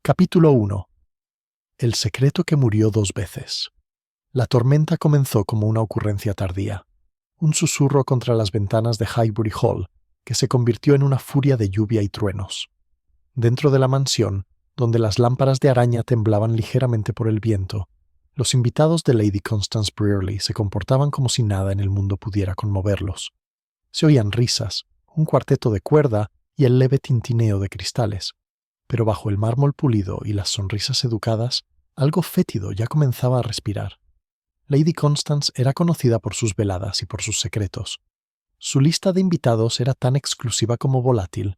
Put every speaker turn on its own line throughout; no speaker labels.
Capítulo 1. El secreto que murió 2 veces. La tormenta comenzó como una ocurrencia tardía, un susurro contra las ventanas de Highbury Hall, que se convirtió en una furia de lluvia y truenos. Dentro de la mansión, donde las lámparas de araña temblaban ligeramente por el viento, los invitados de Lady Constance Brierley se comportaban como si nada en el mundo pudiera conmoverlos. Se oían risas, un cuarteto de cuerda y el leve tintineo de cristales. Pero bajo el mármol pulido y las sonrisas educadas, algo fétido ya comenzaba a respirar. Lady Constance era conocida por sus veladas y por sus secretos. Su lista de invitados era tan exclusiva como volátil.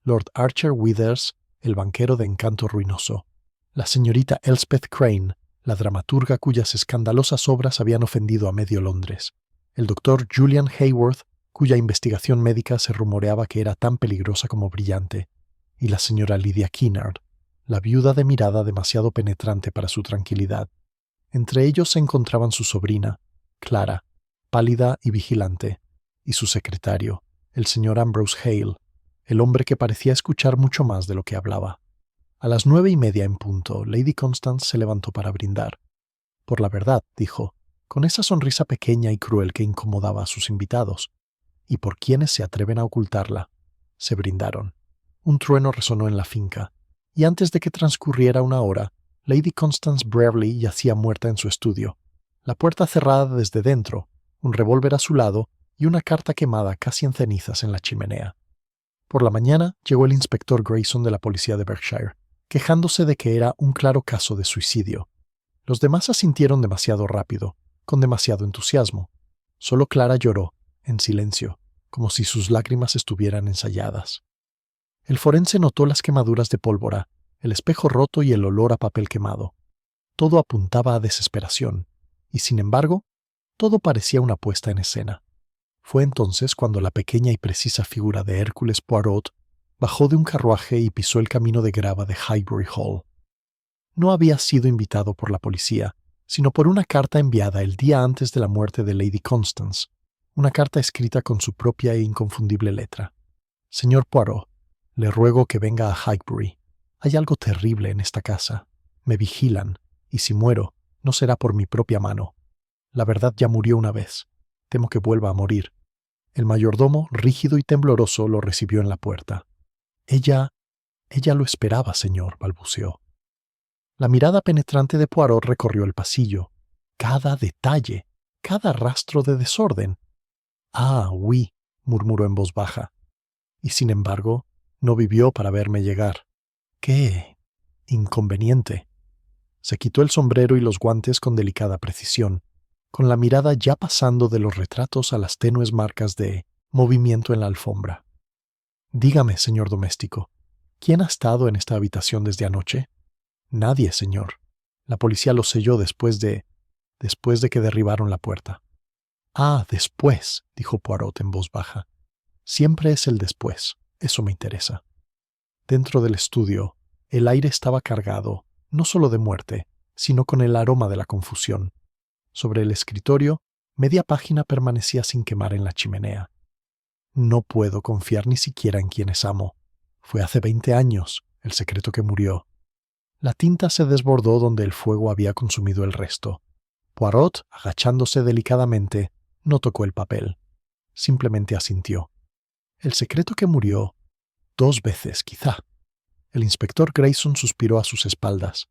Lord Archer Withers, el banquero de encanto ruinoso. La señorita Elspeth Crane, la dramaturga cuyas escandalosas obras habían ofendido a medio Londres. El doctor Julian Hayworth, cuya investigación médica se rumoreaba que era tan peligrosa como brillante. Y la señora Lydia Kennard, la viuda de mirada demasiado penetrante para su tranquilidad. Entre ellos se encontraban su sobrina, Clara, pálida y vigilante, y su secretario, el señor Ambrose Hale, el hombre que parecía escuchar mucho más de lo que hablaba. A las 9:30 en punto, Lady Constance se levantó para brindar. Por la verdad, dijo, con esa sonrisa pequeña y cruel que incomodaba a sus invitados. ¿Y por quiénes se atreven a ocultarla? Se brindaron. Un trueno resonó en la finca, y antes de que transcurriera una hora, Lady Constance Brierley yacía muerta en su estudio, la puerta cerrada desde dentro, un revólver a su lado y una carta quemada casi en cenizas en la chimenea. Por la mañana llegó el inspector Grayson de la policía de Berkshire, quejándose de que era un claro caso de suicidio. Los demás asintieron demasiado rápido, con demasiado entusiasmo. Solo Clara lloró, en silencio, como si sus lágrimas estuvieran ensayadas. El forense notó las quemaduras de pólvora, el espejo roto y el olor a papel quemado. Todo apuntaba a desesperación, y sin embargo, todo parecía una puesta en escena. Fue entonces cuando la pequeña y precisa figura de Hércules Poirot bajó de un carruaje y pisó el camino de grava de Highbury Hall. No había sido invitado por la policía, sino por una carta enviada el día antes de la muerte de Lady Constance, una carta escrita con su propia e inconfundible letra. Señor Poirot, le ruego que venga a Highbury. Hay algo terrible en esta casa. Me vigilan, y si muero, no será por mi propia mano. La verdad ya murió una vez. Temo que vuelva a morir. El mayordomo, rígido y tembloroso, lo recibió en la puerta. Ella lo esperaba, señor, balbuceó. La mirada penetrante de Poirot recorrió el pasillo. Cada detalle, cada rastro de desorden. Ah, oui, murmuró en voz baja. Y sin embargo, no vivió para verme llegar. ¡Qué inconveniente! Se quitó el sombrero y los guantes con delicada precisión, con la mirada ya pasando de los retratos a las tenues marcas de movimiento en la alfombra. Dígame, señor doméstico, ¿quién ha estado en esta habitación desde anoche? Nadie, señor. La policía lo selló después de que derribaron la puerta. Ah, después, dijo Poirot en voz baja. Siempre es el después. Eso me interesa. Dentro del estudio, el aire estaba cargado, no solo de muerte, sino con el aroma de la confusión. Sobre el escritorio, media página permanecía sin quemar en la chimenea. No puedo confiar ni siquiera en quienes amo. Fue hace 20 años, el secreto que murió. La tinta se desbordó donde el fuego había consumido el resto. Poirot, agachándose delicadamente, no tocó el papel. Simplemente asintió. El secreto que murió 2 veces, quizá. El inspector Grayson suspiró a sus espaldas.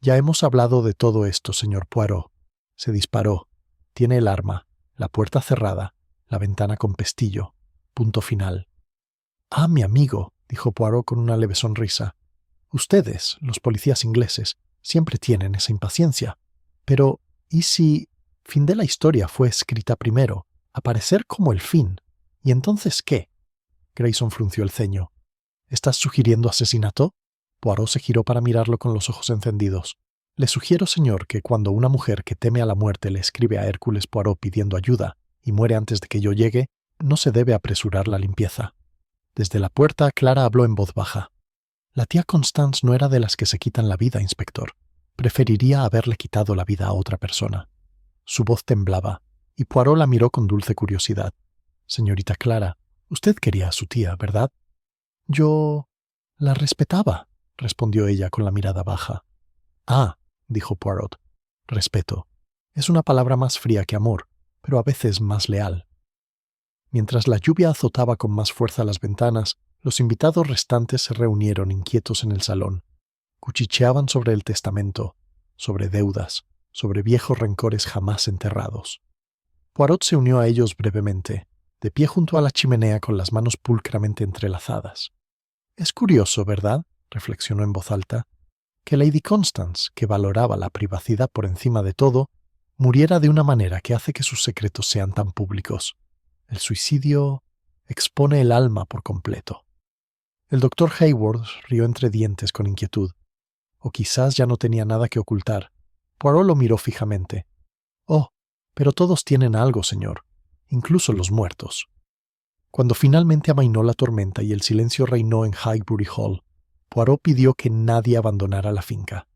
Ya hemos hablado de todo esto, señor Poirot. Se disparó. Tiene el arma, la puerta cerrada, la ventana con pestillo. Punto final. Ah, mi amigo, dijo Poirot con una leve sonrisa. Ustedes, los policías ingleses, siempre tienen esa impaciencia. Pero, ¿y si fin de la historia fue escrita primero, aparecer como el fin? ¿Y entonces qué? Grayson frunció el ceño. ¿Estás sugiriendo asesinato? Poirot se giró para mirarlo con los ojos encendidos. Le sugiero, señor, que cuando una mujer que teme a la muerte le escribe a Hércules Poirot pidiendo ayuda y muere antes de que yo llegue, no se debe apresurar la limpieza. Desde la puerta, Clara habló en voz baja. La tía Constance no era de las que se quitan la vida, inspector. Preferiría haberle quitado la vida a otra persona. Su voz temblaba, y Poirot la miró con dulce curiosidad. Señorita Clara, usted quería a su tía, ¿verdad? Yo la respetaba. respondió ella con la mirada baja. Ah, dijo Poirot. Respeto. Es una palabra más fría que amor, pero a veces más leal. Mientras la lluvia azotaba con más fuerza las ventanas, los invitados restantes se reunieron inquietos en el salón. Cuchicheaban sobre el testamento, sobre deudas, sobre viejos rencores jamás enterrados. Poirot se unió a ellos brevemente, de pie junto a la chimenea con las manos pulcramente entrelazadas. Es curioso, ¿verdad?, reflexionó en voz alta, que Lady Constance, que valoraba la privacidad por encima de todo, muriera de una manera que hace que sus secretos sean tan públicos. El suicidio expone el alma por completo. El doctor Hayward rió entre dientes con inquietud. O quizás ya no tenía nada que ocultar. Poirot lo miró fijamente. Oh, pero todos tienen algo, señor, incluso los muertos. Cuando finalmente amainó la tormenta y el silencio reinó en Highbury Hall, Poirot pidió que nadie abandonara la finca.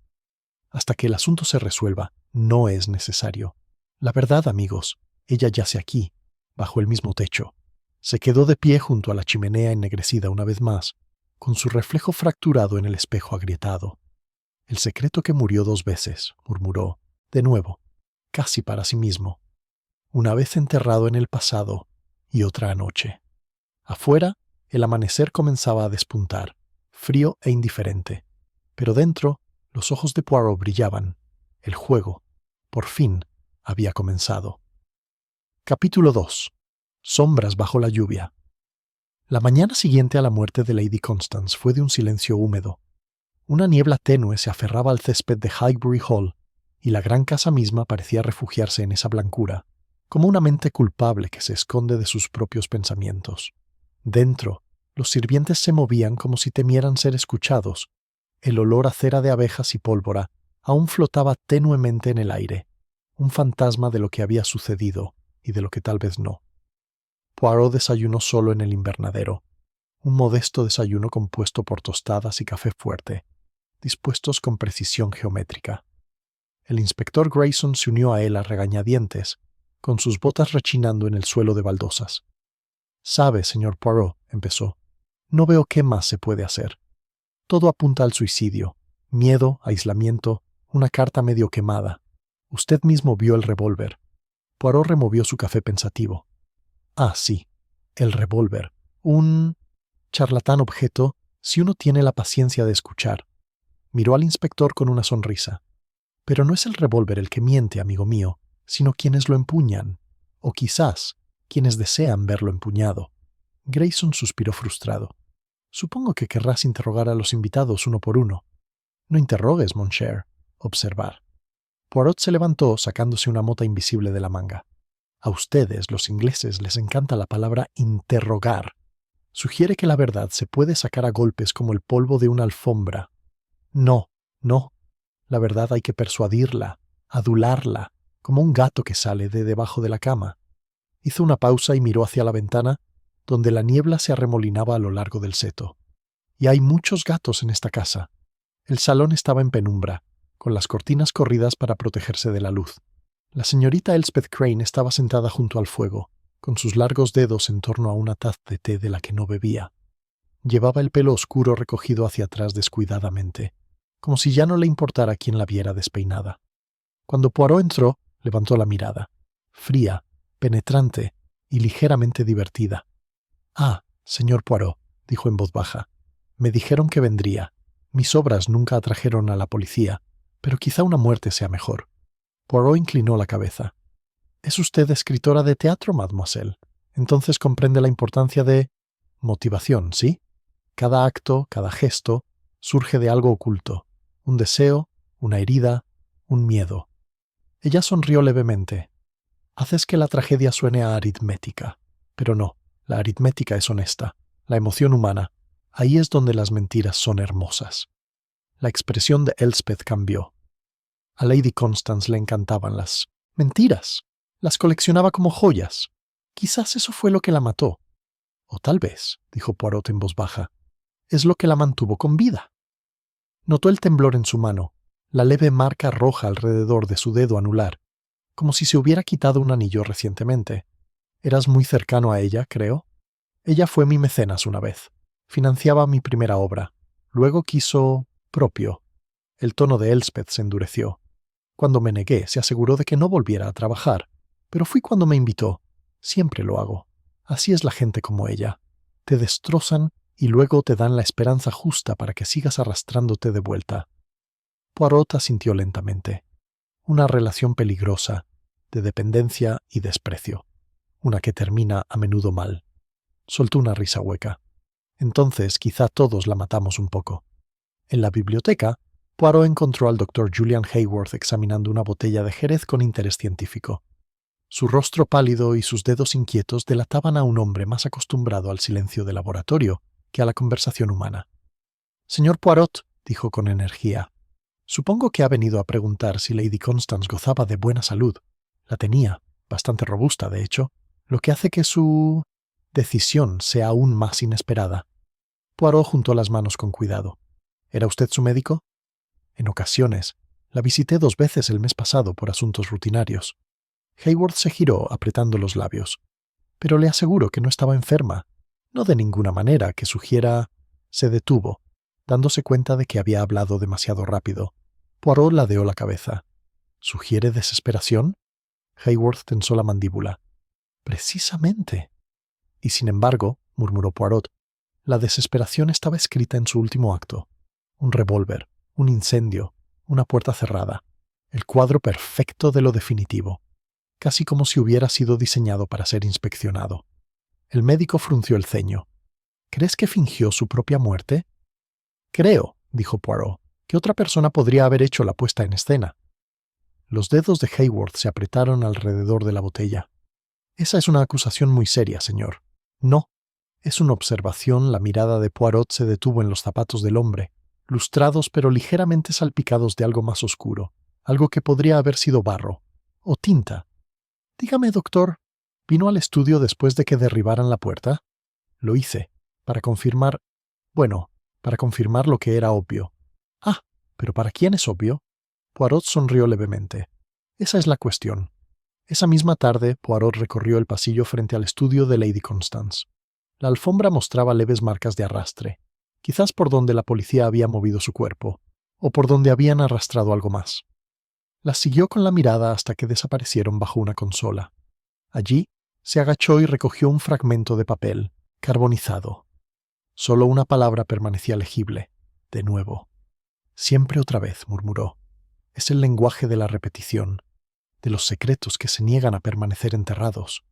Hasta que el asunto se resuelva, no es necesario. La verdad, amigos, ella yace aquí, bajo el mismo techo. Se quedó de pie junto a la chimenea ennegrecida una vez más, con su reflejo fracturado en el espejo agrietado. El secreto que murió 2 veces, murmuró, de nuevo, casi para sí mismo. Una vez enterrado en el pasado y otra anoche. Afuera, el amanecer comenzaba a despuntar, frío e indiferente. Pero dentro, los ojos de Poirot brillaban. El juego, por fin, había comenzado. Capítulo 2. Sombras bajo la lluvia. La mañana siguiente a la muerte de Lady Constance fue de un silencio húmedo. Una niebla tenue se aferraba al césped de Highbury Hall, y la gran casa misma parecía refugiarse en esa blancura, como una mente culpable que se esconde de sus propios pensamientos. Dentro, los sirvientes se movían como si temieran ser escuchados. El olor a cera de abejas y pólvora aún flotaba tenuemente en el aire, un fantasma de lo que había sucedido y de lo que tal vez no. Poirot desayunó solo en el invernadero, un modesto desayuno compuesto por tostadas y café fuerte, dispuestos con precisión geométrica. El inspector Grayson se unió a él a regañadientes, con sus botas rechinando en el suelo de baldosas. «Sabe, señor Poirot», empezó, «no veo qué más se puede hacer. Todo apunta al suicidio, miedo, aislamiento, una carta medio quemada. Usted mismo vio el revólver». Poirot removió su café pensativo. «Ah, sí, el revólver. Un charlatán objeto, si uno tiene la paciencia de escuchar». Miró al inspector con una sonrisa. «Pero no es el revólver el que miente, amigo mío, sino quienes lo empuñan, o quizás quienes desean verlo empuñado». Grayson suspiró frustrado. «Supongo que querrás interrogar a los invitados uno por uno». «No interrogues, mon cher. Observar». Poirot se levantó sacándose una mota invisible de la manga. «A ustedes, los ingleses, les encanta la palabra interrogar. Sugiere que la verdad se puede sacar a golpes como el polvo de una alfombra. No, no. La verdad hay que persuadirla, adularla, como un gato que sale de debajo de la cama». Hizo una pausa y miró hacia la ventana, donde la niebla se arremolinaba a lo largo del seto. «Y hay muchos gatos en esta casa». El salón estaba en penumbra, con las cortinas corridas para protegerse de la luz. La señorita Elspeth Crane estaba sentada junto al fuego, con sus largos dedos en torno a una taza de té de la que no bebía. Llevaba el pelo oscuro recogido hacia atrás descuidadamente, como si ya no le importara quién la viera despeinada. Cuando Poirot entró, levantó la mirada, fría, penetrante y ligeramente divertida. «Ah, señor Poirot», dijo en voz baja, «me dijeron que vendría. Mis obras nunca atrajeron a la policía, pero quizá una muerte sea mejor». Poirot inclinó la cabeza. «¿Es usted escritora de teatro, mademoiselle? Entonces comprende la importancia de motivación, ¿sí? Cada acto, cada gesto, surge de algo oculto. Un deseo, una herida, un miedo». Ella sonrió levemente. «Haces que la tragedia suene a aritmética. Pero no, la aritmética es honesta. La emoción humana. Ahí es donde las mentiras son hermosas». La expresión de Elspeth cambió. A Lady Constance le encantaban las mentiras. Las coleccionaba como joyas. Quizás eso fue lo que la mató. O tal vez, dijo Poirot en voz baja, es lo que la mantuvo con vida. Notó el temblor en su mano, la leve marca roja alrededor de su dedo anular, como si se hubiera quitado un anillo recientemente. «Eras muy cercano a ella, creo». «Ella fue mi mecenas una vez. Financiaba mi primera obra. Luego quiso propio. El tono de Elspeth se endureció. Cuando me negué, se aseguró de que no volviera a trabajar. Pero fui cuando me invitó. Siempre lo hago. Así es la gente como ella. Te destrozan y luego te dan la esperanza justa para que sigas arrastrándote de vuelta. Poirot asintió lentamente. Una relación peligrosa, de dependencia y desprecio. Una que termina a menudo mal. Soltó una risa hueca. Entonces quizá todos la matamos un poco. En la biblioteca, Poirot encontró al Dr. Julian Hayworth examinando una botella de Jerez con interés científico. Su rostro pálido y sus dedos inquietos delataban a un hombre más acostumbrado al silencio de laboratorio que a la conversación humana. «Señor Poirot», dijo con energía, «supongo que ha venido a preguntar si Lady Constance gozaba de buena salud. La tenía, bastante robusta, de hecho, lo que hace que su decisión sea aún más inesperada». Poirot juntó las manos con cuidado. «¿Era usted su médico?» «En ocasiones. La visité 2 veces el mes pasado por asuntos rutinarios». Hayworth se giró apretando los labios. «Pero le aseguro que no estaba enferma. No de ninguna manera que sugiera...» Se detuvo, dándose cuenta de que había hablado demasiado rápido. Poirot ladeó la cabeza. «¿Sugiere desesperación?» Hayworth tensó la mandíbula. «Precisamente». «Y sin embargo», murmuró Poirot, «la desesperación estaba escrita en su último acto. Un revólver, un incendio, una puerta cerrada. El cuadro perfecto de lo definitivo. Casi como si hubiera sido diseñado para ser inspeccionado». El médico frunció el ceño. «¿Crees que fingió su propia muerte?» «Creo», dijo Poirot, «que otra persona podría haber hecho la puesta en escena». Los dedos de Hayworth se apretaron alrededor de la botella. «Esa es una acusación muy seria, señor». «No. Es una observación». La mirada de Poirot se detuvo en los zapatos del hombre, lustrados pero ligeramente salpicados de algo más oscuro, algo que podría haber sido barro o tinta. «Dígame, doctor, ¿vino al estudio después de que derribaran la puerta?» «Lo hice, para confirmar... para confirmar lo que era obvio». «Ah, ¿pero para quién es obvio?» Poirot sonrió levemente. «Esa es la cuestión». Esa misma tarde, Poirot recorrió el pasillo frente al estudio de Lady Constance. La alfombra mostraba leves marcas de arrastre, quizás por donde la policía había movido su cuerpo, o por donde habían arrastrado algo más. Las siguió con la mirada hasta que desaparecieron bajo una consola. Allí, se agachó y recogió un fragmento de papel, carbonizado. Solo una palabra permanecía legible, de nuevo. «Siempre otra vez», murmuró. «Es el lenguaje de la repetición, de los secretos que se niegan a permanecer enterrados».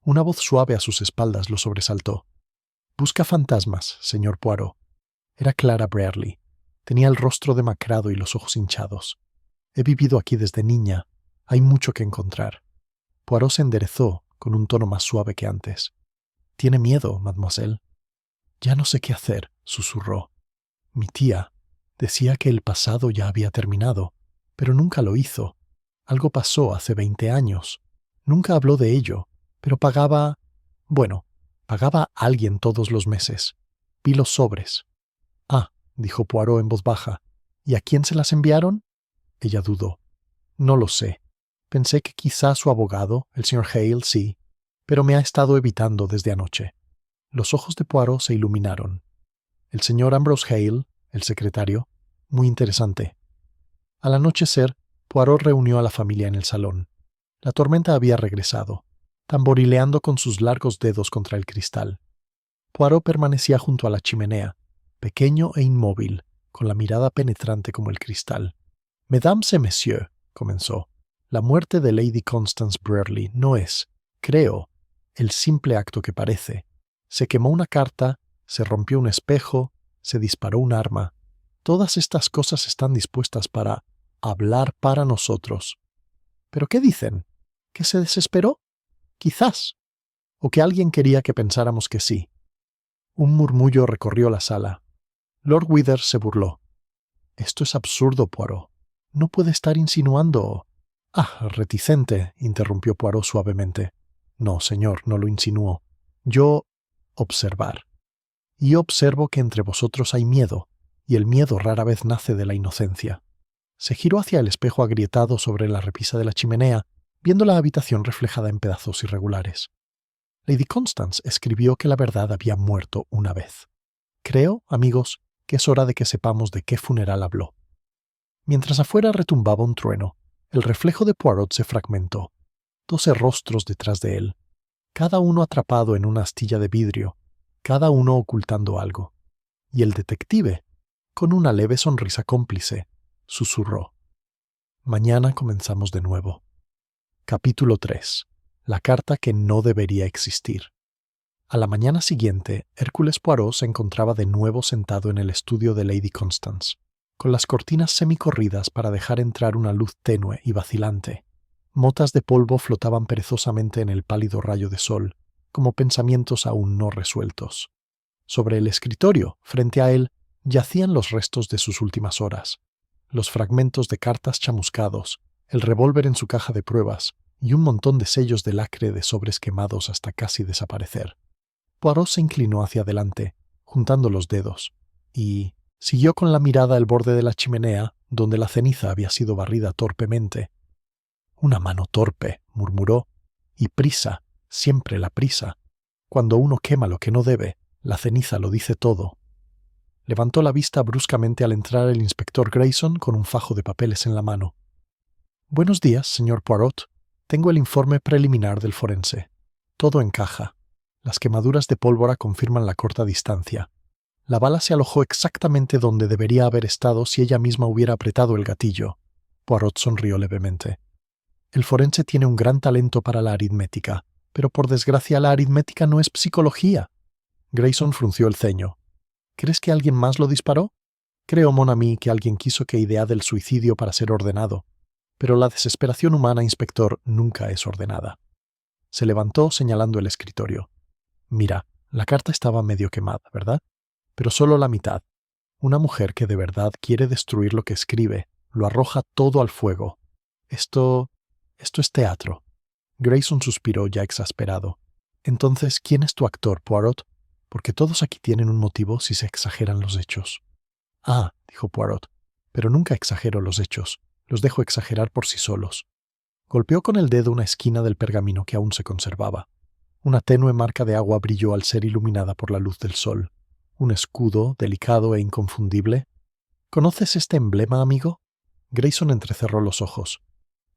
Una voz suave a sus espaldas lo sobresaltó. «Busca fantasmas, señor Poirot». Era Clara Brearley. Tenía el rostro demacrado y los ojos hinchados. «He vivido aquí desde niña. Hay mucho que encontrar». Poirot se enderezó con un tono más suave que antes. «¿Tiene miedo, mademoiselle?» «Ya no sé qué hacer», susurró. «Mi tía decía que el pasado ya había terminado, pero nunca lo hizo. Algo pasó hace 20 años. Nunca habló de ello, pero pagaba a alguien todos los meses. Vi los sobres». «Ah», dijo Poirot en voz baja. «¿Y a quién se las enviaron?» Ella dudó. «No lo sé. Pensé que quizá su abogado, el señor Hale, sí, pero me ha estado evitando desde anoche». Los ojos de Poirot se iluminaron. «El señor Ambrose Hale, el secretario, muy interesante». Al anochecer, Poirot reunió a la familia en el salón. La tormenta había regresado, tamborileando con sus largos dedos contra el cristal. Poirot permanecía junto a la chimenea, pequeño e inmóvil, con la mirada penetrante como el cristal. «Mesdames et messieurs», comenzó, «la muerte de Lady Constance Brearley no es, creo, el simple acto que parece. Se quemó una carta, se rompió un espejo, se disparó un arma. Todas estas cosas están dispuestas para hablar para nosotros». «¿Pero qué dicen? ¿Que se desesperó? Quizás. O que alguien quería que pensáramos que sí». Un murmullo recorrió la sala. Lord Withers se burló. «Esto es absurdo, Poirot. No puede estar insinuando...» «Ah, reticente», interrumpió Poirot suavemente. «No, señor, no lo insinuó. Yo... observar. Y observo que entre vosotros hay miedo, y el miedo rara vez nace de la inocencia». Se giró hacia el espejo agrietado sobre la repisa de la chimenea, viendo la habitación reflejada en pedazos irregulares. Lady Constance escribió que la verdad había muerto una vez. Creo, amigos, que es hora de que sepamos de qué funeral habló. Mientras afuera retumbaba un trueno, el reflejo de Poirot se fragmentó. 12 rostros detrás de él, cada uno atrapado en una astilla de vidrio, cada uno ocultando algo. Y el detective, con una leve sonrisa cómplice, susurró: «Mañana comenzamos de nuevo». Capítulo 3. La carta que no debería existir. A la mañana siguiente, Hércules Poirot se encontraba de nuevo sentado en el estudio de Lady Constance, con las cortinas semicorridas para dejar entrar una luz tenue y vacilante. Motas de polvo flotaban perezosamente en el pálido rayo de sol, como pensamientos aún no resueltos. Sobre el escritorio, frente a él, yacían los restos de sus últimas horas, los fragmentos de cartas chamuscados, el revólver en su caja de pruebas y un montón de sellos de lacre de sobres quemados hasta casi desaparecer. Poirot se inclinó hacia adelante, juntando los dedos, y siguió con la mirada el borde de la chimenea, donde la ceniza había sido barrida torpemente. «Una mano torpe», murmuró, «y prisa, siempre la prisa. Cuando uno quema lo que no debe, la ceniza lo dice todo». Levantó la vista bruscamente al entrar el inspector Grayson con un fajo de papeles en la mano. «Buenos días, señor Poirot. Tengo el informe preliminar del forense. Todo encaja. Las quemaduras de pólvora confirman la corta distancia. La bala se alojó exactamente donde debería haber estado si ella misma hubiera apretado el gatillo». Poirot sonrió levemente. «El forense tiene un gran talento para la aritmética, pero por desgracia la aritmética no es psicología». Grayson frunció el ceño. «¿Crees que alguien más lo disparó? Creo, mon ami, que alguien quiso que ideara el suicidio para ser ordenado. Pero la desesperación humana, inspector, nunca es ordenada». Se levantó señalando el escritorio. «Mira, la carta estaba medio quemada, ¿verdad? Pero solo la mitad. Una mujer que de verdad quiere destruir lo que escribe, lo arroja todo al fuego. Esto es teatro». Grayson suspiró ya exasperado. «Entonces, ¿quién es tu actor, Poirot? Porque todos aquí tienen un motivo si se exageran los hechos». «Ah», dijo Poirot, «pero nunca exagero los hechos. Los dejo exagerar por sí solos». Golpeó con el dedo una esquina del pergamino que aún se conservaba. Una tenue marca de agua brilló al ser iluminada por la luz del sol. Un escudo, delicado e inconfundible. «¿Conoces este emblema, amigo?» Grayson entrecerró los ojos.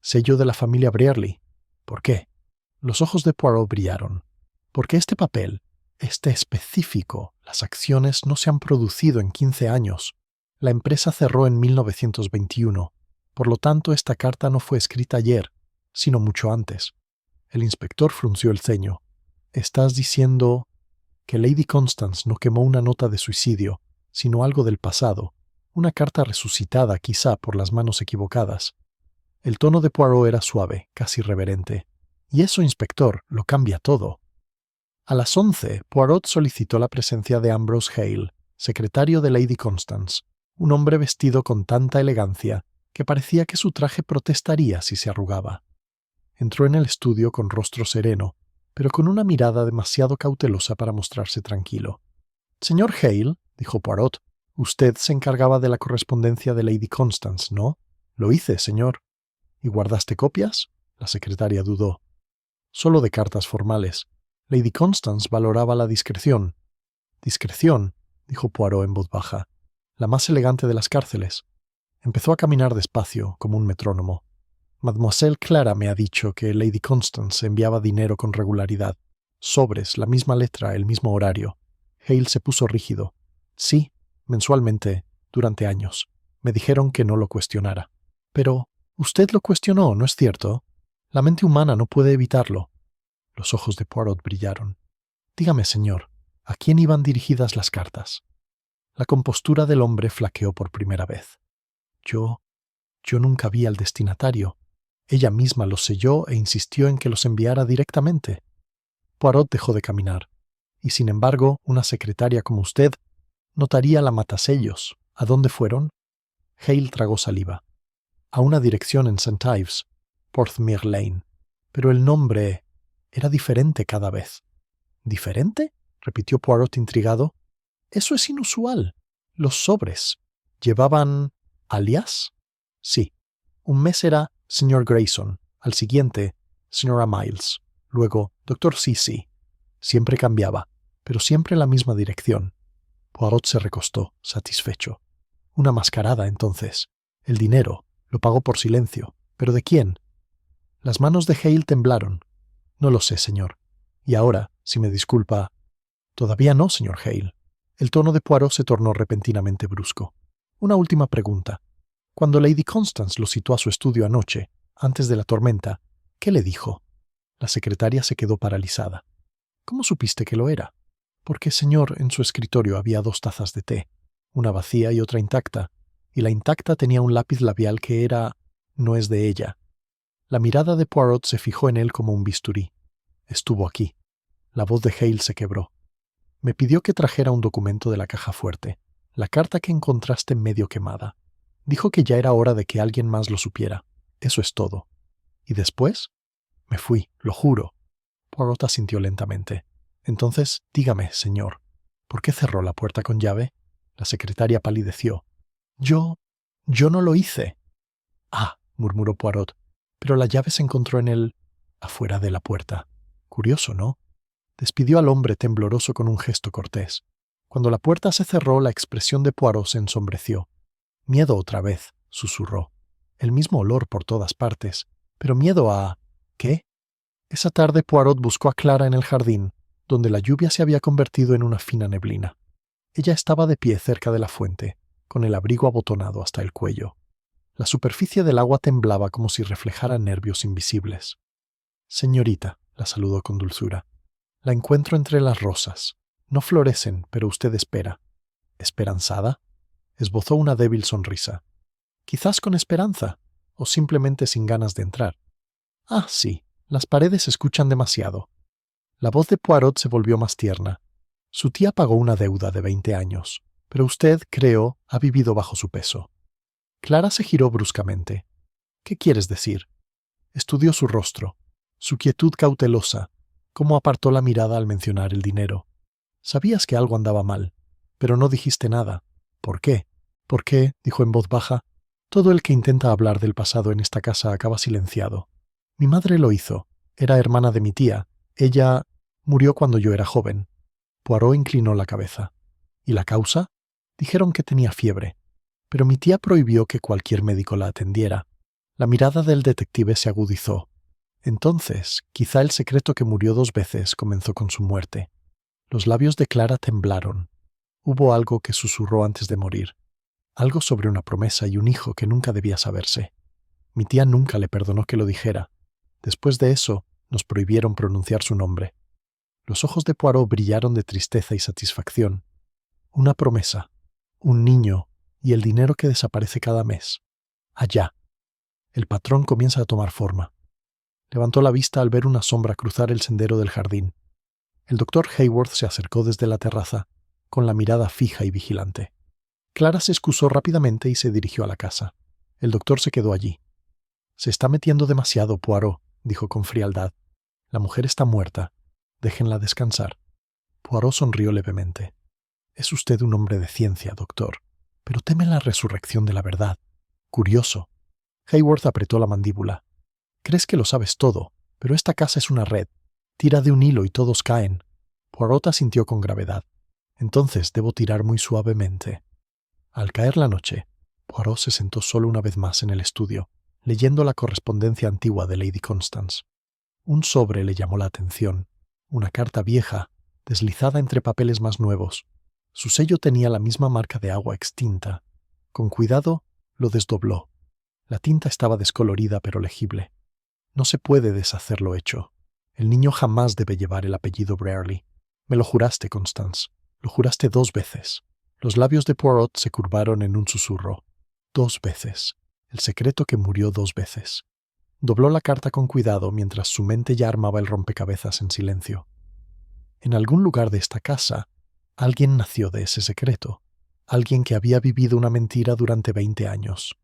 «Sello de la familia Brearley». «¿Por qué?» Los ojos de Poirot brillaron. «Porque este papel, este específico, las acciones no se han producido en 15 años. La empresa cerró en 1921. Por lo tanto, esta carta no fue escrita ayer, sino mucho antes». El inspector frunció el ceño. «¿Estás diciendo que Lady Constance no quemó una nota de suicidio, sino algo del pasado, una carta resucitada quizá por las manos equivocadas?» El tono de Poirot era suave, casi reverente. «Y eso, inspector, lo cambia todo». A las 11, Poirot solicitó la presencia de Ambrose Hale, secretario de Lady Constance, un hombre vestido con tanta elegancia que parecía que su traje protestaría si se arrugaba. Entró en el estudio con rostro sereno, pero con una mirada demasiado cautelosa para mostrarse tranquilo. «Señor Hale», dijo Poirot, «usted se encargaba de la correspondencia de Lady Constance, ¿no?» «Lo hice, señor». «¿Y guardaste copias?» La secretaria dudó. «Solo de cartas formales. Lady Constance valoraba la discreción». «Discreción», dijo Poirot en voz baja, «la más elegante de las cárceles». Empezó a caminar despacio, como un metrónomo. «Mademoiselle Clara me ha dicho que Lady Constance enviaba dinero con regularidad. Sobres, la misma letra, el mismo horario». Hale se puso rígido. «Sí, mensualmente, durante años. Me dijeron que no lo cuestionara». «Pero usted lo cuestionó, ¿no es cierto? La mente humana no puede evitarlo». Los ojos de Poirot brillaron. «Dígame, señor, ¿a quién iban dirigidas las cartas?» La compostura del hombre flaqueó por primera vez. Yo nunca vi al destinatario. Ella misma los selló e insistió en que los enviara directamente». Poirot dejó de caminar. «Y sin embargo, una secretaria como usted notaría la matasellos. ¿A dónde fueron?» Hale tragó saliva. «A una dirección en St. Ives, Porthmeor Lane. Pero el nombre era diferente cada vez». «¿Diferente?», repitió Poirot intrigado. «Eso es inusual. Los sobres llevaban alias». «Sí. Un mes era Sr. Grayson, al siguiente Sra. Miles, luego Dr. C.C. Siempre cambiaba, pero siempre en la misma dirección». Poirot se recostó, satisfecho. Una mascarada, entonces. El dinero. Lo pagó por silencio. ¿Pero de quién? Las manos de Hale temblaron. No lo sé, señor. Y ahora, si me disculpa... Todavía no, señor Hale. El tono de Poirot se tornó repentinamente brusco. Una última pregunta. Cuando Lady Constance lo citó a su estudio anoche, antes de la tormenta, ¿qué le dijo? La secretaria se quedó paralizada. ¿Cómo supiste que lo era? Porque, señor, en su escritorio había 2 tazas de té, una vacía y otra intacta, y la intacta tenía un lápiz labial que era... no es de ella. La mirada de Poirot se fijó en él como un bisturí. Estuvo aquí. La voz de Hale se quebró. Me pidió que trajera un documento de la caja fuerte, la carta que encontraste medio quemada. Dijo que ya era hora de que alguien más lo supiera. Eso es todo. ¿Y después? Me fui, lo juro. Poirot asintió lentamente. Entonces, dígame, señor, ¿por qué cerró la puerta con llave? La secretaria palideció. Yo no lo hice. Ah, murmuró Poirot, pero la llave se encontró afuera de la puerta. Curioso, ¿no? Despidió al hombre tembloroso con un gesto cortés. Cuando la puerta se cerró, la expresión de Poirot se ensombreció. Miedo otra vez, susurró. El mismo olor por todas partes, pero miedo a... ¿qué? Esa tarde Poirot buscó a Clara en el jardín, donde la lluvia se había convertido en una fina neblina. Ella estaba de pie cerca de la fuente, con el abrigo abotonado hasta el cuello. La superficie del agua temblaba como si reflejara nervios invisibles. Señorita, la saludó con dulzura, la encuentro entre las rosas. No florecen, pero usted espera. ¿Esperanzada? Esbozó una débil sonrisa. Quizás con esperanza, o simplemente sin ganas de entrar. Ah, sí, las paredes escuchan demasiado. La voz de Poirot se volvió más tierna. Su tía pagó una deuda de 20 años, pero usted, creo, ha vivido bajo su peso. Clara se giró bruscamente. ¿Qué quieres decir? Estudió su rostro, su quietud cautelosa, cómo apartó la mirada al mencionar el dinero. Sabías que algo andaba mal, pero no dijiste nada. ¿Por qué? ¿Por qué? Dijo en voz baja. Todo el que intenta hablar del pasado en esta casa acaba silenciado. Mi madre lo hizo. Era hermana de mi tía. Ella murió cuando yo era joven. Poirot inclinó la cabeza. ¿Y la causa? Dijeron que tenía fiebre. Pero mi tía prohibió que cualquier médico la atendiera. La mirada del detective se agudizó. Entonces, quizá el secreto que murió 2 veces comenzó con su muerte. Los labios de Clara temblaron. Hubo algo que susurró antes de morir. Algo sobre una promesa y un hijo que nunca debía saberse. Mi tía nunca le perdonó que lo dijera. Después de eso, nos prohibieron pronunciar su nombre. Los ojos de Poirot brillaron de tristeza y satisfacción. Una promesa, un niño y el dinero que desaparece cada mes. Allá. El patrón comienza a tomar forma. Levantó la vista al ver una sombra cruzar el sendero del jardín. El doctor Haworth se acercó desde la terraza, con la mirada fija y vigilante. Clara se excusó rápidamente y se dirigió a la casa. El doctor se quedó allí. Se está metiendo demasiado, Poirot, dijo con frialdad. La mujer está muerta. Déjenla descansar. Poirot sonrió levemente. Es usted un hombre de ciencia, doctor, pero teme la resurrección de la verdad. Curioso. Haworth apretó la mandíbula. Crees que lo sabes todo, pero esta casa es una red. Tira de un hilo y todos caen. Poirot asintió con gravedad. Entonces debo tirar muy suavemente. Al caer la noche, Poirot se sentó solo una vez más en el estudio, leyendo la correspondencia antigua de Lady Constance. Un sobre le llamó la atención, una carta vieja, deslizada entre papeles más nuevos. Su sello tenía la misma marca de agua extinta. Con cuidado, lo desdobló. La tinta estaba descolorida pero legible. No se puede deshacer lo hecho. El niño jamás debe llevar el apellido Brierly. Me lo juraste, Constance. Lo juraste 2 veces. Los labios de Poirot se curvaron en un susurro. 2 veces. El secreto que murió 2 veces. Dobló la carta con cuidado mientras su mente ya armaba el rompecabezas en silencio. En algún lugar de esta casa, alguien nació de ese secreto. Alguien que había vivido una mentira durante 20 años.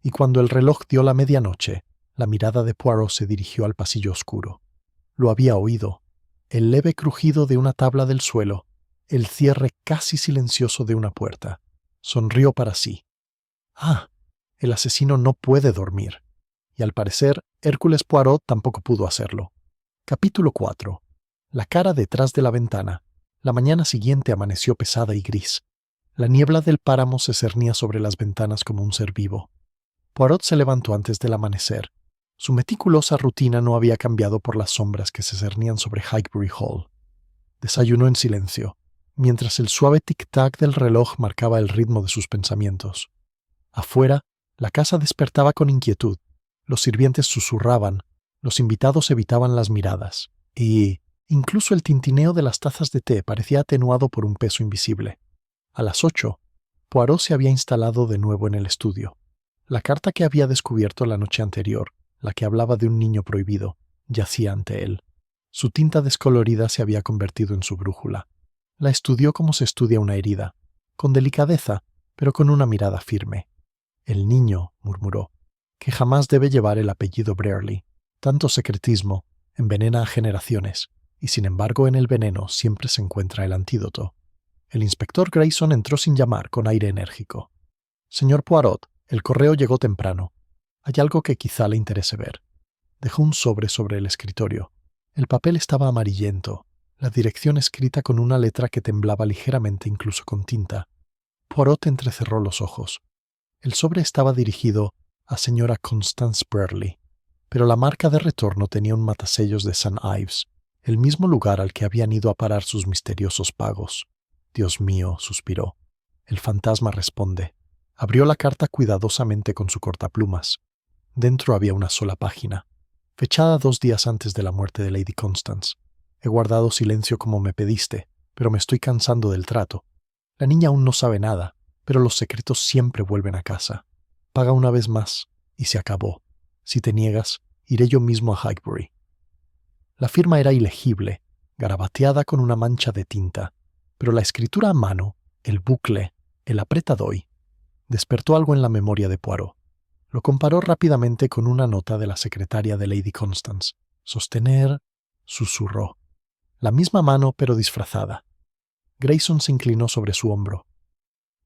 Y cuando el reloj dio la medianoche, la mirada de Poirot se dirigió al pasillo oscuro. Lo había oído. El leve crujido de una tabla del suelo, el cierre casi silencioso de una puerta. Sonrió para sí. Ah, el asesino no puede dormir. Y al parecer, Hércules Poirot tampoco pudo hacerlo. Capítulo 4. La cara detrás de la ventana. La mañana siguiente amaneció pesada y gris. La niebla del páramo se cernía sobre las ventanas como un ser vivo. Poirot se levantó antes del amanecer. Su meticulosa rutina no había cambiado por las sombras que se cernían sobre Highbury Hall. Desayunó en silencio, mientras el suave tic-tac del reloj marcaba el ritmo de sus pensamientos. Afuera, la casa despertaba con inquietud. Los sirvientes susurraban, los invitados evitaban las miradas, y incluso el tintineo de las tazas de té parecía atenuado por un peso invisible. A las 8, Poirot se había instalado de nuevo en el estudio. La carta que había descubierto la noche anterior, la que hablaba de un niño prohibido, yacía ante él. Su tinta descolorida se había convertido en su brújula. La estudió como se estudia una herida, con delicadeza, pero con una mirada firme. «El niño», murmuró, «que jamás debe llevar el apellido Brearley. Tanto secretismo envenena a generaciones, y sin embargo en el veneno siempre se encuentra el antídoto». El inspector Grayson entró sin llamar, con aire enérgico. «Señor Poirot, el correo llegó temprano. Hay algo que quizá le interese ver». Dejó un sobre el escritorio. El papel estaba amarillento, la dirección escrita con una letra que temblaba ligeramente incluso con tinta. Poirot entrecerró los ojos. El sobre estaba dirigido a señora Constance Brearley, pero la marca de retorno tenía un matasellos de St. Ives, el mismo lugar al que habían ido a parar sus misteriosos pagos. «Dios mío», suspiró. «El fantasma responde». Abrió la carta cuidadosamente con su cortaplumas. Dentro había una sola página, fechada 2 días antes de la muerte de Lady Constance. «He guardado silencio como me pediste, pero me estoy cansando del trato. La niña aún no sabe nada, pero los secretos siempre vuelven a casa. Paga una vez más, y se acabó. Si te niegas, iré yo mismo a Highbury». La firma era ilegible, garabateada con una mancha de tinta, pero la escritura a mano, el bucle, el apretador, despertó algo en la memoria de Poirot. Lo comparó rápidamente con una nota de la secretaria de Lady Constance. «Sostener», susurró. La misma mano, pero disfrazada. Grayson se inclinó sobre su hombro.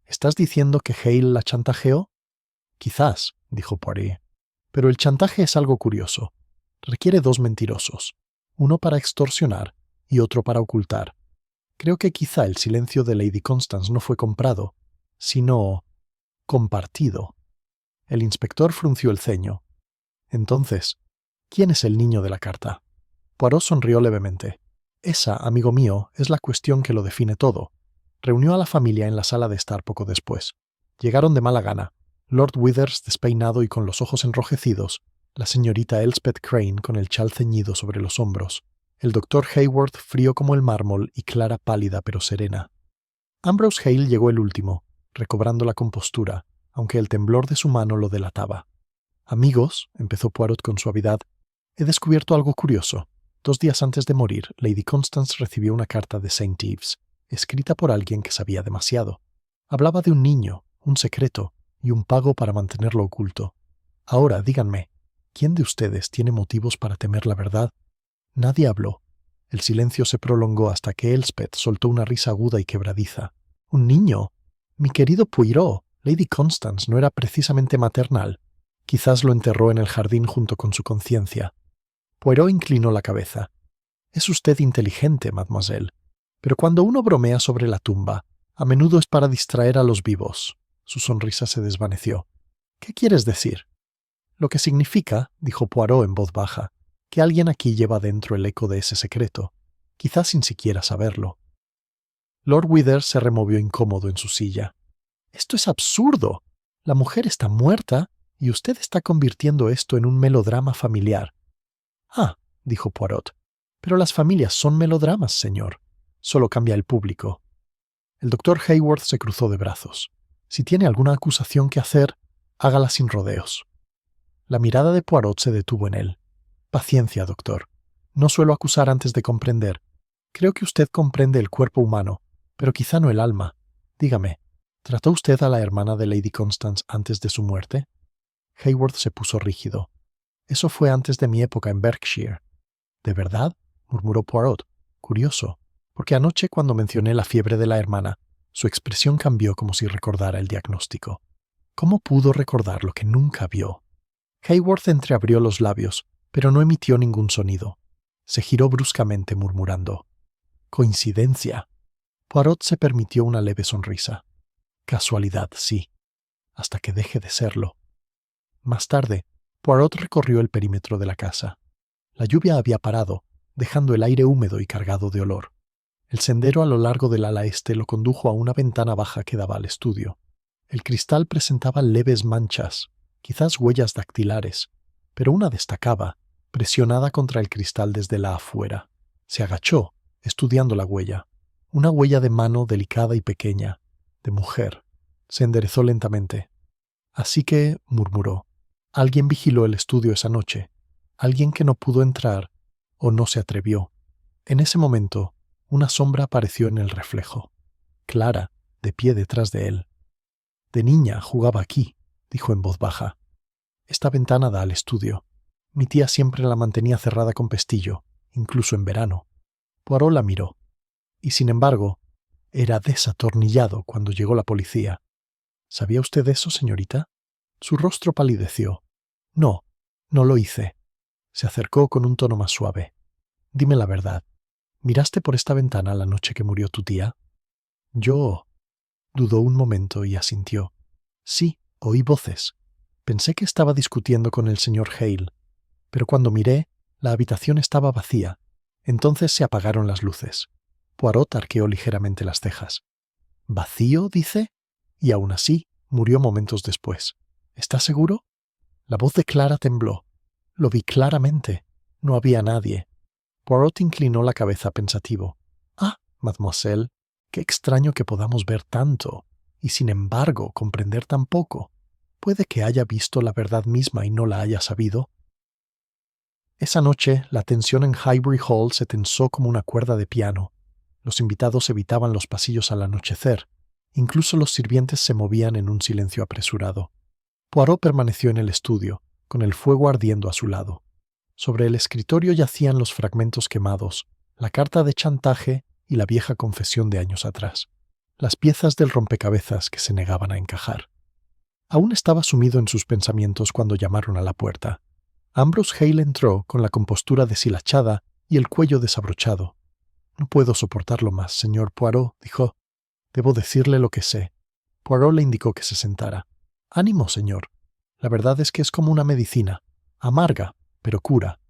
«¿Estás diciendo que Hale la chantajeó?» «Quizás», dijo Poirot. «Pero el chantaje es algo curioso. Requiere 2 mentirosos, uno para extorsionar y otro para ocultar. Creo que quizá el silencio de Lady Constance no fue comprado, sino compartido». El inspector frunció el ceño. «Entonces, ¿quién es el niño de la carta?» Poirot sonrió levemente. «Esa, amigo mío, es la cuestión que lo define todo». Reunió a la familia en la sala de estar poco después. Llegaron de mala gana. Lord Withers despeinado y con los ojos enrojecidos, la señorita Elspeth Crane con el chal ceñido sobre los hombros, el doctor Haworth frío como el mármol y Clara pálida pero serena. Ambrose Hale llegó el último, recobrando la compostura, aunque el temblor de su mano lo delataba. «Amigos», empezó Poirot con suavidad, «he descubierto algo curioso. 2 días antes de morir, Lady Constance recibió una carta de St. Ives, escrita por alguien que sabía demasiado. Hablaba de un niño, un secreto, y un pago para mantenerlo oculto. Ahora, díganme, ¿quién de ustedes tiene motivos para temer la verdad?» Nadie habló. El silencio se prolongó hasta que Elspeth soltó una risa aguda y quebradiza. «¿Un niño? Mi querido Poirot, Lady Constance no era precisamente maternal. Quizás lo enterró en el jardín junto con su conciencia». Poirot inclinó la cabeza. «Es usted inteligente, mademoiselle, pero cuando uno bromea sobre la tumba, a menudo es para distraer a los vivos». Su sonrisa se desvaneció. «¿Qué quieres decir?» «Lo que significa», dijo Poirot en voz baja, «que alguien aquí lleva dentro el eco de ese secreto, quizás sin siquiera saberlo». Lord Withers se removió incómodo en su silla. «Esto es absurdo. La mujer está muerta y usted está convirtiendo esto en un melodrama familiar». «Ah», dijo Poirot, «pero las familias son melodramas, señor. Solo cambia el público». El doctor Haworth se cruzó de brazos. «Si tiene alguna acusación que hacer, hágala sin rodeos». La mirada de Poirot se detuvo en él. «Paciencia, doctor. No suelo acusar antes de comprender. Creo que usted comprende el cuerpo humano, pero quizá no el alma. Dígame, ¿trató usted a la hermana de Lady Constance antes de su muerte?» Haworth se puso rígido. «Eso fue antes de mi época en Berkshire». «¿De verdad?», murmuró Poirot. «Curioso, porque anoche cuando mencioné la fiebre de la hermana, su expresión cambió como si recordara el diagnóstico. ¿Cómo pudo recordar lo que nunca vio?» Haworth entreabrió los labios, pero no emitió ningún sonido. Se giró bruscamente murmurando. «Coincidencia». Poirot se permitió una leve sonrisa. Casualidad, sí, hasta que deje de serlo. Más tarde, Poirot recorrió el perímetro de la casa. La lluvia había parado, dejando el aire húmedo y cargado de olor. El sendero a lo largo del ala este lo condujo a una ventana baja que daba al estudio. El cristal presentaba leves manchas, quizás huellas dactilares, pero una destacaba, presionada contra el cristal desde la afuera. Se agachó, estudiando la huella. Una huella de mano delicada y pequeña, de mujer. Se enderezó lentamente. Así que, murmuró, alguien vigiló el estudio esa noche. Alguien que no pudo entrar o no se atrevió. En ese momento, una sombra apareció en el reflejo. Clara, de pie detrás de él. De niña jugaba aquí, dijo en voz baja. Esta ventana da al estudio. Mi tía siempre la mantenía cerrada con pestillo, incluso en verano. Poirot la miró. Y sin embargo, era desatornillado cuando llegó la policía. ¿Sabía usted eso, señorita? Su rostro palideció. No, no lo hice. Se acercó con un tono más suave. Dime la verdad. ¿Miraste por esta ventana la noche que murió tu tía? Yo... Dudó un momento y asintió. Sí, oí voces. Pensé que estaba discutiendo con el señor Hale, pero cuando miré, la habitación estaba vacía. Entonces se apagaron las luces. Poirot arqueó ligeramente las cejas. ¿Vacío, dice? Y aún así, murió momentos después. ¿Está seguro? La voz de Clara tembló. Lo vi claramente. No había nadie. Poirot inclinó la cabeza pensativo. Ah, mademoiselle, qué extraño que podamos ver tanto, y sin embargo comprender tan poco. ¿Puede que haya visto la verdad misma y no la haya sabido? Esa noche, la tensión en Highbury Hall se tensó como una cuerda de piano. Los invitados evitaban los pasillos al anochecer. Incluso los sirvientes se movían en un silencio apresurado. Poirot permaneció en el estudio, con el fuego ardiendo a su lado. Sobre el escritorio yacían los fragmentos quemados, la carta de chantaje y la vieja confesión de años atrás, las piezas del rompecabezas que se negaban a encajar. Aún estaba sumido en sus pensamientos cuando llamaron a la puerta. Ambrose Hale entró con la compostura deshilachada y el cuello desabrochado. «No puedo soportarlo más, señor Poirot», dijo. «Debo decirle lo que sé». Poirot le indicó que se sentara. «Ánimo, señor. La verdad es que es como una medicina. Amarga, pero cura».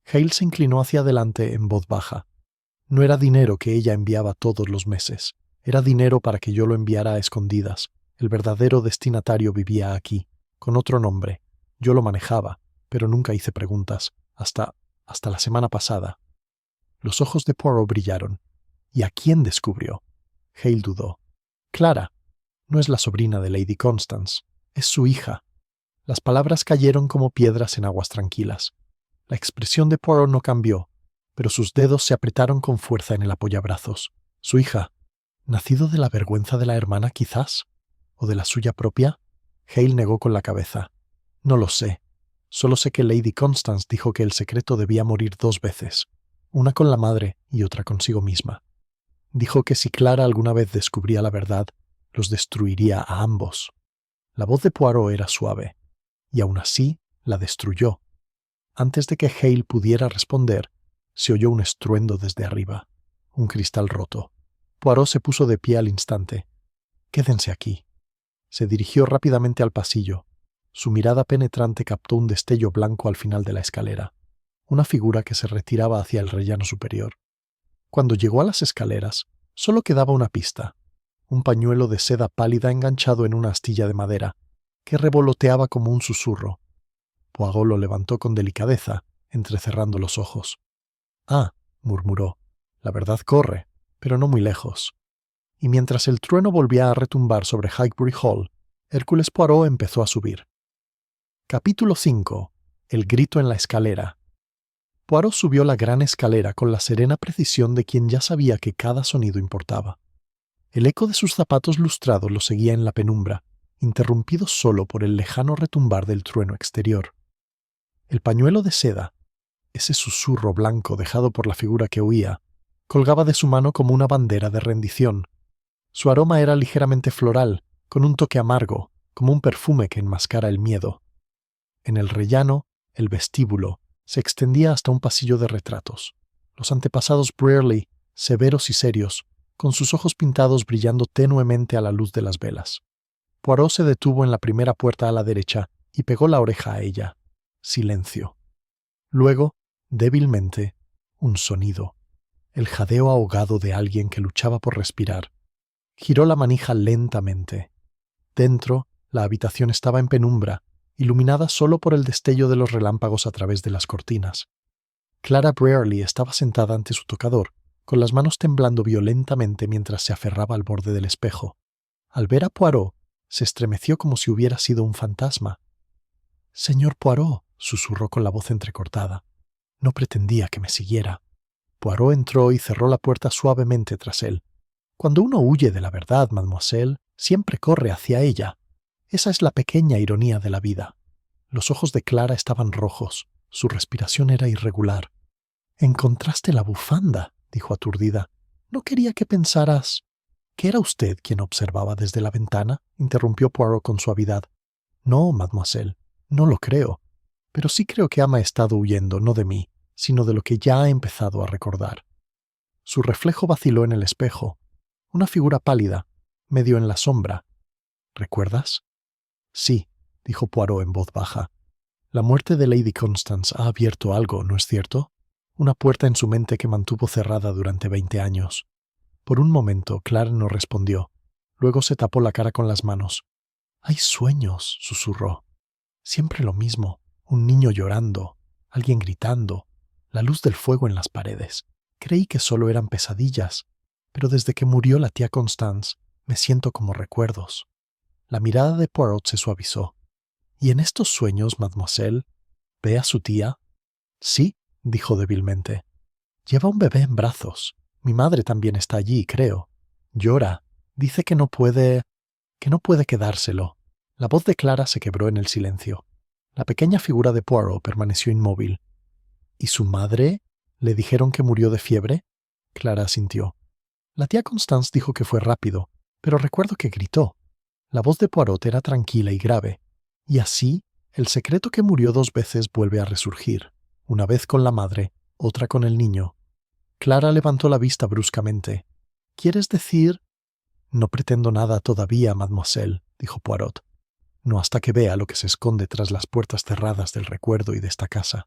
Hale se inclinó hacia adelante en voz baja. No era dinero que ella enviaba todos los meses. Era dinero para que yo lo enviara a escondidas. El verdadero destinatario vivía aquí, con otro nombre. Yo lo manejaba, pero nunca hice preguntas, hasta la semana pasada. Los ojos de Poirot brillaron. ¿Y a quién descubrió? Hale dudó. Clara. No es la sobrina de Lady Constance. Es su hija. Las palabras cayeron como piedras en aguas tranquilas. La expresión de Poirot no cambió, pero sus dedos se apretaron con fuerza en el apoyabrazos. Su hija. ¿Nacido de la vergüenza de la hermana, quizás? ¿O de la suya propia? Hale negó con la cabeza. No lo sé. Solo sé que Lady Constance dijo que el secreto debía morir 2 veces, una con la madre y otra consigo misma. Dijo que si Clara alguna vez descubría la verdad, los destruiría a ambos. La voz de Poirot era suave, y aún así la destruyó. Antes de que Hale pudiera responder, se oyó un estruendo desde arriba, un cristal roto. Poirot se puso de pie al instante. «Quédense aquí». Se dirigió rápidamente al pasillo. Su mirada penetrante captó un destello blanco al final de la escalera, una figura que se retiraba hacia el rellano superior. Cuando llegó a las escaleras, solo quedaba una pista, un pañuelo de seda pálida enganchado en una astilla de madera, que revoloteaba como un susurro. Poirot lo levantó con delicadeza, entrecerrando los ojos. «Ah», murmuró, «la verdad corre, pero no muy lejos». Y mientras el trueno volvía a retumbar sobre Highbury Hall, Hércules Poirot empezó a subir. Capítulo 5. El grito en la escalera. Poirot subió la gran escalera con la serena precisión de quien ya sabía que cada sonido importaba. El eco de sus zapatos lustrados lo seguía en la penumbra, interrumpido solo por el lejano retumbar del trueno exterior. El pañuelo de seda, ese susurro blanco dejado por la figura que huía, colgaba de su mano como una bandera de rendición. Su aroma era ligeramente floral, con un toque amargo, como un perfume que enmascara el miedo. En el rellano, el vestíbulo, se extendía hasta un pasillo de retratos. Los antepasados Brearley, severos y serios, con sus ojos pintados brillando tenuemente a la luz de las velas. Poirot se detuvo en la primera puerta a la derecha y pegó la oreja a ella. Silencio. Luego, débilmente, un sonido. El jadeo ahogado de alguien que luchaba por respirar. Giró la manija lentamente. Dentro, la habitación estaba en penumbra, iluminada solo por el destello de los relámpagos a través de las cortinas. Clara Brearley estaba sentada ante su tocador, con las manos temblando violentamente mientras se aferraba al borde del espejo. Al ver a Poirot, se estremeció como si hubiera sido un fantasma. «Señor Poirot», susurró con la voz entrecortada. «No pretendía que me siguiera». Poirot entró y cerró la puerta suavemente tras él. Cuando uno huye de la verdad, mademoiselle, siempre corre hacia ella. Esa es la pequeña ironía de la vida. Los ojos de Clara estaban rojos. Su respiración era irregular. «Encontraste la bufanda», dijo aturdida. «No quería que pensaras...» «¿Que era usted quien observaba desde la ventana?», interrumpió Poirot con suavidad. «No, mademoiselle, no lo creo. Pero sí creo que Ama ha estado huyendo, no de mí, sino de lo que ya ha empezado a recordar». Su reflejo vaciló en el espejo. Una figura pálida, medio en la sombra. «¿Recuerdas?» «Sí», dijo Poirot en voz baja. «La muerte de Lady Constance ha abierto algo, ¿no es cierto? Una puerta en su mente que mantuvo cerrada durante 20 años. Por un momento, Clara no respondió. Luego se tapó la cara con las manos. «Hay sueños», susurró. «Siempre lo mismo. Un niño llorando, alguien gritando, la luz del fuego en las paredes. Creí que solo eran pesadillas, pero desde que murió la tía Constance, me siento como recuerdos». La mirada de Poirot se suavizó. «¿Y en estos sueños, mademoiselle, ve a su tía?» «Sí», dijo débilmente. «Lleva un bebé en brazos. Mi madre también está allí, creo. Llora. Dice que no puede quedárselo». La voz de Clara se quebró en el silencio. La pequeña figura de Poirot permaneció inmóvil. «¿Y su madre? ¿Le dijeron que murió de fiebre?» Clara asintió. «La tía Constance dijo que fue rápido, pero recuerdo que gritó». La voz de Poirot era tranquila y grave. «Y así, el secreto que murió 2 veces vuelve a resurgir. Una vez con la madre, otra con el niño». Clara levantó la vista bruscamente. «¿Quieres decir...?» «No pretendo nada todavía, mademoiselle», dijo Poirot. «No hasta que vea lo que se esconde tras las puertas cerradas del recuerdo y de esta casa».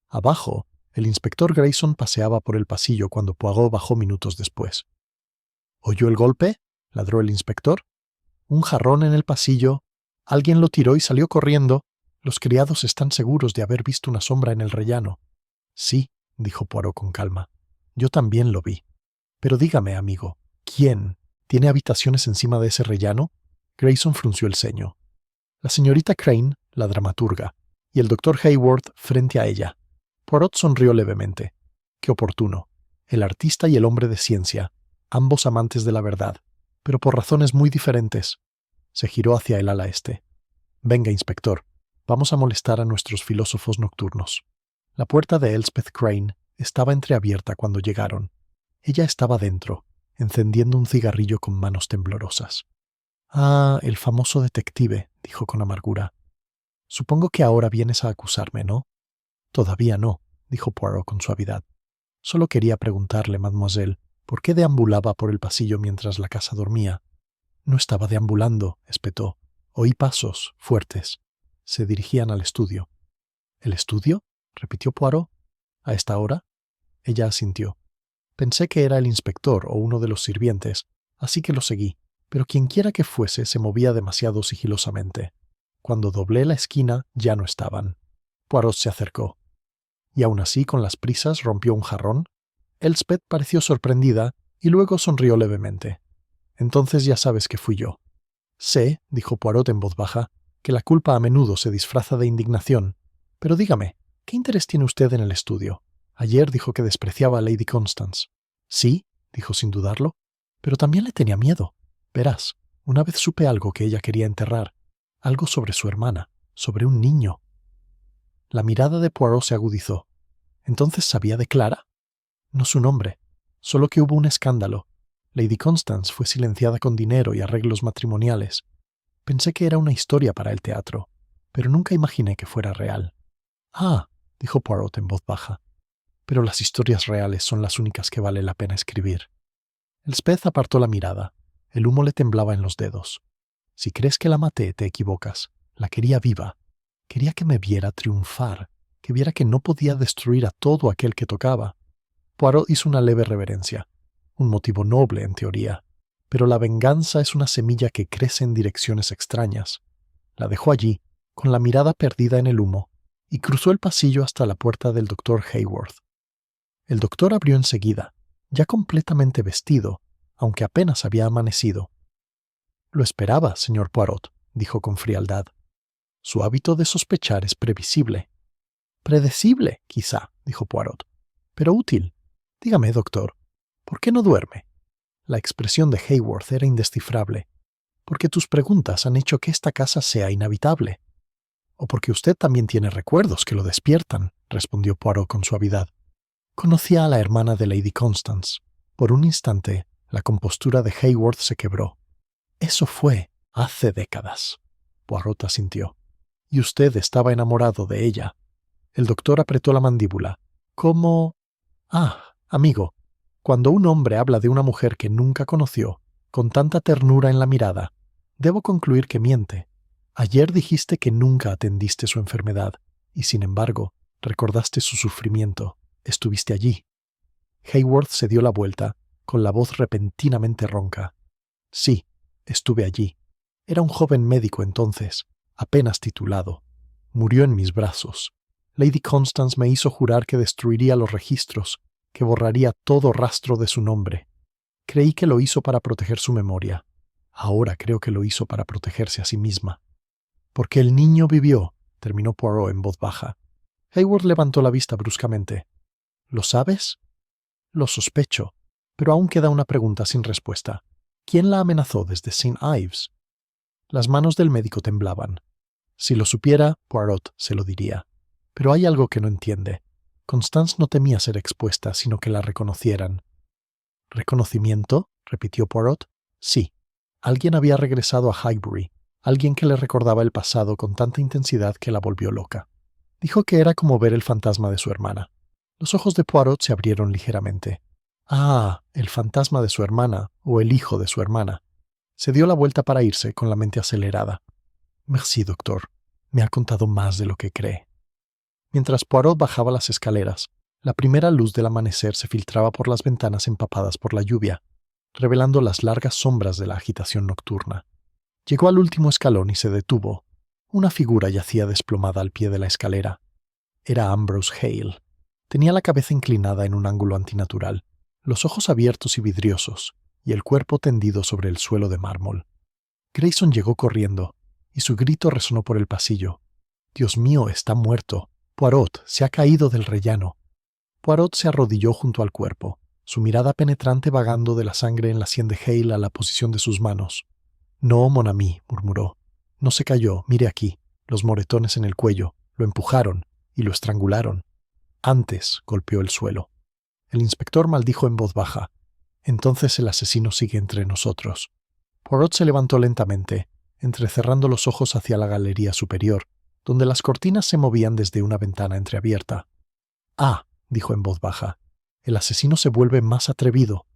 Abajo, el inspector Grayson paseaba por el pasillo cuando Poirot bajó minutos después. «¿Oyó el golpe?», ladró el inspector. «Un jarrón en el pasillo. Alguien lo tiró y salió corriendo. Los criados están seguros de haber visto una sombra en el rellano». «Sí», dijo Poirot con calma. «Yo también lo vi. Pero dígame, amigo, ¿quién? ¿Tiene habitaciones encima de ese rellano?» Grayson frunció el ceño. «La señorita Crane, la dramaturga, y el doctor Haworth frente a ella». Poirot sonrió levemente. «Qué oportuno. El artista y el hombre de ciencia, ambos amantes de la verdad, pero por razones muy diferentes». Se giró hacia el ala este. «Venga, inspector, vamos a molestar a nuestros filósofos nocturnos». La puerta de Elspeth Crane estaba entreabierta cuando llegaron. Ella estaba dentro, encendiendo un cigarrillo con manos temblorosas. «Ah, el famoso detective», dijo con amargura. «Supongo que ahora vienes a acusarme, ¿no?» «Todavía no», dijo Poirot con suavidad. «Solo quería preguntarle, mademoiselle, ¿por qué deambulaba por el pasillo mientras la casa dormía?» «No estaba deambulando», espetó. «Oí pasos, fuertes. Se dirigían al estudio». «¿El estudio?», repitió Poirot. «¿A esta hora?» Ella asintió. «Pensé que era el inspector o uno de los sirvientes, así que lo seguí, pero quienquiera que fuese se movía demasiado sigilosamente. Cuando doblé la esquina ya no estaban». Poirot se acercó. «¿Y aún así con las prisas rompió un jarrón?» Elspeth pareció sorprendida y luego sonrió levemente. «Entonces ya sabes que fui yo». «Sé», dijo Poirot en voz baja, «que la culpa a menudo se disfraza de indignación. Pero dígame, ¿qué interés tiene usted en el estudio? Ayer dijo que despreciaba a Lady Constance». «Sí», dijo sin dudarlo, «pero también le tenía miedo. Verás, una vez supe algo que ella quería enterrar, algo sobre su hermana, sobre un niño». La mirada de Poirot se agudizó. ¿Entonces sabía de Clara? No su nombre, solo que hubo un escándalo. Lady Constance fue silenciada con dinero y arreglos matrimoniales. Pensé que era una historia para el teatro, pero nunca imaginé que fuera real. «Ah», dijo Poirot en voz baja, «pero las historias reales son las únicas que vale la pena escribir». Elspeth apartó la mirada. El humo le temblaba en los dedos. Si crees que la maté, te equivocas. La quería viva. Quería que me viera triunfar, que viera que no podía destruir a todo aquel que tocaba. Poirot hizo una leve reverencia. Un motivo noble, en teoría. Pero la venganza es una semilla que crece en direcciones extrañas. La dejó allí, con la mirada perdida en el humo, y cruzó el pasillo hasta la puerta del doctor Haworth. El doctor abrió enseguida, ya completamente vestido, aunque apenas había amanecido. «Lo esperaba, señor Poirot», dijo con frialdad. «Su hábito de sospechar es previsible». «Predecible, quizá», dijo Poirot, «pero útil. Dígame, doctor, ¿por qué no duerme?» La expresión de Haworth era indescifrable. «Porque tus preguntas han hecho que esta casa sea inhabitable». «O porque usted también tiene recuerdos que lo despiertan», respondió Poirot con suavidad. Conocía a la hermana de Lady Constance. Por un instante, la compostura de Haworth se quebró. «Eso fue hace décadas», Poirot asintió. «Y usted estaba enamorado de ella». El doctor apretó la mandíbula. «¿Cómo? Ah, amigo, cuando un hombre habla de una mujer que nunca conoció, con tanta ternura en la mirada, debo concluir que miente. Ayer dijiste que nunca atendiste su enfermedad, y sin embargo, recordaste su sufrimiento. Estuviste allí». Haworth se dio la vuelta, con la voz repentinamente ronca. «Sí, estuve allí. Era un joven médico entonces, apenas titulado. Murió en mis brazos. Lady Constance me hizo jurar que destruiría los registros, que borraría todo rastro de su nombre. Creí que lo hizo para proteger su memoria. Ahora creo que lo hizo para protegerse a sí misma». «Porque el niño vivió», terminó Poirot en voz baja. Haworth levantó la vista bruscamente. «¿Lo sabes?» «Lo sospecho, pero aún queda una pregunta sin respuesta. ¿Quién la amenazó desde St. Ives?» Las manos del médico temblaban. Si lo supiera, Poirot se lo diría. Pero hay algo que no entiende. Constance no temía ser expuesta, sino que la reconocieran. «¿Reconocimiento?», repitió Poirot. «Sí. Alguien había regresado a Highbury, alguien que le recordaba el pasado con tanta intensidad que la volvió loca. Dijo que era como ver el fantasma de su hermana». Los ojos de Poirot se abrieron ligeramente. «Ah, el fantasma de su hermana, o el hijo de su hermana». Se dio la vuelta para irse, con la mente acelerada. «Merci, doctor. Me ha contado más de lo que cree». Mientras Poirot bajaba las escaleras, la primera luz del amanecer se filtraba por las ventanas empapadas por la lluvia, revelando las largas sombras de la agitación nocturna. Llegó al último escalón y se detuvo. Una figura yacía desplomada al pie de la escalera. Era Ambrose Hale. Tenía la cabeza inclinada en un ángulo antinatural, los ojos abiertos y vidriosos, y el cuerpo tendido sobre el suelo de mármol. Grayson llegó corriendo, y su grito resonó por el pasillo. «Dios mío, está muerto. Poirot, se ha caído del rellano». Poirot se arrodilló junto al cuerpo, su mirada penetrante vagando de la sangre en la sien de Hale a la posición de sus manos. «No, mon ami», murmuró. «No se cayó, mire aquí, los moretones en el cuello, lo empujaron y lo estrangularon. Antes golpeó el suelo». El inspector maldijo en voz baja. «Entonces el asesino sigue entre nosotros». Poirot se levantó lentamente, entrecerrando los ojos hacia la galería superior, donde las cortinas se movían desde una ventana entreabierta. «Ah», dijo en voz baja, «el asesino se vuelve más atrevido.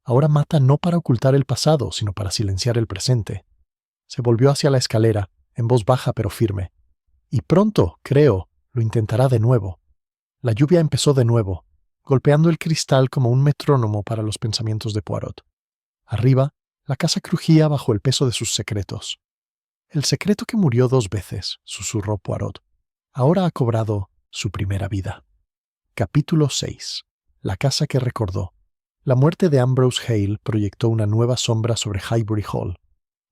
Ahora mata no para ocultar el pasado, sino para silenciar el presente». Se volvió hacia la escalera, en voz baja pero firme. «Y pronto, creo, lo intentará de nuevo». La lluvia empezó de nuevo, golpeando el cristal como un metrónomo para los pensamientos de Poirot. Arriba, la casa crujía bajo el peso de sus secretos. «El secreto que murió 2 veces», susurró Poirot. «Ahora ha cobrado su primera vida». Capítulo 6. La casa que recordó. La muerte de Ambrose Hale proyectó una nueva sombra sobre Highbury Hall,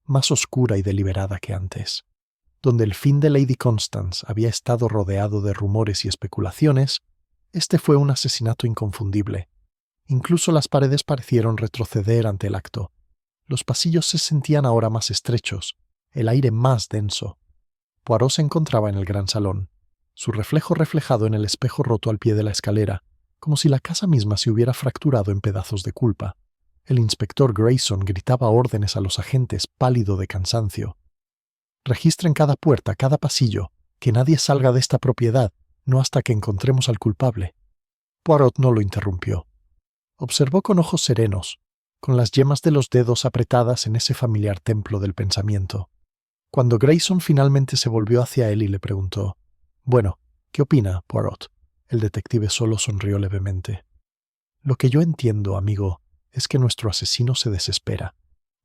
más oscura y deliberada que antes. Donde el fin de Lady Constance había estado rodeado de rumores y especulaciones, este fue un asesinato inconfundible. Incluso las paredes parecieron retroceder ante el acto. Los pasillos se sentían ahora más estrechos, el aire más denso. Poirot se encontraba en el gran salón, su reflejo reflejado en el espejo roto al pie de la escalera, como si la casa misma se hubiera fracturado en pedazos de culpa. El inspector Grayson gritaba órdenes a los agentes, pálido de cansancio. «Registren cada puerta, cada pasillo, que nadie salga de esta propiedad, no hasta que encontremos al culpable». Poirot no lo interrumpió. Observó con ojos serenos, con las yemas de los dedos apretadas en ese familiar templo del pensamiento. Cuando Grayson finalmente se volvió hacia él y le preguntó: «Bueno, ¿qué opina, Poirot?», el detective solo sonrió levemente. «Lo que yo entiendo, amigo, es que nuestro asesino se desespera.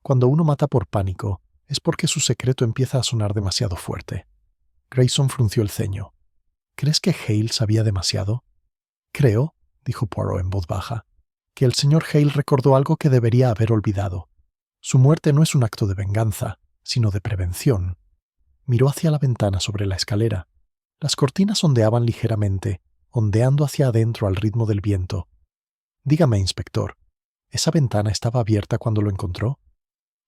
Cuando uno mata por pánico, es porque su secreto empieza a sonar demasiado fuerte». Grayson frunció el ceño. «¿Crees que Hale sabía demasiado?» «Creo», dijo Poirot en voz baja, «que el señor Hale recordó algo que debería haber olvidado. Su muerte no es un acto de venganza, sino de prevención». Miró hacia la ventana sobre la escalera. Las cortinas ondeaban ligeramente, ondeando hacia adentro al ritmo del viento. «Dígame, inspector, ¿esa ventana estaba abierta cuando lo encontró?»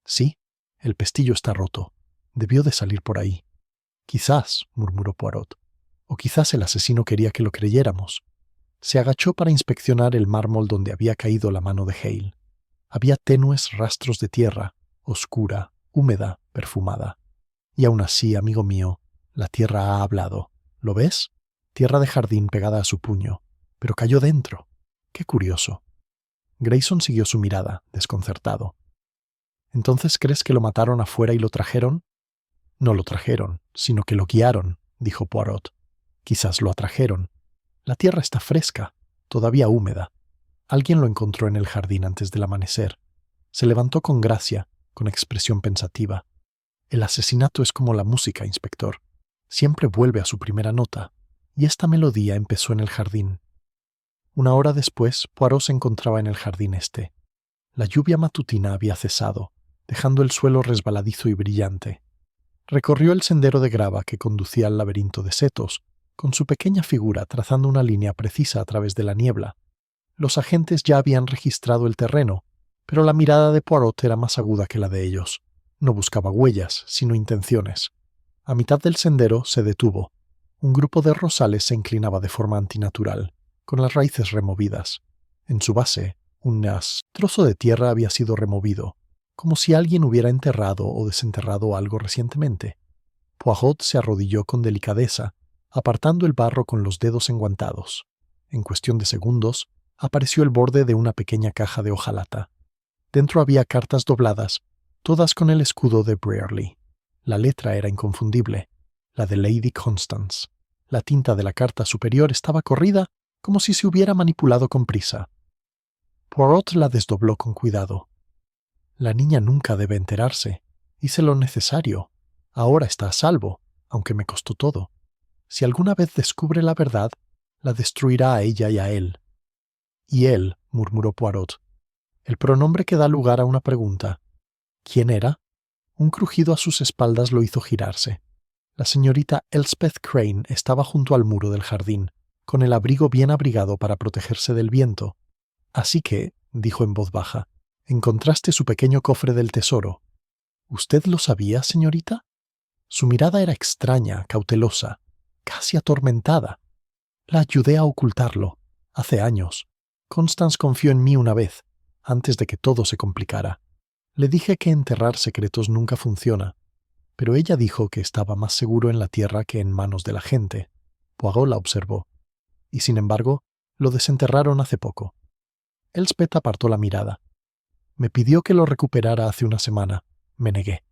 «Sí, el pestillo está roto. Debió de salir por ahí». «Quizás», murmuró Poirot, «o quizás el asesino quería que lo creyéramos». Se agachó para inspeccionar el mármol donde había caído la mano de Hale. Había tenues rastros de tierra, oscura, húmeda, perfumada. Y aún así, amigo mío, la tierra ha hablado. ¿Lo ves? Tierra de jardín pegada a su puño. Pero cayó dentro. ¡Qué curioso! Grayson siguió su mirada, desconcertado. «¿Entonces crees que lo mataron afuera y lo trajeron?» «No lo trajeron, sino que lo guiaron», dijo Poirot. «Quizás lo atrajeron. La tierra está fresca, todavía húmeda. Alguien lo encontró en el jardín antes del amanecer. Se levantó con gracia, con expresión pensativa. El asesinato es como la música, inspector. Siempre vuelve a su primera nota, y esta melodía empezó en el jardín». Una hora después, Poirot se encontraba en el jardín este. La lluvia matutina había cesado, dejando el suelo resbaladizo y brillante. Recorrió el sendero de grava que conducía al laberinto de setos, con su pequeña figura trazando una línea precisa a través de la niebla. Los agentes ya habían registrado el terreno, pero la mirada de Poirot era más aguda que la de ellos. No buscaba huellas, sino intenciones. A mitad del sendero se detuvo. Un grupo de rosales se inclinaba de forma antinatural, con las raíces removidas. En su base, un trozo de tierra había sido removido, como si alguien hubiera enterrado o desenterrado algo recientemente. Poirot se arrodilló con delicadeza, apartando el barro con los dedos enguantados. En cuestión de segundos, apareció el borde de una pequeña caja de hojalata. Dentro había cartas dobladas, todas con el escudo de Brearley. La letra era inconfundible, la de Lady Constance. La tinta de la carta superior estaba corrida como si se hubiera manipulado con prisa. Poirot la desdobló con cuidado. «La niña nunca debe enterarse. Hice lo necesario. Ahora está a salvo, aunque me costó todo. Si alguna vez descubre la verdad, la destruirá a ella y a él». «¿Y él?», murmuró Poirot. El pronombre que da lugar a una pregunta. ¿Quién era? Un crujido a sus espaldas lo hizo girarse. La señorita Elspeth Crane estaba junto al muro del jardín, con el abrigo bien abrigado para protegerse del viento. «Así que», dijo en voz baja, «encontraste su pequeño cofre del tesoro». «¿Usted lo sabía, señorita?» Su mirada era extraña, cautelosa, casi atormentada. «La ayudé a ocultarlo. Hace años. Constance confió en mí una vez, antes de que todo se complicara. Le dije que enterrar secretos nunca funciona, pero ella dijo que estaba más seguro en la tierra que en manos de la gente». Poirot la observó. «Y sin embargo, lo desenterraron hace poco». Elspeth apartó la mirada. «Me pidió que lo recuperara hace una semana. Me negué.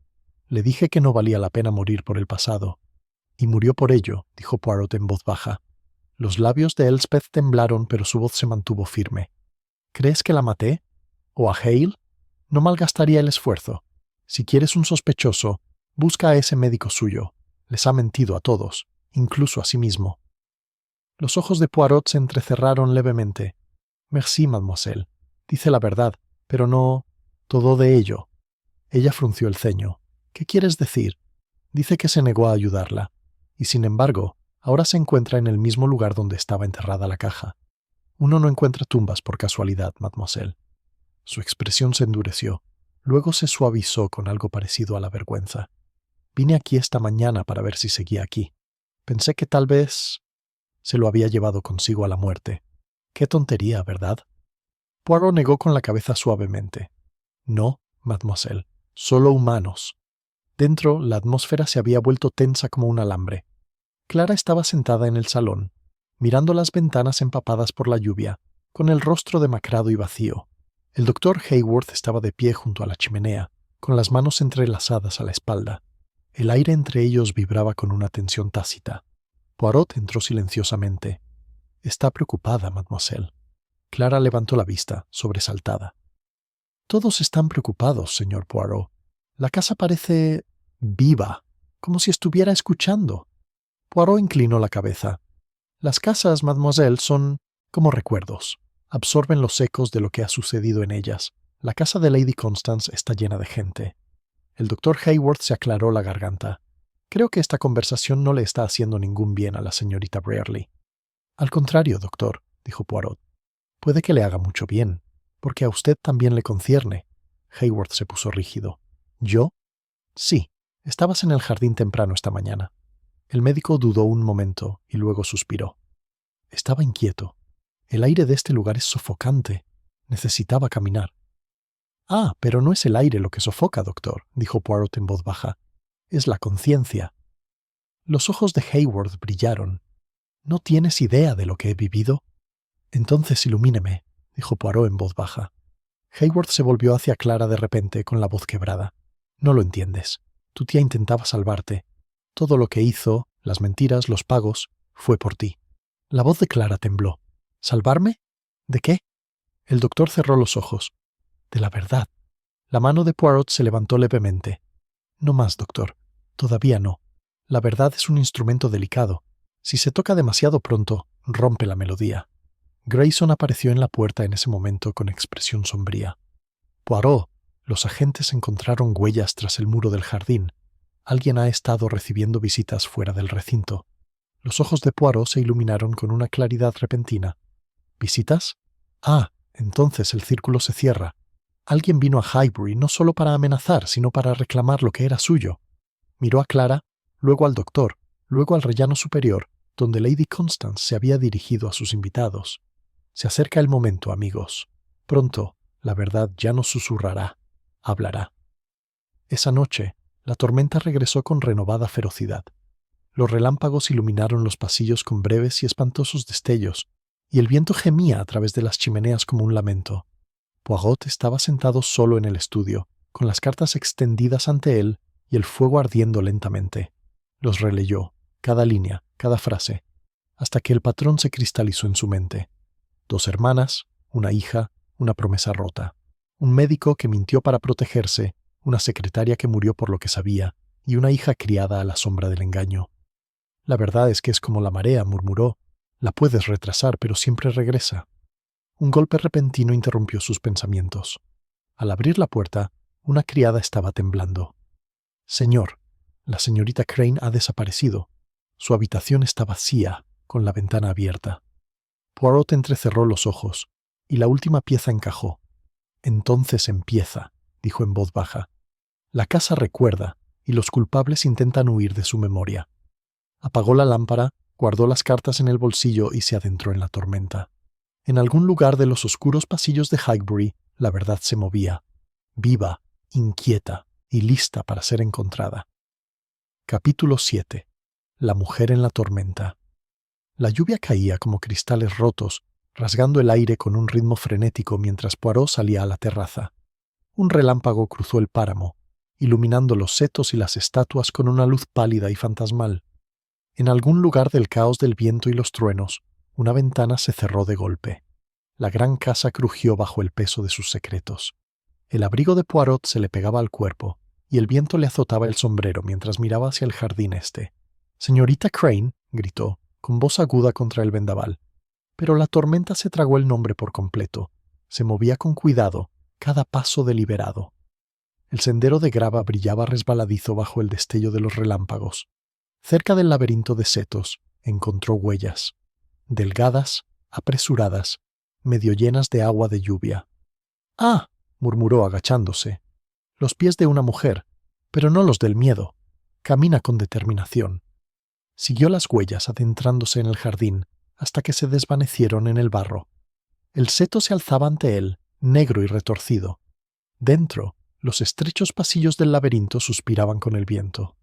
Le dije que no valía la pena morir por el pasado. Y murió por ello», dijo Poirot en voz baja. Los labios de Elspeth temblaron, pero su voz se mantuvo firme. «¿Crees que la maté? ¿O a Hale? No malgastaría el esfuerzo. Si quieres un sospechoso, busca a ese médico suyo. Les ha mentido a todos, incluso a sí mismo». Los ojos de Poirot se entrecerraron levemente. «Merci, mademoiselle. Dice la verdad, pero no todo de ello». Ella frunció el ceño. «¿Qué quieres decir?» «Dice que se negó a ayudarla. Y sin embargo, ahora se encuentra en el mismo lugar donde estaba enterrada la caja. Uno no encuentra tumbas por casualidad, mademoiselle». Su expresión se endureció. Luego se suavizó con algo parecido a la vergüenza. «Vine aquí esta mañana para ver si seguía aquí. Pensé que tal vez se lo había llevado consigo a la muerte. Qué tontería, ¿verdad?» Poirot negó con la cabeza suavemente. «No, mademoiselle, solo humanos». Dentro, la atmósfera se había vuelto tensa como un alambre. Clara estaba sentada en el salón, mirando las ventanas empapadas por la lluvia, con el rostro demacrado y vacío. El doctor Haworth estaba de pie junto a la chimenea, con las manos entrelazadas a la espalda. El aire entre ellos vibraba con una tensión tácita. Poirot entró silenciosamente. «Está preocupada, mademoiselle». Clara levantó la vista, sobresaltada. «Todos están preocupados, señor Poirot. La casa parece viva, como si estuviera escuchando». Poirot inclinó la cabeza. «Las casas, mademoiselle, son como recuerdos. Absorben los ecos de lo que ha sucedido en ellas. La casa de Lady Constance está llena de gente». El doctor Haworth se aclaró la garganta. «Creo que esta conversación no le está haciendo ningún bien a la señorita Brierly». «Al contrario, doctor», dijo Poirot. «Puede que le haga mucho bien, porque a usted también le concierne». Haworth se puso rígido. «¿Yo?» «Sí, estabas en el jardín temprano esta mañana». El médico dudó un momento y luego suspiró. Estaba inquieto. El aire de este lugar es sofocante. Necesitaba caminar. «Ah, pero no es el aire lo que sofoca, doctor», dijo Poirot en voz baja. «Es la conciencia». Los ojos de Haworth brillaron. «¿No tienes idea de lo que he vivido?» «Entonces ilumíneme», dijo Poirot en voz baja. Haworth se volvió hacia Clara de repente con la voz quebrada. «No lo entiendes. Tu tía intentaba salvarte. Todo lo que hizo, las mentiras, los pagos, fue por ti». La voz de Clara tembló. «¿Salvarme? ¿De qué?» El doctor cerró los ojos. «De la verdad». La mano de Poirot se levantó levemente. «No más, doctor. Todavía no. La verdad es un instrumento delicado. Si se toca demasiado pronto, rompe la melodía». Grayson apareció en la puerta en ese momento con expresión sombría. «Poirot, los agentes encontraron huellas tras el muro del jardín. Alguien ha estado recibiendo visitas fuera del recinto». Los ojos de Poirot se iluminaron con una claridad repentina. «¿Visitas? Ah, entonces el círculo se cierra. Alguien vino a Highbury no solo para amenazar, sino para reclamar lo que era suyo». Miró a Clara, luego al doctor, luego al rellano superior, donde Lady Constance se había dirigido a sus invitados. «Se acerca el momento, amigos. Pronto, la verdad ya no susurrará, hablará». Esa noche, la tormenta regresó con renovada ferocidad. Los relámpagos iluminaron los pasillos con breves y espantosos destellos, y el viento gemía a través de las chimeneas como un lamento. Poirot estaba sentado solo en el estudio, con las cartas extendidas ante él y el fuego ardiendo lentamente. Los releyó, cada línea, cada frase, hasta que el patrón se cristalizó en su mente. 2 hermanas, una hija, una promesa rota. Un médico que mintió para protegerse, una secretaria que murió por lo que sabía, y una hija criada a la sombra del engaño. «La verdad es que es como la marea», murmuró. «La puedes retrasar, pero siempre regresa». Un golpe repentino interrumpió sus pensamientos. Al abrir la puerta, una criada estaba temblando. «Señor, la señorita Crane ha desaparecido. Su habitación está vacía, con la ventana abierta». Poirot entrecerró los ojos, y la última pieza encajó. «Entonces empieza», dijo en voz baja. «La casa recuerda, y los culpables intentan huir de su memoria». Apagó la lámpara, guardó las cartas en el bolsillo y se adentró en la tormenta. En algún lugar de los oscuros pasillos de Highbury, la verdad se movía, viva, inquieta y lista para ser encontrada. Capítulo 7. La mujer en la tormenta. La lluvia caía como cristales rotos, rasgando el aire con un ritmo frenético mientras Poirot salía a la terraza. Un relámpago cruzó el páramo, iluminando los setos y las estatuas con una luz pálida y fantasmal. En algún lugar del caos del viento y los truenos, una ventana se cerró de golpe. La gran casa crujió bajo el peso de sus secretos. El abrigo de Poirot se le pegaba al cuerpo, y el viento le azotaba el sombrero mientras miraba hacia el jardín este. «Señorita Crane», gritó, con voz aguda contra el vendaval. Pero la tormenta se tragó el nombre por completo. Se movía con cuidado, cada paso deliberado. El sendero de grava brillaba resbaladizo bajo el destello de los relámpagos. Cerca del laberinto de setos encontró huellas, delgadas, apresuradas, medio llenas de agua de lluvia. «Ah», murmuró agachándose, «los pies de una mujer, pero no los del miedo. Camina con determinación». Siguió las huellas adentrándose en el jardín hasta que se desvanecieron en el barro. El seto se alzaba ante él, negro y retorcido. Dentro, los estrechos pasillos del laberinto suspiraban con el viento.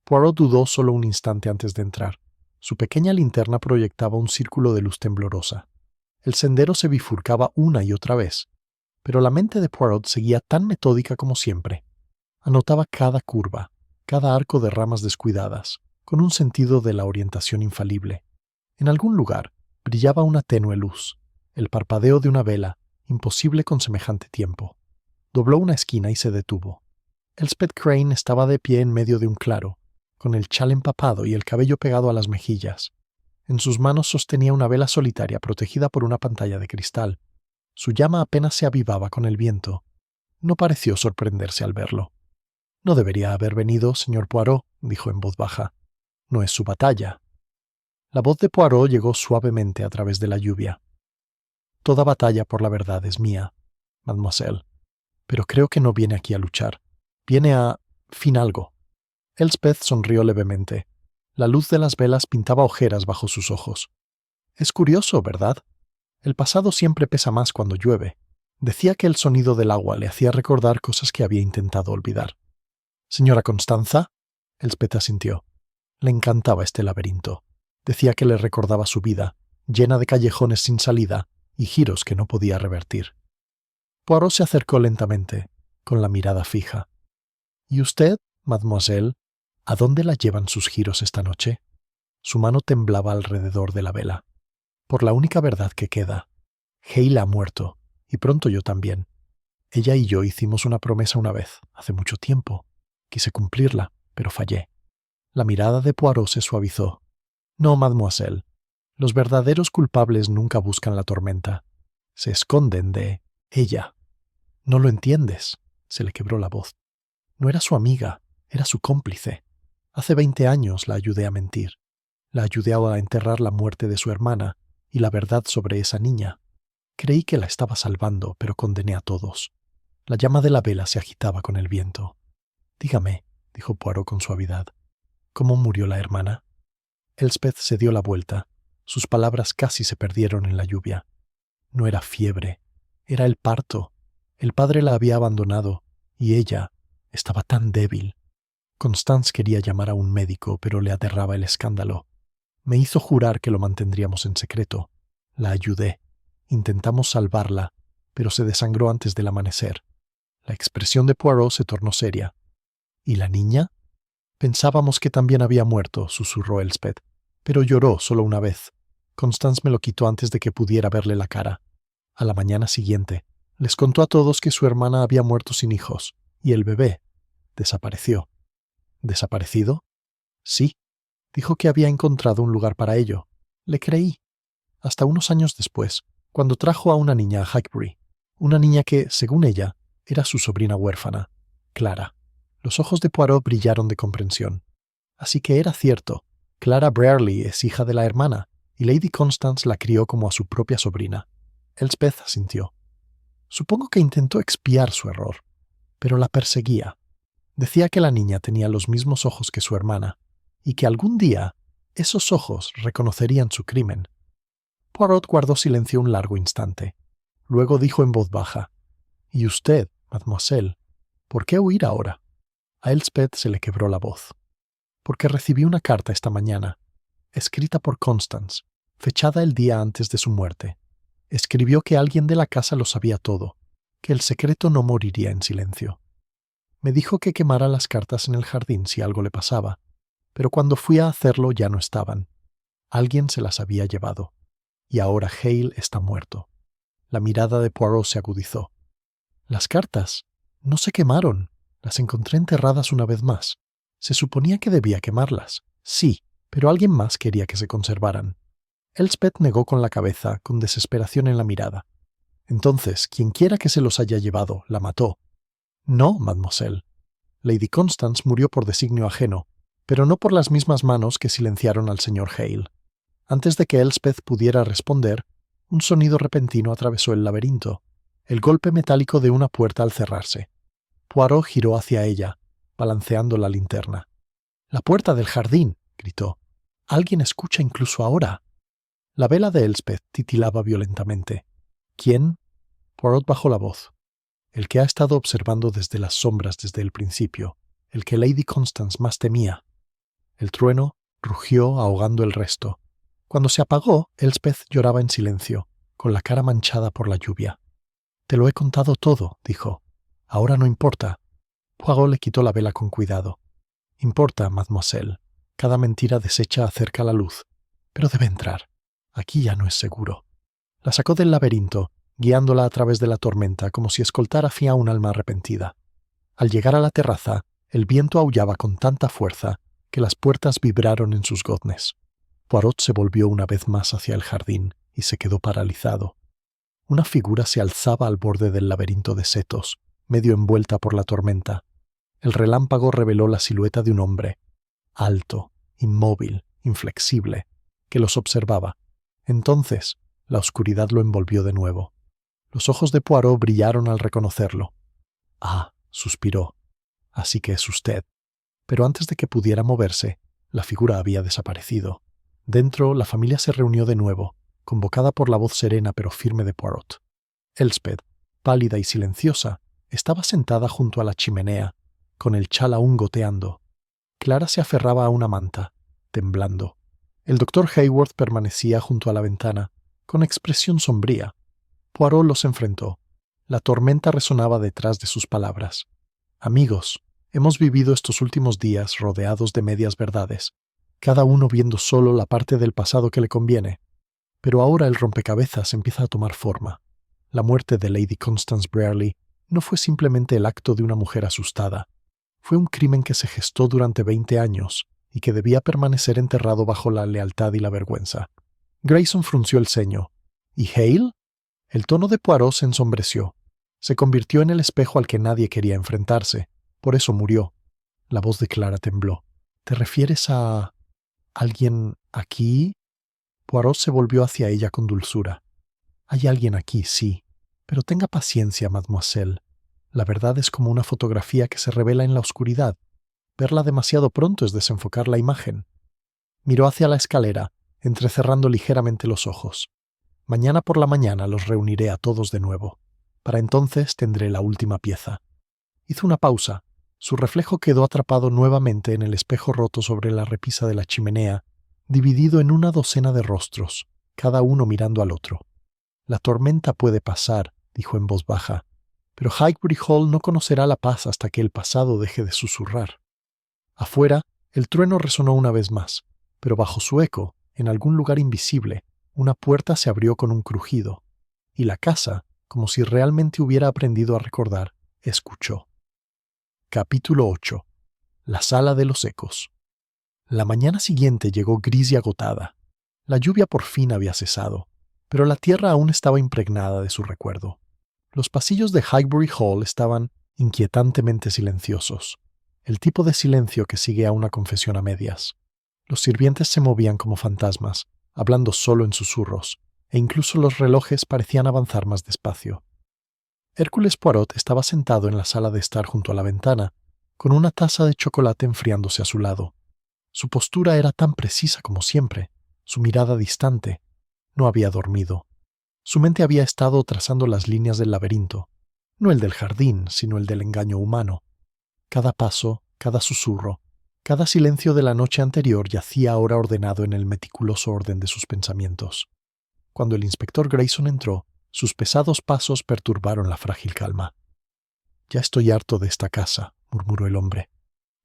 Poirot dudó solo un instante antes de entrar. Su pequeña linterna proyectaba un círculo de luz temblorosa. El sendero se bifurcaba una y otra vez, pero la mente de Poirot seguía tan metódica como siempre. Anotaba cada curva, cada arco de ramas descuidadas, con un sentido de la orientación infalible. En algún lugar brillaba una tenue luz, el parpadeo de una vela, imposible con semejante tiempo. Dobló una esquina y se detuvo. Elspeth Crane estaba de pie en medio de un claro, con el chal empapado y el cabello pegado a las mejillas. En sus manos sostenía una vela solitaria protegida por una pantalla de cristal. Su llama apenas se avivaba con el viento. No pareció sorprenderse al verlo. «No debería haber venido, señor Poirot», dijo en voz baja. «No es su batalla». La voz de Poirot llegó suavemente a través de la lluvia. «Toda batalla por la verdad es mía, mademoiselle. Pero creo que no viene aquí a luchar. Viene a... fin algo». Elspeth sonrió levemente. La luz de las velas pintaba ojeras bajo sus ojos. «Es curioso, ¿verdad? El pasado siempre pesa más cuando llueve». Decía que el sonido del agua le hacía recordar cosas que había intentado olvidar. «Señora Constanza», Elspeth asintió. Le encantaba este laberinto. Decía que le recordaba su vida, llena de callejones sin salida y giros que no podía revertir. Poirot se acercó lentamente, con la mirada fija. «¿Y usted, mademoiselle, a dónde la llevan sus giros esta noche?» Su mano temblaba alrededor de la vela. «Por la única verdad que queda. Hale ha muerto, y pronto yo también. Ella y yo hicimos una promesa una vez, hace mucho tiempo. Quise cumplirla, pero fallé». La mirada de Poirot se suavizó. «No, mademoiselle. Los verdaderos culpables nunca buscan la tormenta. Se esconden de ella». «No lo entiendes», se le quebró la voz. «No era su amiga, era su cómplice. Hace 20 años la ayudé a mentir. La ayudé a enterrar la muerte de su hermana y la verdad sobre esa niña. Creí que la estaba salvando, pero condené a todos». La llama de la vela se agitaba con el viento. «Dígame», dijo Poirot con suavidad, «¿cómo murió la hermana?» Elspeth se dio la vuelta. Sus palabras casi se perdieron en la lluvia. No era fiebre, era el parto. El padre la había abandonado, y ella estaba tan débil. Constance quería llamar a un médico, pero le aterraba el escándalo. Me hizo jurar que lo mantendríamos en secreto. La ayudé. Intentamos salvarla, pero se desangró antes del amanecer. La expresión de Poirot se tornó seria. «¿Y la niña?» «Pensábamos que también había muerto», susurró Elspeth, «pero lloró solo una vez. Constance me lo quitó antes de que pudiera verle la cara. A la mañana siguiente, les contó a todos que su hermana había muerto sin hijos, y el bebé desapareció». «¿Desaparecido?» «Sí. Dijo que había encontrado un lugar para ello. Le creí. Hasta unos años después, cuando trajo a una niña a Highbury, una niña que, según ella, era su sobrina huérfana, Clara». Los ojos de Poirot brillaron de comprensión. «Así que era cierto. Clara Brearley es hija de la hermana, y Lady Constance la crió como a su propia sobrina». Elspeth asintió. «Supongo que intentó expiar su error, pero la perseguía. Decía que la niña tenía los mismos ojos que su hermana, y que algún día esos ojos reconocerían su crimen». Poirot guardó silencio un largo instante. Luego dijo en voz baja: «¿Y usted, mademoiselle, por qué huir ahora?» A Elspeth se le quebró la voz. «Porque recibí una carta esta mañana, escrita por Constance, fechada el día antes de su muerte. Escribió que alguien de la casa lo sabía todo, que el secreto no moriría en silencio. Me dijo que quemara las cartas en el jardín si algo le pasaba, pero cuando fui a hacerlo ya no estaban. Alguien se las había llevado, y ahora Hale está muerto». La mirada de Poirot se agudizó. «Las cartas no se quemaron. Las encontré enterradas una vez más. Se suponía que debía quemarlas. Sí, pero alguien más quería que se conservaran». Elspeth negó con la cabeza, con desesperación en la mirada. «Entonces, quienquiera que se los haya llevado, la mató». «No, mademoiselle. Lady Constance murió por designio ajeno, pero no por las mismas manos que silenciaron al señor Hale». Antes de que Elspeth pudiera responder, un sonido repentino atravesó el laberinto, el golpe metálico de una puerta al cerrarse. Poirot giró hacia ella, balanceando la linterna. «¡La puerta del jardín!», gritó. «Alguien escucha incluso ahora». La vela de Elspeth titilaba violentamente. «¿Quién?» Poirot bajó la voz. «El que ha estado observando desde las sombras desde el principio, el que Lady Constance más temía». El trueno rugió ahogando el resto. Cuando se apagó, Elspeth lloraba en silencio, con la cara manchada por la lluvia. Te lo he contado todo, dijo. Ahora no importa. Poirot le quitó la vela con cuidado. Importa, mademoiselle. Cada mentira deshecha acerca la luz. Pero debe entrar. Aquí ya no es seguro. La sacó del laberinto, guiándola a través de la tormenta como si escoltara a un alma arrepentida. Al llegar a la terraza, el viento aullaba con tanta fuerza que las puertas vibraron en sus goznes. Poirot se volvió una vez más hacia el jardín y se quedó paralizado. Una figura se alzaba al borde del laberinto de setos, medio envuelta por la tormenta. El relámpago reveló la silueta de un hombre, alto, inmóvil, inflexible, que los observaba. Entonces, la oscuridad lo envolvió de nuevo. Los ojos de Poirot brillaron al reconocerlo. «Ah», suspiró, «así que es usted». Pero antes de que pudiera moverse, la figura había desaparecido. Dentro, la familia se reunió de nuevo, convocada por la voz serena pero firme de Poirot. Elspeth, pálida y silenciosa, estaba sentada junto a la chimenea, con el chal aún goteando. Clara se aferraba a una manta, temblando. El doctor Haworth permanecía junto a la ventana, con expresión sombría. Poirot los enfrentó. La tormenta resonaba detrás de sus palabras. «Amigos, hemos vivido estos últimos días rodeados de medias verdades, cada uno viendo solo la parte del pasado que le conviene. Pero ahora el rompecabezas empieza a tomar forma. La muerte de Lady Constance Brierley no fue simplemente el acto de una mujer asustada. Fue un crimen que se gestó durante 20 años y que debía permanecer enterrado bajo la lealtad y la vergüenza». Grayson frunció el ceño. «¿Y Hale?» El tono de Poirot se ensombreció. Se convirtió en el espejo al que nadie quería enfrentarse. Por eso murió. La voz de Clara tembló. «¿Te refieres a alguien aquí?» Poirot se volvió hacia ella con dulzura. «Hay alguien aquí, sí. Pero tenga paciencia, mademoiselle. La verdad es como una fotografía que se revela en la oscuridad. Verla demasiado pronto es desenfocar la imagen». Miró hacia la escalera, entrecerrando ligeramente los ojos. «Mañana por la mañana los reuniré a todos de nuevo. Para entonces tendré la última pieza». Hizo una pausa. Su reflejo quedó atrapado nuevamente en el espejo roto sobre la repisa de la chimenea, dividido en una docena de rostros, cada uno mirando al otro. «La tormenta puede pasar», dijo en voz baja, «pero Highbury Hall no conocerá la paz hasta que el pasado deje de susurrar». Afuera, el trueno resonó una vez más, pero bajo su eco, en algún lugar invisible, una puerta se abrió con un crujido, y la casa, como si realmente hubiera aprendido a recordar, escuchó. Capítulo 8. La sala de los ecos. La mañana siguiente llegó gris y agotada. La lluvia por fin había cesado, pero la tierra aún estaba impregnada de su recuerdo. Los pasillos de Highbury Hall estaban inquietantemente silenciosos, el tipo de silencio que sigue a una confesión a medias. Los sirvientes se movían como fantasmas, hablando solo en susurros, e incluso los relojes parecían avanzar más despacio. Hércules Poirot estaba sentado en la sala de estar junto a la ventana, con una taza de chocolate enfriándose a su lado. Su postura era tan precisa como siempre, su mirada distante. No había dormido. Su mente había estado trazando las líneas del laberinto, no el del jardín, sino el del engaño humano. Cada paso, cada susurro, cada silencio de la noche anterior yacía ahora ordenado en el meticuloso orden de sus pensamientos. Cuando el inspector Grayson entró, sus pesados pasos perturbaron la frágil calma. «Ya estoy harto de esta casa», murmuró el hombre.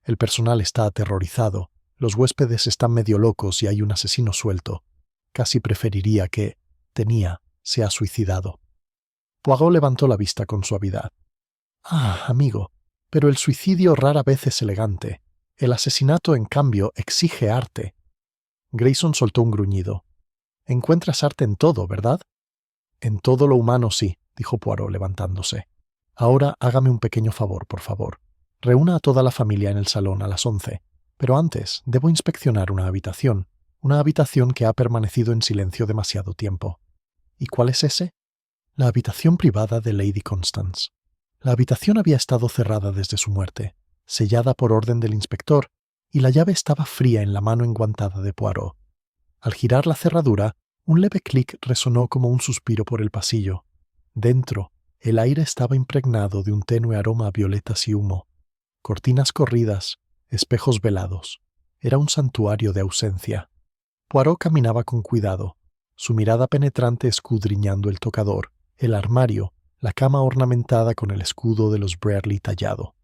«El personal está aterrorizado, los huéspedes están medio locos y hay un asesino suelto. Casi preferiría que, se ha suicidado». Poirot levantó la vista con suavidad. «Ah, amigo, pero el suicidio rara vez es elegante. El asesinato, en cambio, exige arte». Grayson soltó un gruñido. «Encuentras arte en todo, ¿verdad?» «En todo lo humano sí», dijo Poirot levantándose. «Ahora hágame un pequeño favor, por favor. Reúna a toda la familia en el salón a las 11, pero antes debo inspeccionar una habitación que ha permanecido en silencio demasiado tiempo». «¿Y cuál es ese?» «La habitación privada de Lady Constance». La habitación había estado cerrada desde su muerte, sellada por orden del inspector, y la llave estaba fría en la mano enguantada de Poirot. Al girar la cerradura, un leve clic resonó como un suspiro por el pasillo. Dentro, el aire estaba impregnado de un tenue aroma a violetas y humo. Cortinas corridas, espejos velados. Era un santuario de ausencia. Poirot caminaba con cuidado, su mirada penetrante escudriñando el tocador, el armario, la cama ornamentada con el escudo de los Brearley tallado.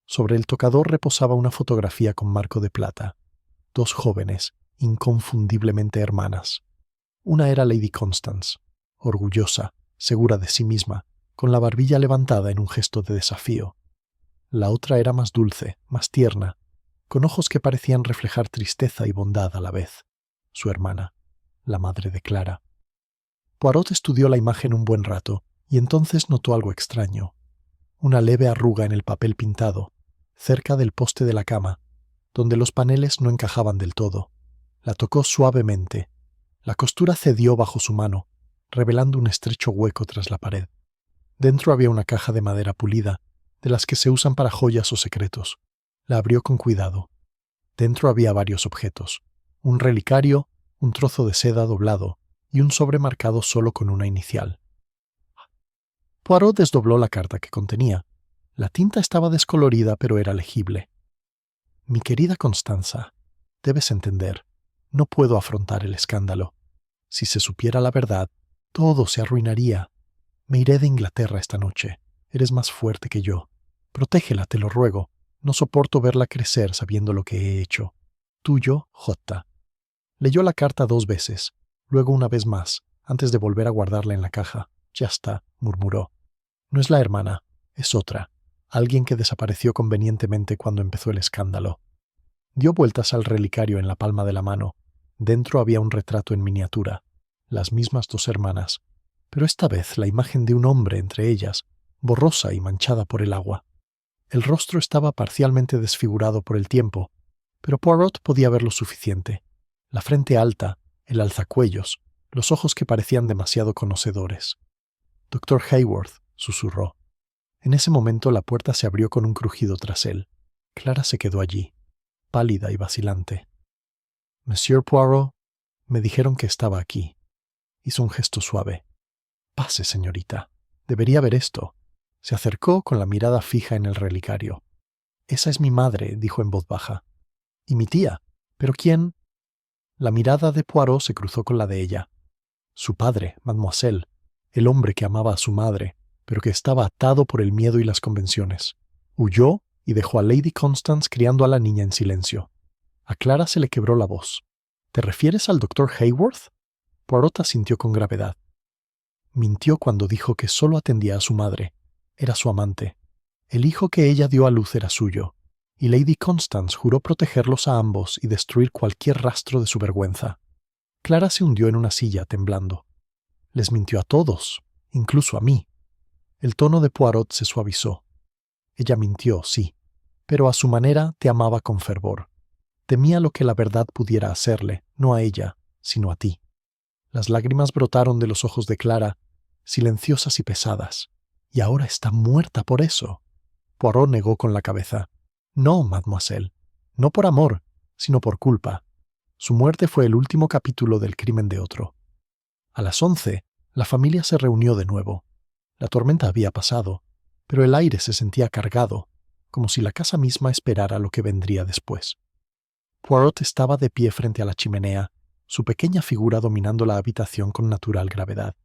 Sobre el tocador reposaba una fotografía con marco de plata. Dos jóvenes, inconfundiblemente hermanas. Una era Lady Constance, orgullosa, segura de sí misma, con la barbilla levantada en un gesto de desafío. La otra era más dulce, más tierna, con ojos que parecían reflejar tristeza y bondad a la vez. Su hermana, la madre de Clara. Poirot estudió la imagen un buen rato y entonces notó algo extraño. Una leve arruga en el papel pintado, cerca del poste de la cama, donde los paneles no encajaban del todo. La tocó suavemente. La costura cedió bajo su mano, revelando un estrecho hueco tras la pared. Dentro había una caja de madera pulida, de las que se usan para joyas o secretos. La abrió con cuidado. Dentro había varios objetos. Un relicario, un trozo de seda doblado y un sobre marcado solo con una inicial. Poirot desdobló la carta que contenía. La tinta estaba descolorida, pero era legible. Mi querida Constanza, debes entender, no puedo afrontar el escándalo. Si se supiera la verdad, todo se arruinaría. Me iré de Inglaterra esta noche. Eres más fuerte que yo. Protégela, te lo ruego. No soporto verla crecer sabiendo lo que he hecho. Tuyo, J. Leyó la carta 2 veces, luego una vez más, antes de volver a guardarla en la caja. Ya está, murmuró. No es la hermana, es otra. Alguien que desapareció convenientemente cuando empezó el escándalo. Dio vueltas al relicario en la palma de la mano. Dentro había un retrato en miniatura. Las mismas 2 hermanas, pero esta vez la imagen de un hombre entre ellas, borrosa y manchada por el agua. El rostro estaba parcialmente desfigurado por el tiempo, pero Poirot podía ver lo suficiente. La frente alta, el alzacuellos, los ojos que parecían demasiado conocedores. «Dr. Haworth», susurró. En ese momento la puerta se abrió con un crujido tras él. Clara se quedó allí, pálida y vacilante. «Monsieur Poirot, me dijeron que estaba aquí». Hizo un gesto suave. «Pase, señorita. Debería ver esto». Se acercó con la mirada fija en el relicario. «Esa es mi madre», dijo en voz baja. «Y mi tía. ¿Pero quién?» La mirada de Poirot se cruzó con la de ella. Su padre, mademoiselle, el hombre que amaba a su madre, pero que estaba atado por el miedo y las convenciones. Huyó y dejó a Lady Constance criando a la niña en silencio. A Clara se le quebró la voz. «¿Te refieres al Dr. Haworth?» Poirot asintió con gravedad. Mintió cuando dijo que solo atendía a su madre. Era su amante. El hijo que ella dio a luz era suyo, y Lady Constance juró protegerlos a ambos y destruir cualquier rastro de su vergüenza. Clara se hundió en una silla, temblando. Les mintió a todos, incluso a mí. El tono de Poirot se suavizó. Ella mintió, sí, pero a su manera te amaba con fervor. Temía lo que la verdad pudiera hacerle, no a ella, sino a ti. Las lágrimas brotaron de los ojos de Clara, silenciosas y pesadas. Y ahora está muerta por eso. Poirot negó con la cabeza. No, mademoiselle, no por amor, sino por culpa. Su muerte fue el último capítulo del crimen de otro. A las 11, la familia se reunió de nuevo. La tormenta había pasado, pero el aire se sentía cargado, como si la casa misma esperara lo que vendría después. Poirot estaba de pie frente a la chimenea, su pequeña figura dominando la habitación con natural gravedad.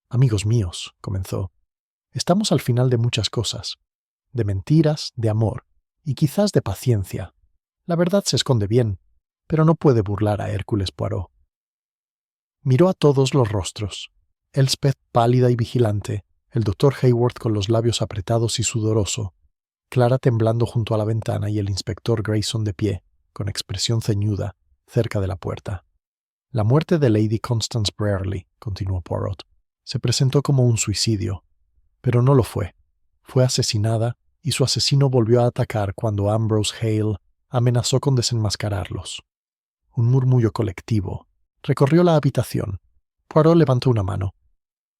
«Amigos míos», comenzó, «estamos al final de muchas cosas, de mentiras, de amor, y quizás de paciencia. La verdad se esconde bien, pero no puede burlar a Hércules Poirot». Miró a todos los rostros. Elspeth pálida y vigilante, el Dr. Haworth con los labios apretados y sudoroso, Clara temblando junto a la ventana y el inspector Grayson de pie, con expresión ceñuda, cerca de la puerta. «La muerte de Lady Constance Brearley», continuó Poirot, «se presentó como un suicidio, pero no lo fue. Fue asesinada y su asesino volvió a atacar cuando Ambrose Hale amenazó con desenmascararlos». Un murmullo colectivo recorrió la habitación. Poirot levantó una mano.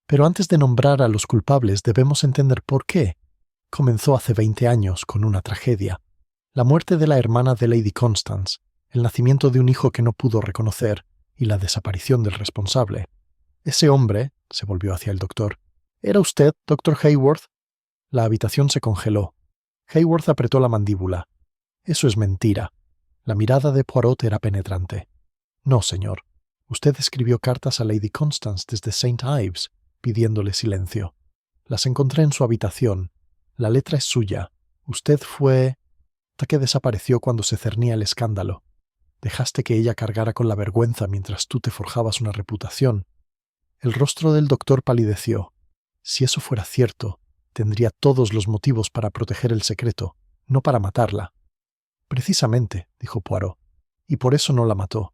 «Pero antes de nombrar a los culpables debemos entender por qué. Comenzó hace 20 años con una tragedia. La muerte de la hermana de Lady Constance, el nacimiento de un hijo que no pudo reconocer y la desaparición del responsable. Ese hombre», se volvió hacia el doctor, «¿era usted, Dr. Haworth?» La habitación se congeló. Haworth apretó la mandíbula. «Eso es mentira». La mirada de Poirot era penetrante. «No, señor. Usted escribió cartas a Lady Constance desde St. Ives, pidiéndole silencio. Las encontré en su habitación. La letra es suya. Usted fue... hasta que desapareció cuando se cernía el escándalo. Dejaste que ella cargara con la vergüenza mientras tú te forjabas una reputación. El rostro del doctor palideció. Si eso fuera cierto, tendría todos los motivos para proteger el secreto, no para matarla. Precisamente, dijo Poirot, y por eso no la mató.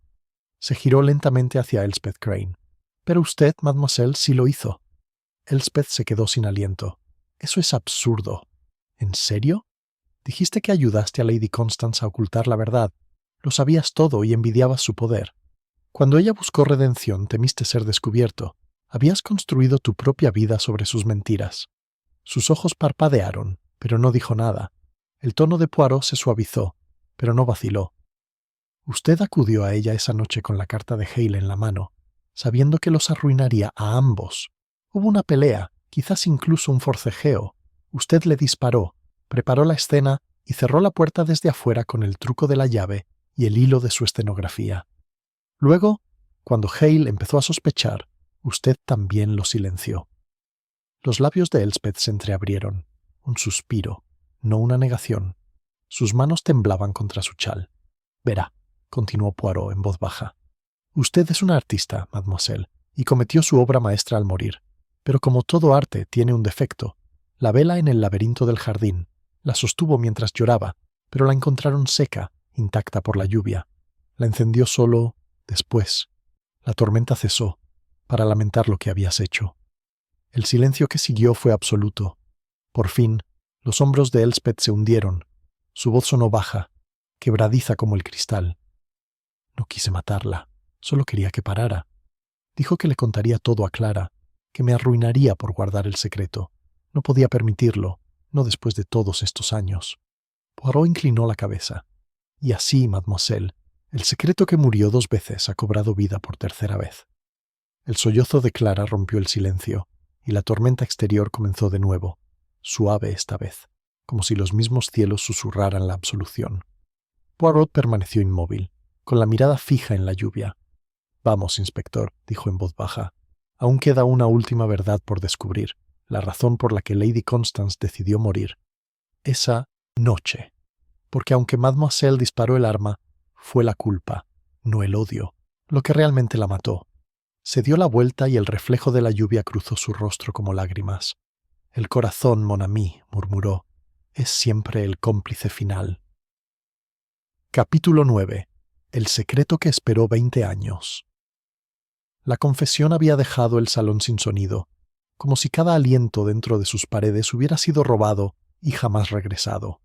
Se giró lentamente hacia Elspeth Crane. Pero usted, mademoiselle, sí lo hizo. Elspeth se quedó sin aliento. Eso es absurdo. ¿En serio? Dijiste que ayudaste a Lady Constance a ocultar la verdad. Lo sabías todo y envidiabas su poder. Cuando ella buscó redención, temiste ser descubierto. Habías construido tu propia vida sobre sus mentiras. Sus ojos parpadearon, pero no dijo nada. El tono de Poirot se suavizó, pero no vaciló. Usted acudió a ella esa noche con la carta de Hale en la mano, sabiendo que los arruinaría a ambos. Hubo una pelea, quizás incluso un forcejeo. Usted le disparó, preparó la escena y cerró la puerta desde afuera con el truco de la llave y el hilo de su escenografía. Luego, cuando Hale empezó a sospechar, usted también lo silenció. Los labios de Elspeth se entreabrieron. Un suspiro, no una negación. Sus manos temblaban contra su chal. Verá, continuó Poirot en voz baja. Usted es una artista, mademoiselle, y cometió su obra maestra al morir. Pero como todo arte tiene un defecto, la vela en el laberinto del jardín la sostuvo mientras lloraba, pero la encontraron seca, intacta por la lluvia. La encendió solo después. La tormenta cesó, para lamentar lo que habías hecho. El silencio que siguió fue absoluto. Por fin, los hombros de Elspeth se hundieron. Su voz sonó baja, quebradiza como el cristal. No quise matarla, solo quería que parara. Dijo que le contaría todo a Clara, que me arruinaría por guardar el secreto. No podía permitirlo, no después de todos estos años. Poirot inclinó la cabeza. Y así, mademoiselle, el secreto que murió 2 veces ha cobrado vida por 3ª vez. El sollozo de Clara rompió el silencio, y la tormenta exterior comenzó de nuevo, suave esta vez, como si los mismos cielos susurraran la absolución. Poirot permaneció inmóvil, con la mirada fija en la lluvia. Vamos, inspector, dijo en voz baja. Aún queda una última verdad por descubrir, la razón por la que Lady Constance decidió morir. Esa noche. Porque aunque mademoiselle disparó el arma, fue la culpa, no el odio, lo que realmente la mató. Se dio la vuelta y el reflejo de la lluvia cruzó su rostro como lágrimas. El corazón, mon ami, murmuró, es siempre el cómplice final. Capítulo 9. El secreto que esperó 20 años. La confesión había dejado el salón sin sonido, como si cada aliento dentro de sus paredes hubiera sido robado y jamás regresado.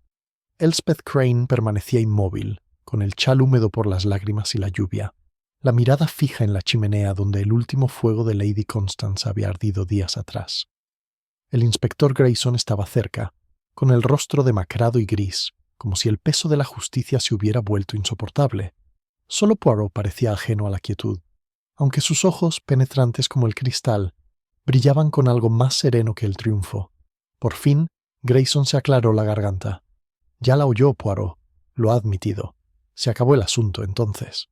Elspeth Crane permanecía inmóvil, con el chal húmedo por las lágrimas y la lluvia, la mirada fija en la chimenea donde el último fuego de Lady Constance había ardido días atrás. El inspector Grayson estaba cerca, con el rostro demacrado y gris, como si el peso de la justicia se hubiera vuelto insoportable. Solo Poirot parecía ajeno a la quietud, aunque sus ojos, penetrantes como el cristal, brillaban con algo más sereno que el triunfo. Por fin, Grayson se aclaró la garganta. Ya la oyó, Poirot. Lo ha admitido. Se acabó el asunto, entonces.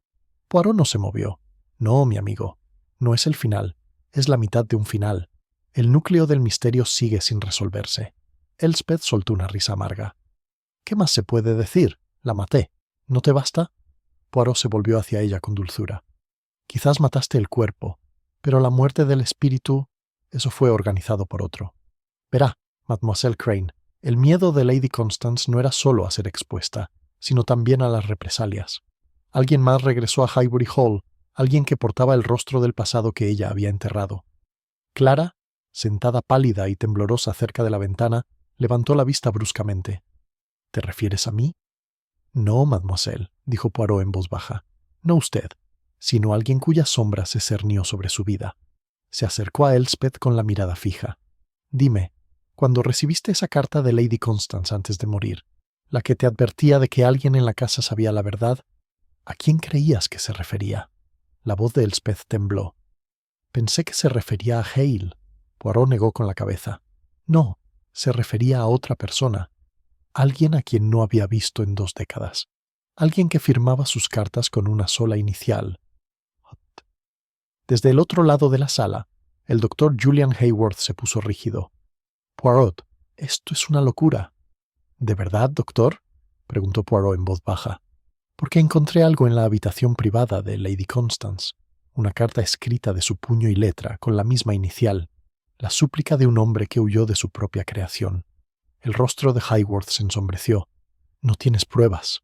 Poirot no se movió. No, mi amigo. No es el final. Es la mitad de un final. El núcleo del misterio sigue sin resolverse. Elspeth soltó una risa amarga. ¿Qué más se puede decir? La maté. ¿No te basta? Poirot se volvió hacia ella con dulzura. Quizás mataste el cuerpo, pero la muerte del espíritu, eso fue organizado por otro. Verá, mademoiselle Crane, el miedo de Lady Constance no era solo a ser expuesta, sino también a las represalias. Alguien más regresó a Highbury Hall, alguien que portaba el rostro del pasado que ella había enterrado. Clara, sentada pálida y temblorosa cerca de la ventana, levantó la vista bruscamente. ¿Te refieres a mí? No, mademoiselle, dijo Poirot en voz baja. No usted, sino alguien cuya sombra se cernió sobre su vida. Se acercó a Elspeth con la mirada fija. Dime, cuando recibiste esa carta de Lady Constance antes de morir, la que te advertía de que alguien en la casa sabía la verdad, ¿a quién creías que se refería? La voz de Elspeth tembló. Pensé que se refería a Hale. Poirot negó con la cabeza. No, se refería a otra persona. Alguien a quien no había visto en 2 décadas. Alguien que firmaba sus cartas con una sola inicial. Desde el otro lado de la sala, el doctor Julian Haworth se puso rígido. Poirot, esto es una locura. ¿De verdad, doctor?, preguntó Poirot en voz baja. Porque encontré algo en la habitación privada de Lady Constance, una carta escrita de su puño y letra con la misma inicial, la súplica de un hombre que huyó de su propia creación. El rostro de Highworth se ensombreció. «No tienes pruebas».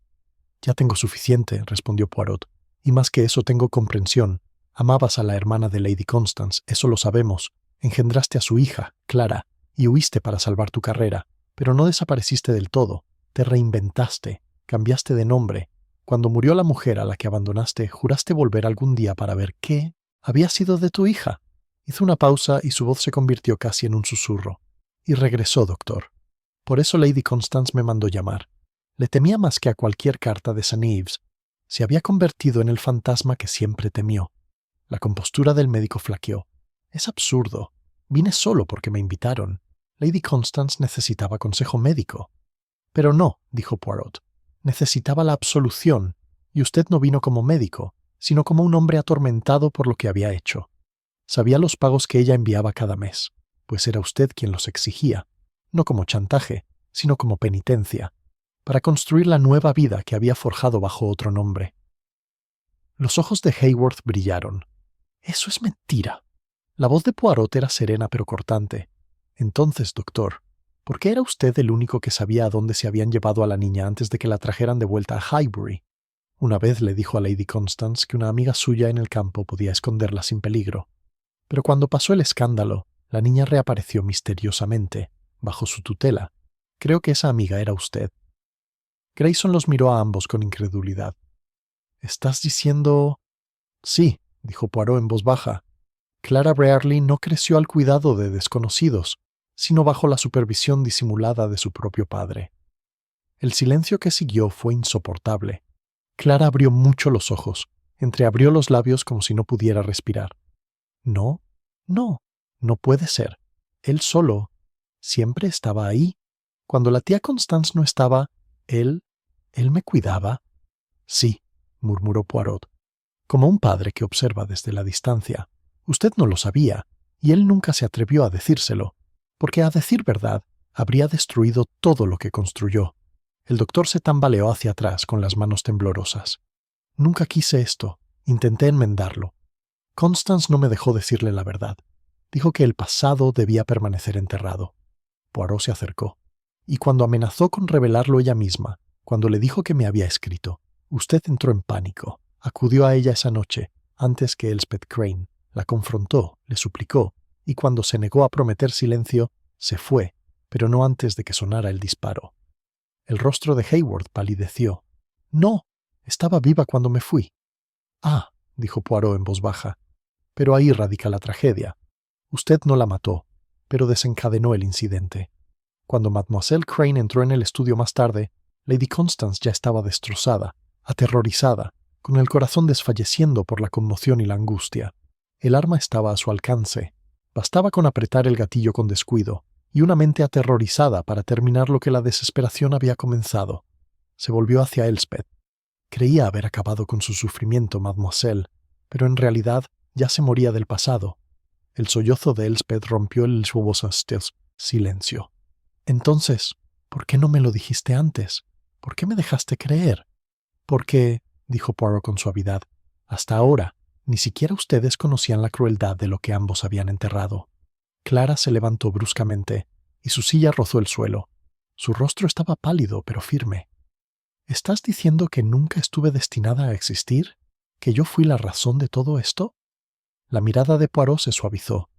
«Ya tengo suficiente», respondió Poirot. «Y más que eso tengo comprensión. Amabas a la hermana de Lady Constance, eso lo sabemos. Engendraste a su hija, Clara, y huiste para salvar tu carrera. Pero no desapareciste del todo. Te reinventaste, cambiaste de nombre. Cuando murió la mujer a la que abandonaste, juraste volver algún día para ver qué había sido de tu hija». Hizo una pausa y su voz se convirtió casi en un susurro. «Y regresó, doctor. Por eso Lady Constance me mandó llamar. Le temía más que a cualquier carta de St. Ives. Se había convertido en el fantasma que siempre temió». La compostura del médico flaqueó. «Es absurdo. Vine solo porque me invitaron. Lady Constance necesitaba consejo médico». «Pero no», dijo Poirot. «Necesitaba la absolución, y usted no vino como médico, sino como un hombre atormentado por lo que había hecho. Sabía los pagos que ella enviaba cada mes, pues era usted quien los exigía, no como chantaje, sino como penitencia, para construir la nueva vida que había forjado bajo otro nombre». Los ojos de Haworth brillaron. «Eso es mentira». La voz de Poirot era serena pero cortante. «Entonces, doctor, ¿por qué era usted el único que sabía a dónde se habían llevado a la niña antes de que la trajeran de vuelta a Highbury? Una vez le dijo a Lady Constance que una amiga suya en el campo podía esconderla sin peligro. Pero cuando pasó el escándalo, la niña reapareció misteriosamente, bajo su tutela. Creo que esa amiga era usted». Grayson los miró a ambos con incredulidad. «¿Estás diciendo...?» «Sí», dijo Poirot en voz baja. «Clara Brearley no creció al cuidado de desconocidos, sino bajo la supervisión disimulada de su propio padre». El silencio que siguió fue insoportable. Clara abrió mucho los ojos, entreabrió los labios como si no pudiera respirar. «No, no puede ser. Él solo. Siempre estaba ahí. Cuando la tía Constance no estaba, él me cuidaba». «Sí», murmuró Poirot, «como un padre que observa desde la distancia. Usted no lo sabía, y él nunca se atrevió a decírselo, porque a decir verdad, habría destruido todo lo que construyó». El doctor se tambaleó hacia atrás con las manos temblorosas. «Nunca quise esto. Intenté enmendarlo. Constance no me dejó decirle la verdad. Dijo que el pasado debía permanecer enterrado». Poirot se acercó. «Y cuando amenazó con revelarlo ella misma, cuando le dijo que me había escrito, usted entró en pánico. Acudió a ella esa noche, antes que Elspeth Crane. La confrontó, le suplicó, y cuando se negó a prometer silencio, se fue, pero no antes de que sonara el disparo». El rostro de Haworth palideció. «No, estaba viva cuando me fui». «Ah», dijo Poirot en voz baja, «pero ahí radica la tragedia. Usted no la mató, pero desencadenó el incidente. Cuando Mademoiselle Crane entró en el estudio más tarde, Lady Constance ya estaba destrozada, aterrorizada, con el corazón desfalleciendo por la conmoción y la angustia. El arma estaba a su alcance. Bastaba con apretar el gatillo con descuido, y una mente aterrorizada para terminar lo que la desesperación había comenzado. Se volvió hacia Elspeth. Creía haber acabado con su sufrimiento, mademoiselle, pero en realidad ya se moría del pasado. El sollozo de Elspeth rompió el silencio. «Entonces, ¿por qué no me lo dijiste antes? ¿Por qué me dejaste creer?» «Porque», dijo Poirot con suavidad, «hasta ahora, ni siquiera ustedes conocían la crueldad de lo que ambos habían enterrado». Clara se levantó bruscamente, y su silla rozó el suelo. Su rostro estaba pálido pero firme. «¿Estás diciendo que nunca estuve destinada a existir? ¿Que yo fui la razón de todo esto?» La mirada de Poirot se suavizó.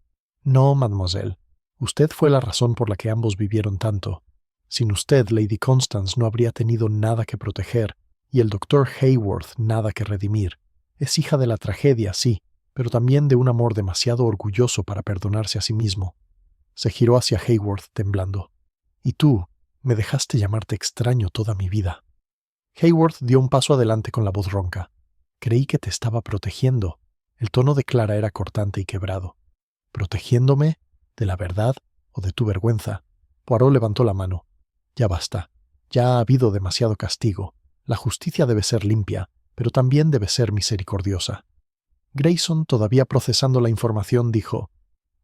«No, mademoiselle. Usted fue la razón por la que ambos vivieron tanto. Sin usted, Lady Constance no habría tenido nada que proteger, y el doctor Haworth nada que redimir. Es hija de la tragedia, sí, pero también de un amor demasiado orgulloso para perdonarse a sí mismo». Se giró hacia Haworth temblando. «Y tú, me dejaste llamarte extraño toda mi vida». Haworth dio un paso adelante con la voz ronca. «Creí que te estaba protegiendo». El tono de Clara era cortante y quebrado. «¿Protegiéndome? ¿De la verdad o de tu vergüenza?» Poirot levantó la mano. «Ya basta. Ya ha habido demasiado castigo. La justicia debe ser limpia, pero también debe ser misericordiosa». Grayson, todavía procesando la información, dijo: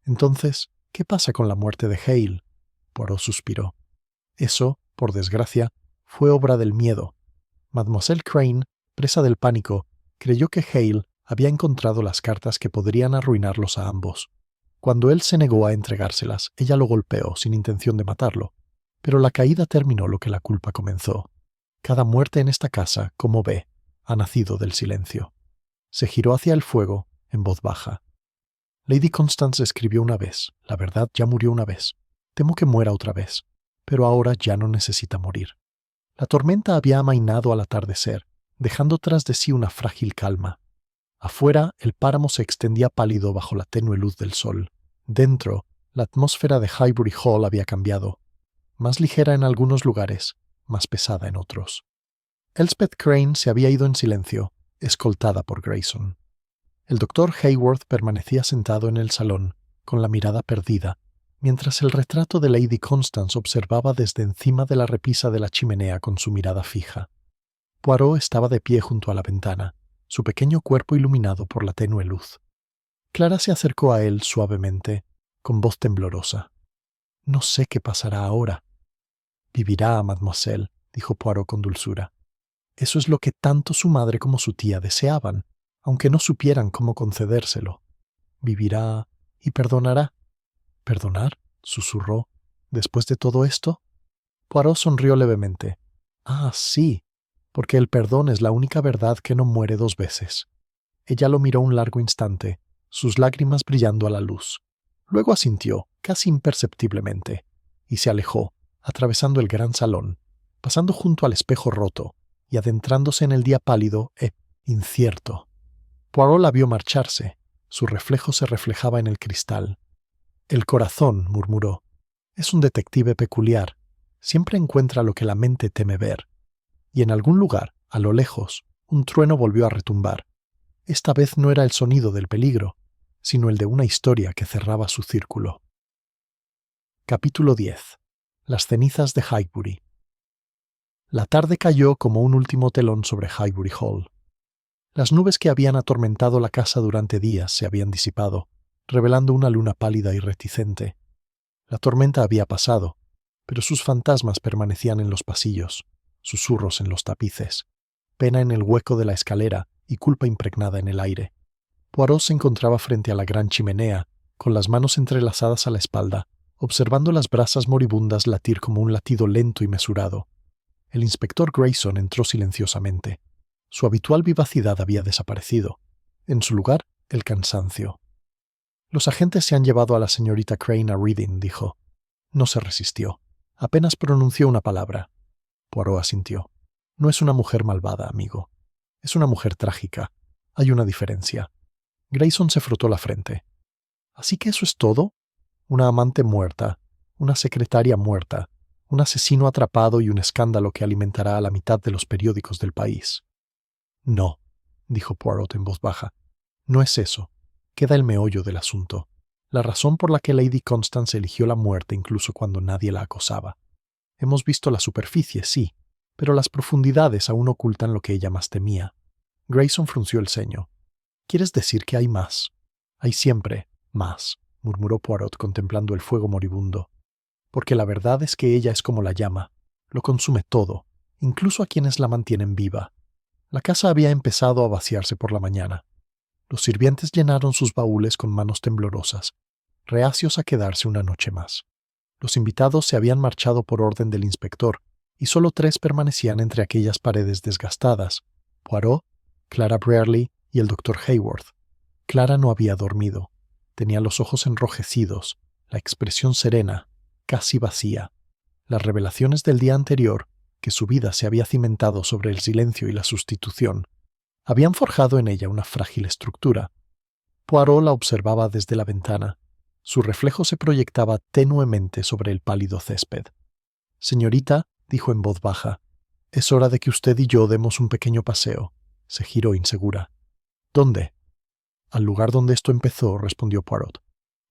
«Entonces, ¿qué pasa con la muerte de Hale?» Poirot suspiró. Eso, por desgracia, fue obra del miedo. Mademoiselle Crane, presa del pánico, creyó que Hale había encontrado las cartas que podrían arruinarlos a ambos. Cuando él se negó a entregárselas, ella lo golpeó sin intención de matarlo. Pero la caída terminó lo que la culpa comenzó. Cada muerte en esta casa, como ve, ha nacido del silencio. Se giró hacia el fuego, en voz baja. Lady Constance escribió una vez, la verdad ya murió una vez. Temo que muera otra vez, pero ahora ya no necesita morir. La tormenta había amainado al atardecer, dejando tras de sí una frágil calma. Afuera, el páramo se extendía pálido bajo la tenue luz del sol. Dentro, la atmósfera de Highbury Hall había cambiado. Más ligera en algunos lugares, más pesada en otros. Elspeth Crane se había ido en silencio, escoltada por Grayson. El doctor Haworth permanecía sentado en el salón, con la mirada perdida, mientras el retrato de Lady Constance observaba desde encima de la repisa de la chimenea con su mirada fija. Poirot estaba de pie junto a la ventana, su pequeño cuerpo iluminado por la tenue luz. Clara se acercó a él suavemente, con voz temblorosa. «No sé qué pasará ahora». «Vivirá, mademoiselle», dijo Poirot con dulzura. «Eso es lo que tanto su madre como su tía deseaban, aunque no supieran cómo concedérselo. Vivirá y perdonará». «¿Perdonar?», susurró. «¿Después de todo esto?». Poirot sonrió levemente. «Ah, sí, porque el perdón es la única verdad que no muere dos veces». Ella lo miró un largo instante, sus lágrimas brillando a la luz. Luego asintió, casi imperceptiblemente, y se alejó, atravesando el gran salón, pasando junto al espejo roto y adentrándose en el día pálido e incierto. Poirot la vio marcharse, su reflejo se reflejaba en el cristal. «El corazón», murmuró, «es un detective peculiar. Siempre encuentra lo que la mente teme ver». Y en algún lugar, a lo lejos, un trueno volvió a retumbar. Esta vez no era el sonido del peligro, sino el de una historia que cerraba su círculo. Capítulo 10. Las cenizas de Highbury. La tarde cayó como un último telón sobre Highbury Hall. Las nubes que habían atormentado la casa durante días se habían disipado, revelando una luna pálida y reticente. La tormenta había pasado, pero sus fantasmas permanecían en los pasillos, susurros en los tapices, pena en el hueco de la escalera y culpa impregnada en el aire. Poirot se encontraba frente a la gran chimenea, con las manos entrelazadas a la espalda, observando las brasas moribundas latir como un latido lento y mesurado. El inspector Grayson entró silenciosamente. Su habitual vivacidad había desaparecido. En su lugar, el cansancio. «Los agentes se han llevado a la señorita Crane a Reading», dijo. No se resistió. Apenas pronunció una palabra. Poirot asintió. «No es una mujer malvada, amigo. Es una mujer trágica. Hay una diferencia». Grayson se frotó la frente. «¿Así que eso es todo? Una amante muerta, una secretaria muerta, un asesino atrapado y un escándalo que alimentará a la mitad de los periódicos del país». «No», dijo Poirot en voz baja. «No es eso. Queda el meollo del asunto. La razón por la que Lady Constance eligió la muerte incluso cuando nadie la acosaba. Hemos visto la superficie, sí, pero las profundidades aún ocultan lo que ella más temía». Grayson frunció el ceño. «¿Quieres decir que hay más?» «Hay siempre más», murmuró Poirot contemplando el fuego moribundo. «Porque la verdad es que ella es como la llama. Lo consume todo, incluso a quienes la mantienen viva». La casa había empezado a vaciarse por la mañana. Los sirvientes llenaron sus baúles con manos temblorosas, reacios a quedarse una noche más. Los invitados se habían marchado por orden del inspector, y solo 3 permanecían entre aquellas paredes desgastadas: Poirot, Clara Brierley y el doctor Haworth. Clara no había dormido. Tenía los ojos enrojecidos, la expresión serena, casi vacía. Las revelaciones del día anterior, que su vida se había cimentado sobre el silencio y la sustitución, habían forjado en ella una frágil estructura. Poirot la observaba desde la ventana. Su reflejo se proyectaba tenuemente sobre el pálido césped. «Señorita», dijo en voz baja, «es hora de que usted y yo demos un pequeño paseo». Se giró insegura. «¿Dónde?» «Al lugar donde esto empezó», respondió Poirot.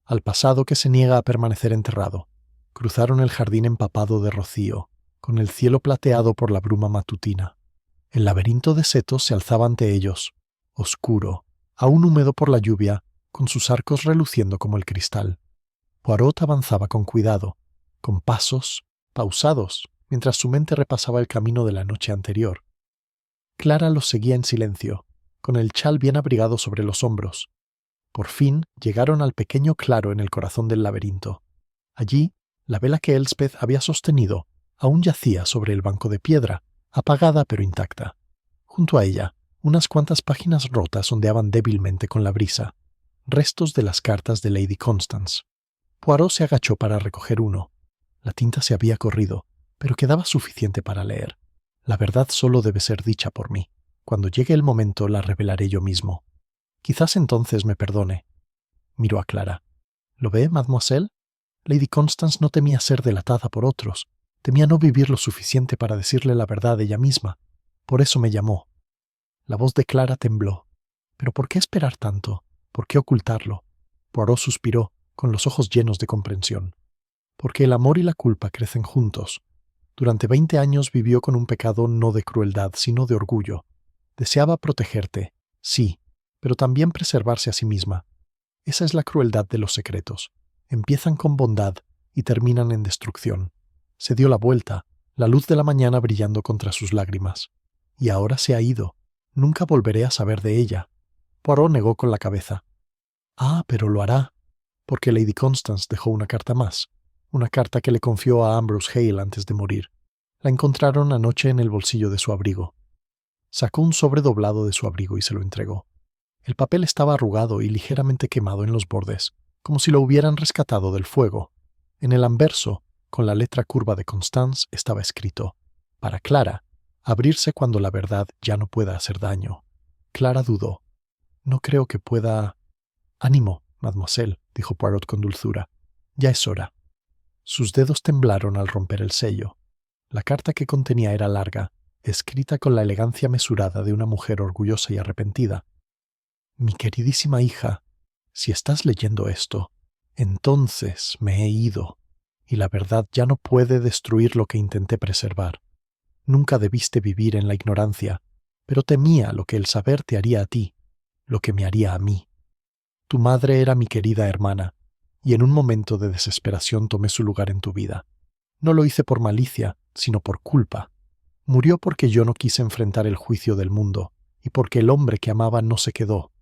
«Al pasado que se niega a permanecer enterrado». Cruzaron el jardín empapado de rocío, con el cielo plateado por la bruma matutina. El laberinto de setos se alzaba ante ellos, oscuro, aún húmedo por la lluvia, con sus arcos reluciendo como el cristal. Poirot avanzaba con cuidado. con pasos pausados, mientras su mente repasaba el camino de la noche anterior. Clara los seguía en silencio, con el chal bien abrigado sobre los hombros. Por fin llegaron al pequeño claro en el corazón del laberinto. Allí, la vela que Elspeth había sostenido aún yacía sobre el banco de piedra, apagada pero intacta. Junto a ella, unas cuantas páginas rotas ondeaban débilmente con la brisa, restos de las cartas de Lady Constance. Poirot se agachó para recoger uno. La tinta se había corrido, pero quedaba suficiente para leer. La verdad solo debe ser dicha por mí. Cuando llegue el momento la revelaré yo mismo. Quizás entonces me perdone. Miró a Clara. ¿Lo ve, mademoiselle? Lady Constance no temía ser delatada por otros. Temía no vivir lo suficiente para decirle la verdad ella misma. Por eso me llamó. La voz de Clara tembló. ¿Pero por qué esperar tanto? ¿Por qué ocultarlo? Poirot suspiró, con los ojos llenos de comprensión. Porque el amor y la culpa crecen juntos. Durante 20 años vivió con un pecado no de crueldad, sino de orgullo. Deseaba protegerte, sí, pero también preservarse a sí misma. Esa es la crueldad de los secretos. Empiezan con bondad y terminan en destrucción. Se dio la vuelta, la luz de la mañana brillando contra sus lágrimas. Y ahora se ha ido. Nunca volveré a saber de ella. Poirot negó con la cabeza. Ah, pero lo hará, porque Lady Constance dejó una carta más. Una carta que le confió a Ambrose Hale antes de morir. La encontraron anoche en el bolsillo de su abrigo. Sacó un sobre doblado de su abrigo y se lo entregó. El papel estaba arrugado y ligeramente quemado en los bordes, como si lo hubieran rescatado del fuego. En el anverso, con la letra curva de Constance, estaba escrito: para Clara, abrirse cuando la verdad ya no pueda hacer daño. Clara dudó. No creo que pueda... Ánimo, mademoiselle, dijo Poirot con dulzura. Ya es hora. Sus dedos temblaron al romper el sello. La carta que contenía era larga, escrita con la elegancia mesurada de una mujer orgullosa y arrepentida. Mi queridísima hija, si estás leyendo esto, entonces me he ido, y la verdad ya no puede destruir lo que intenté preservar. Nunca debiste vivir en la ignorancia, pero temía lo que el saber te haría a ti, lo que me haría a mí. Tu madre era mi querida hermana, y en un momento de desesperación tomé su lugar en tu vida. No lo hice por malicia, sino por culpa. Murió porque yo no quise enfrentar el juicio del mundo, y porque el hombre que amaba no se quedó.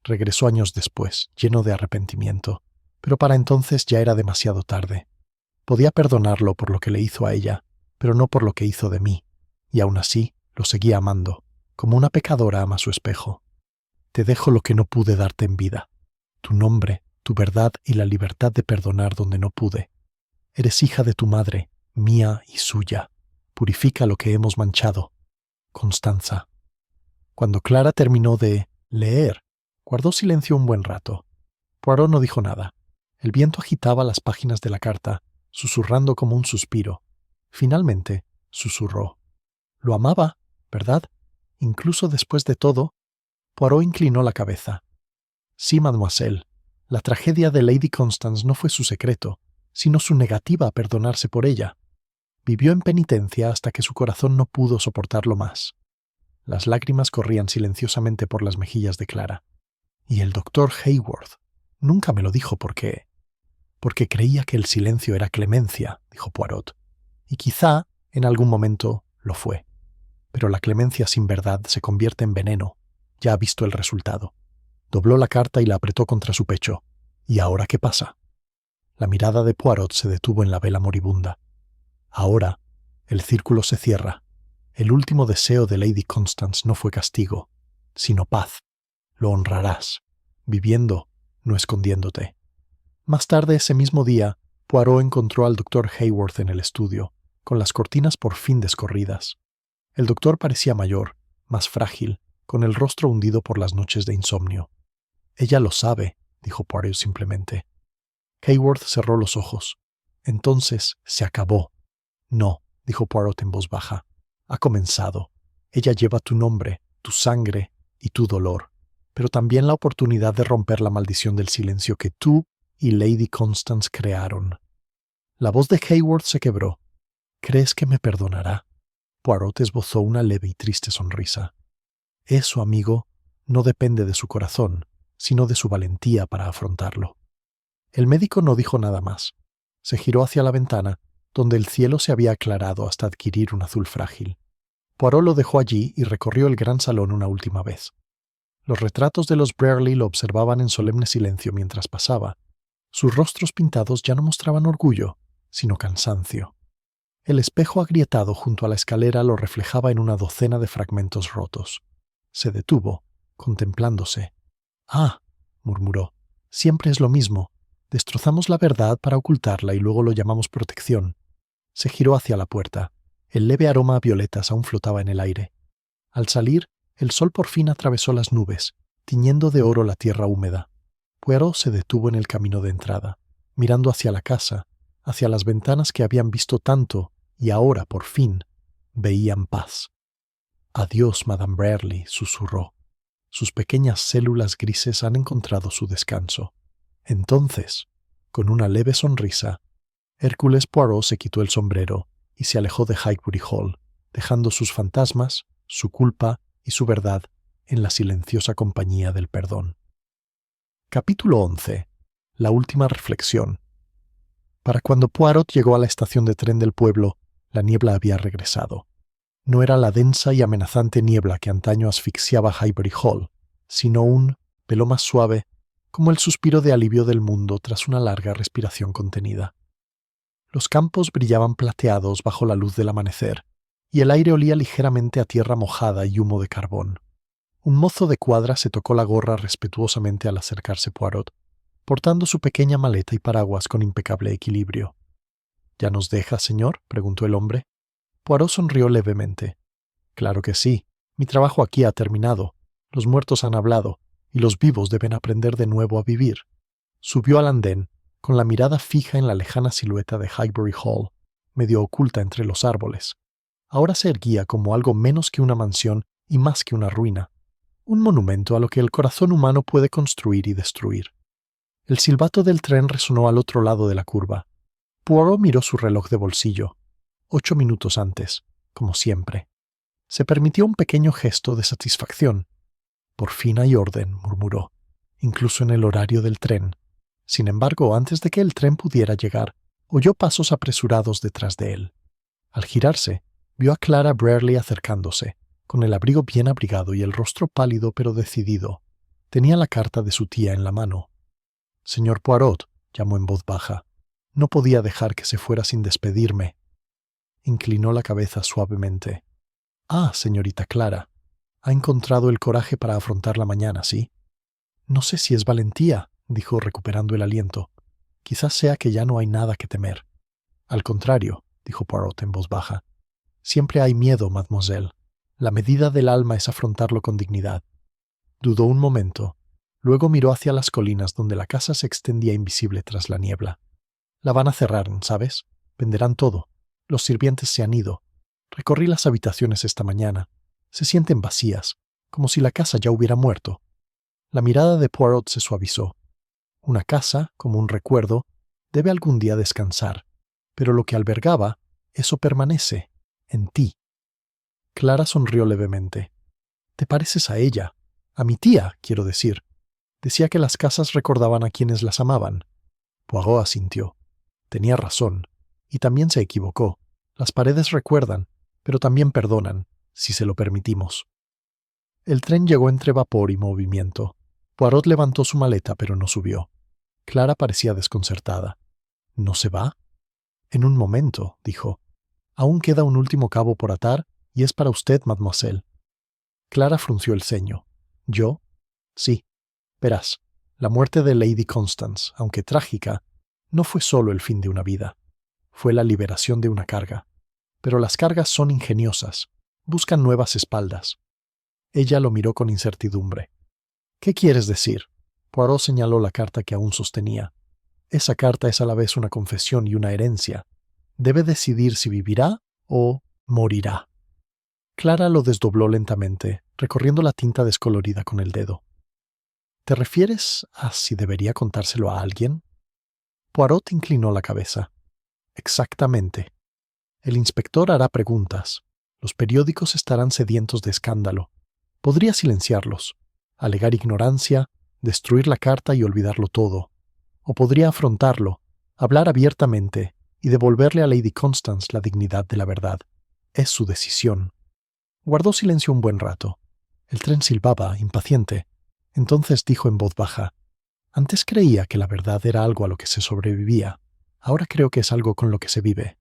Regresó años después, lleno de arrepentimiento, pero para entonces ya era demasiado tarde. Podía perdonarlo por lo que le hizo a ella, pero no por lo que hizo de mí, y aún así lo seguía amando, como una pecadora ama su espejo. Te dejo lo que no pude darte en vida, tu nombre, tu verdad y la libertad de perdonar donde no pude. Eres hija de tu madre, mía y suya. Purifica lo que hemos manchado. Constanza. Cuando Clara terminó de leer, guardó silencio un buen rato. Poirot no dijo nada. El viento agitaba las páginas de la carta, susurrando como un suspiro. Finalmente, susurró. Lo amaba, ¿verdad? Incluso después de todo. Poirot inclinó la cabeza. Sí, mademoiselle. La tragedia de Lady Constance no fue su secreto, sino su negativa a perdonarse por ella. Vivió en penitencia hasta que su corazón no pudo soportarlo más. Las lágrimas corrían silenciosamente por las mejillas de Clara. Y el doctor Haworth nunca me lo dijo porque creía que el silencio era clemencia, dijo Poirot. Y quizá, en algún momento, lo fue. Pero la clemencia sin verdad se convierte en veneno. Ya ha visto el resultado. Dobló la carta y la apretó contra su pecho. ¿Y ahora qué pasa? La mirada de Poirot se detuvo en la vela moribunda. Ahora, el círculo se cierra. El último deseo de Lady Constance no fue castigo, sino paz. Lo honrarás, viviendo, no escondiéndote. Más tarde ese mismo día, Poirot encontró al doctor Haworth en el estudio, con las cortinas por fin descorridas. El doctor parecía mayor, más frágil, con el rostro hundido por las noches de insomnio. Ella lo sabe, dijo Poirot simplemente. Haworth cerró los ojos. Entonces se acabó. No, dijo Poirot en voz baja. Ha comenzado. Ella lleva tu nombre, tu sangre y tu dolor, pero también la oportunidad de romper la maldición del silencio que tú y Lady Constance crearon. La voz de Haworth se quebró. ¿Crees que me perdonará? Poirot esbozó una leve y triste sonrisa. Eso, amigo, no depende de su corazón, sino de su valentía para afrontarlo. El médico no dijo nada más. Se giró hacia la ventana, donde el cielo se había aclarado hasta adquirir un azul frágil. Poirot lo dejó allí y recorrió el gran salón una última vez. Los retratos de los Brierley lo observaban en solemne silencio mientras pasaba. Sus rostros pintados ya no mostraban orgullo, sino cansancio. El espejo agrietado junto a la escalera lo reflejaba en una docena de fragmentos rotos. Se detuvo, contemplándose. «Ah», murmuró, «siempre es lo mismo. Destrozamos la verdad para ocultarla y luego lo llamamos protección». Se giró hacia la puerta. El leve aroma a violetas aún flotaba en el aire. Al salir, el sol por fin atravesó las nubes, tiñendo de oro la tierra húmeda. Poirot se detuvo en el camino de entrada, mirando hacia la casa, hacia las ventanas que habían visto tanto y ahora, por fin, veían paz. «Adiós, Madame Brierley», susurró. «Sus pequeñas células grises han encontrado su descanso». Entonces, con una leve sonrisa, Hércules Poirot se quitó el sombrero y se alejó de Highbury Hall, dejando sus fantasmas, su culpa y su verdad en la silenciosa compañía del perdón. Capítulo 11. La última reflexión. Para cuando Poirot llegó a la estación de tren del pueblo, la niebla había regresado. No era la densa y amenazante niebla que antaño asfixiaba Highbury Hall, sino un pelo más suave, como el suspiro de alivio del mundo tras una larga respiración contenida. Los campos brillaban plateados bajo la luz del amanecer, y el aire olía ligeramente a tierra mojada y humo de carbón. Un mozo de cuadra se tocó la gorra respetuosamente al acercarse Poirot, portando su pequeña maleta y paraguas con impecable equilibrio. «¿Ya nos deja, señor?», preguntó el hombre. Poirot sonrió levemente. «Claro que sí. Mi trabajo aquí ha terminado. Los muertos han hablado, y los vivos deben aprender de nuevo a vivir». Subió al andén, con la mirada fija en la lejana silueta de Highbury Hall, medio oculta entre los árboles. Ahora se erguía como algo menos que una mansión y más que una ruina, un monumento a lo que el corazón humano puede construir y destruir. El silbato del tren resonó al otro lado de la curva. Poirot miró su reloj de bolsillo. 8 minutos antes, como siempre. Se permitió un pequeño gesto de satisfacción. «Por fin hay orden», murmuró, «incluso en el horario del tren». Sin embargo, antes de que el tren pudiera llegar, oyó pasos apresurados detrás de él. Al girarse, vio a Clara Brierley acercándose, con el abrigo bien abrigado y el rostro pálido pero decidido. Tenía la carta de su tía en la mano. «Señor Poirot», llamó en voz baja, «no podía dejar que se fuera sin despedirme». Inclinó la cabeza suavemente. «Ah, señorita Clara, ha encontrado el coraje para afrontar la mañana, ¿sí?» «No sé si es valentía», dijo recuperando el aliento. «Quizás sea que ya no hay nada que temer». «Al contrario», dijo Poirot en voz baja. «Siempre hay miedo, mademoiselle. La medida del alma es afrontarlo con dignidad». Dudó un momento. Luego miró hacia las colinas donde la casa se extendía invisible tras la niebla. «La van a cerrar, ¿sabes? Venderán todo. Los sirvientes se han ido. Recorrí las habitaciones esta mañana. Se sienten vacías, como si la casa ya hubiera muerto». La mirada de Poirot se suavizó. Una casa, como un recuerdo, debe algún día descansar, pero lo que albergaba, eso permanece, en ti. Clara sonrió levemente. «Te pareces a ella, a mi tía, quiero decir. Decía que las casas recordaban a quienes las amaban». Poirot asintió. Tenía razón, y también se equivocó. Las paredes recuerdan, pero también perdonan, si se lo permitimos. El tren llegó entre vapor y movimiento. Poirot levantó su maleta, pero no subió. Clara parecía desconcertada. «¿No se va?» «En un momento», dijo. «Aún queda un último cabo por atar, y es para usted, mademoiselle». Clara frunció el ceño. «¿Yo?» «Sí. Verás, la muerte de Lady Constance, aunque trágica, no fue solo el fin de una vida. Fue la liberación de una carga. Pero las cargas son ingeniosas. Buscan nuevas espaldas». Ella lo miró con incertidumbre. «¿Qué quieres decir?» Poirot señaló la carta que aún sostenía. «Esa carta es a la vez una confesión y una herencia. Debe decidir si vivirá o morirá». Clara lo desdobló lentamente, recorriendo la tinta descolorida con el dedo. «¿Te refieres a si debería contárselo a alguien?» Poirot inclinó la cabeza. «Exactamente. El inspector hará preguntas. Los periódicos estarán sedientos de escándalo. Podría silenciarlos, alegar ignorancia, destruir la carta y olvidarlo todo. O podría afrontarlo, Hablar abiertamente y devolverle a Lady Constance la dignidad de la verdad. Es su decisión. Guardó silencio un buen rato. El tren silbaba, impaciente. Entonces dijo en voz baja: «Antes creía que la verdad era algo a lo que se sobrevivía. Ahora creo que es algo con lo que se vive».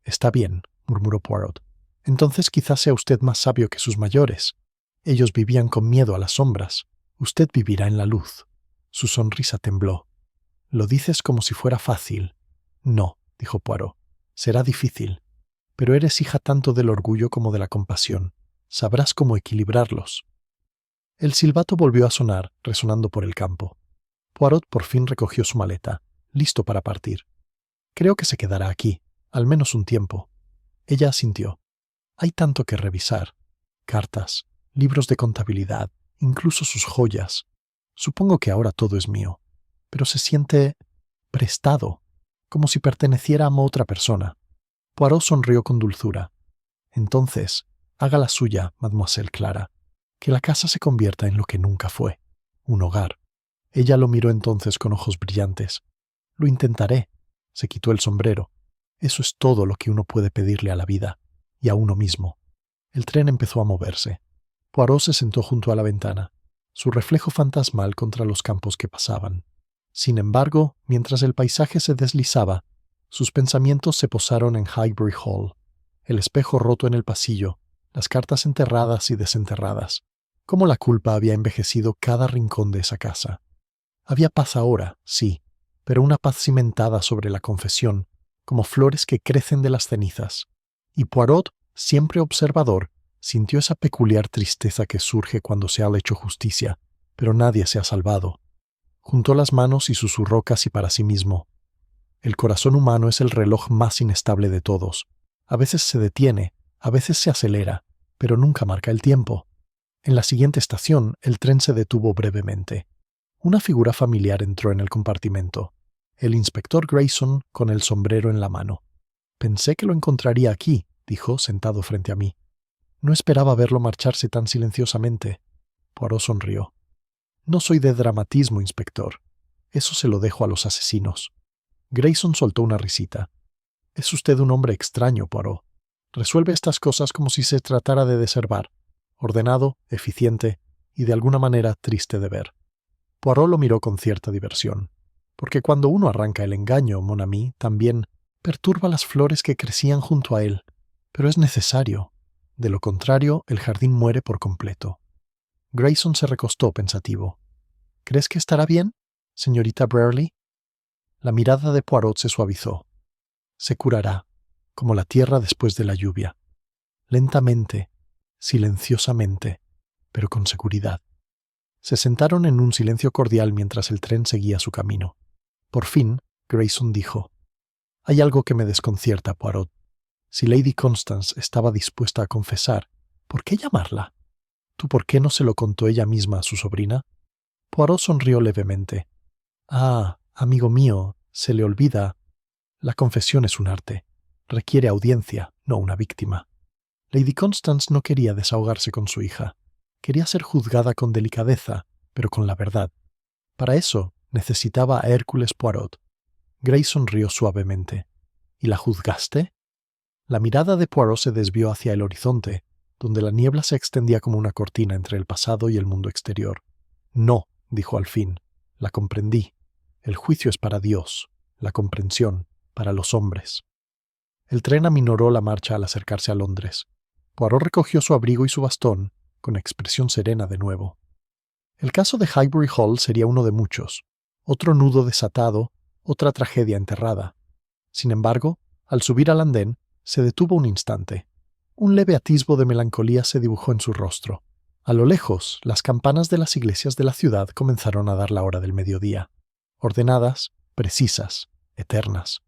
«Está bien», murmuró Poirot. «Entonces quizás sea usted más sabio que sus mayores. Ellos vivían con miedo a las sombras. Usted vivirá en la luz». Su sonrisa tembló. «Lo dices como si fuera fácil». «No», dijo Poirot. «Será difícil. Pero eres hija tanto del orgullo como de la compasión. Sabrás cómo equilibrarlos». El silbato volvió a sonar, resonando por el campo. Poirot por fin recogió su maleta, listo para partir. «Creo que se quedará aquí, al menos un tiempo». Ella asintió. «Hay tanto que revisar. Cartas, libros de contabilidad, incluso sus joyas. Supongo que ahora todo es mío, pero se siente prestado, como si perteneciera a otra persona». Poirot sonrió con dulzura. «Entonces, haga la suya, mademoiselle Clara. Que la casa se convierta en lo que nunca fue, un hogar». Ella lo miró entonces con ojos brillantes. «Lo intentaré». Se quitó el sombrero. «Eso es todo lo que uno puede pedirle a la vida, y a uno mismo». El tren empezó a moverse. Poirot se sentó junto a la ventana, su reflejo fantasmal contra los campos que pasaban. Sin embargo, mientras el paisaje se deslizaba, sus pensamientos se posaron en Highbury Hall, el espejo roto en el pasillo, las cartas enterradas y desenterradas. Cómo la culpa había envejecido cada rincón de esa casa. Había paz ahora, sí, pero una paz cimentada sobre la confesión, como flores que crecen de las cenizas. Y Poirot, siempre observador, sintió esa peculiar tristeza que surge cuando se ha hecho justicia, pero nadie se ha salvado. Juntó las manos y susurró casi para sí mismo: «El corazón humano es el reloj más inestable de todos. A veces se detiene, a veces se acelera, pero nunca marca el tiempo». En la siguiente estación, el tren se detuvo brevemente. Una figura familiar entró en el compartimento. El inspector Grayson con el sombrero en la mano. «Pensé que lo encontraría aquí», dijo, sentado frente a mí. «No esperaba verlo marcharse tan silenciosamente». Poirot sonrió. «No soy de dramatismo, inspector. Eso se lo dejo a los asesinos». Grayson soltó una risita. «Es usted un hombre extraño, Poirot. Resuelve estas cosas como si se tratara de deservar. Ordenado, eficiente y de alguna manera triste de ver». Poirot lo miró con cierta diversión. «Porque cuando uno arranca el engaño, mon ami, también perturba las flores que crecían junto a él. Pero es necesario. De lo contrario, el jardín muere por completo». Grayson se recostó pensativo. «¿Crees que estará bien, señorita Brierly?» La mirada de Poirot se suavizó. «Se curará, como la tierra después de la lluvia. Lentamente, silenciosamente, pero con seguridad». Se sentaron en un silencio cordial mientras el tren seguía su camino. Por fin, Grayson dijo: «Hay algo que me desconcierta, Poirot. Si Lady Constance estaba dispuesta a confesar, ¿por qué llamarla? ¿Tú por qué no se lo contó ella misma a su sobrina?» Poirot sonrió levemente. «Ah, amigo mío, se le olvida. La confesión es un arte. Requiere audiencia, no una víctima. Lady Constance no quería desahogarse con su hija. Quería ser juzgada con delicadeza, pero con la verdad. Para eso necesitaba a Hércules Poirot». Grayson rió suavemente. «¿Y la juzgaste?» La mirada de Poirot se desvió hacia el horizonte, donde la niebla se extendía como una cortina entre el pasado y el mundo exterior. «No», dijo al fin, «la comprendí. El juicio es para Dios, la comprensión para los hombres». El tren aminoró la marcha al acercarse a Londres. Poirot recogió su abrigo y su bastón, con expresión serena de nuevo. El caso de Highbury Hall sería uno de muchos, otro nudo desatado, otra tragedia enterrada. Sin embargo, al subir al andén, se detuvo un instante. Un leve atisbo de melancolía se dibujó en su rostro. A lo lejos, las campanas de las iglesias de la ciudad comenzaron a dar la hora del mediodía. Ordenadas, precisas, eternas.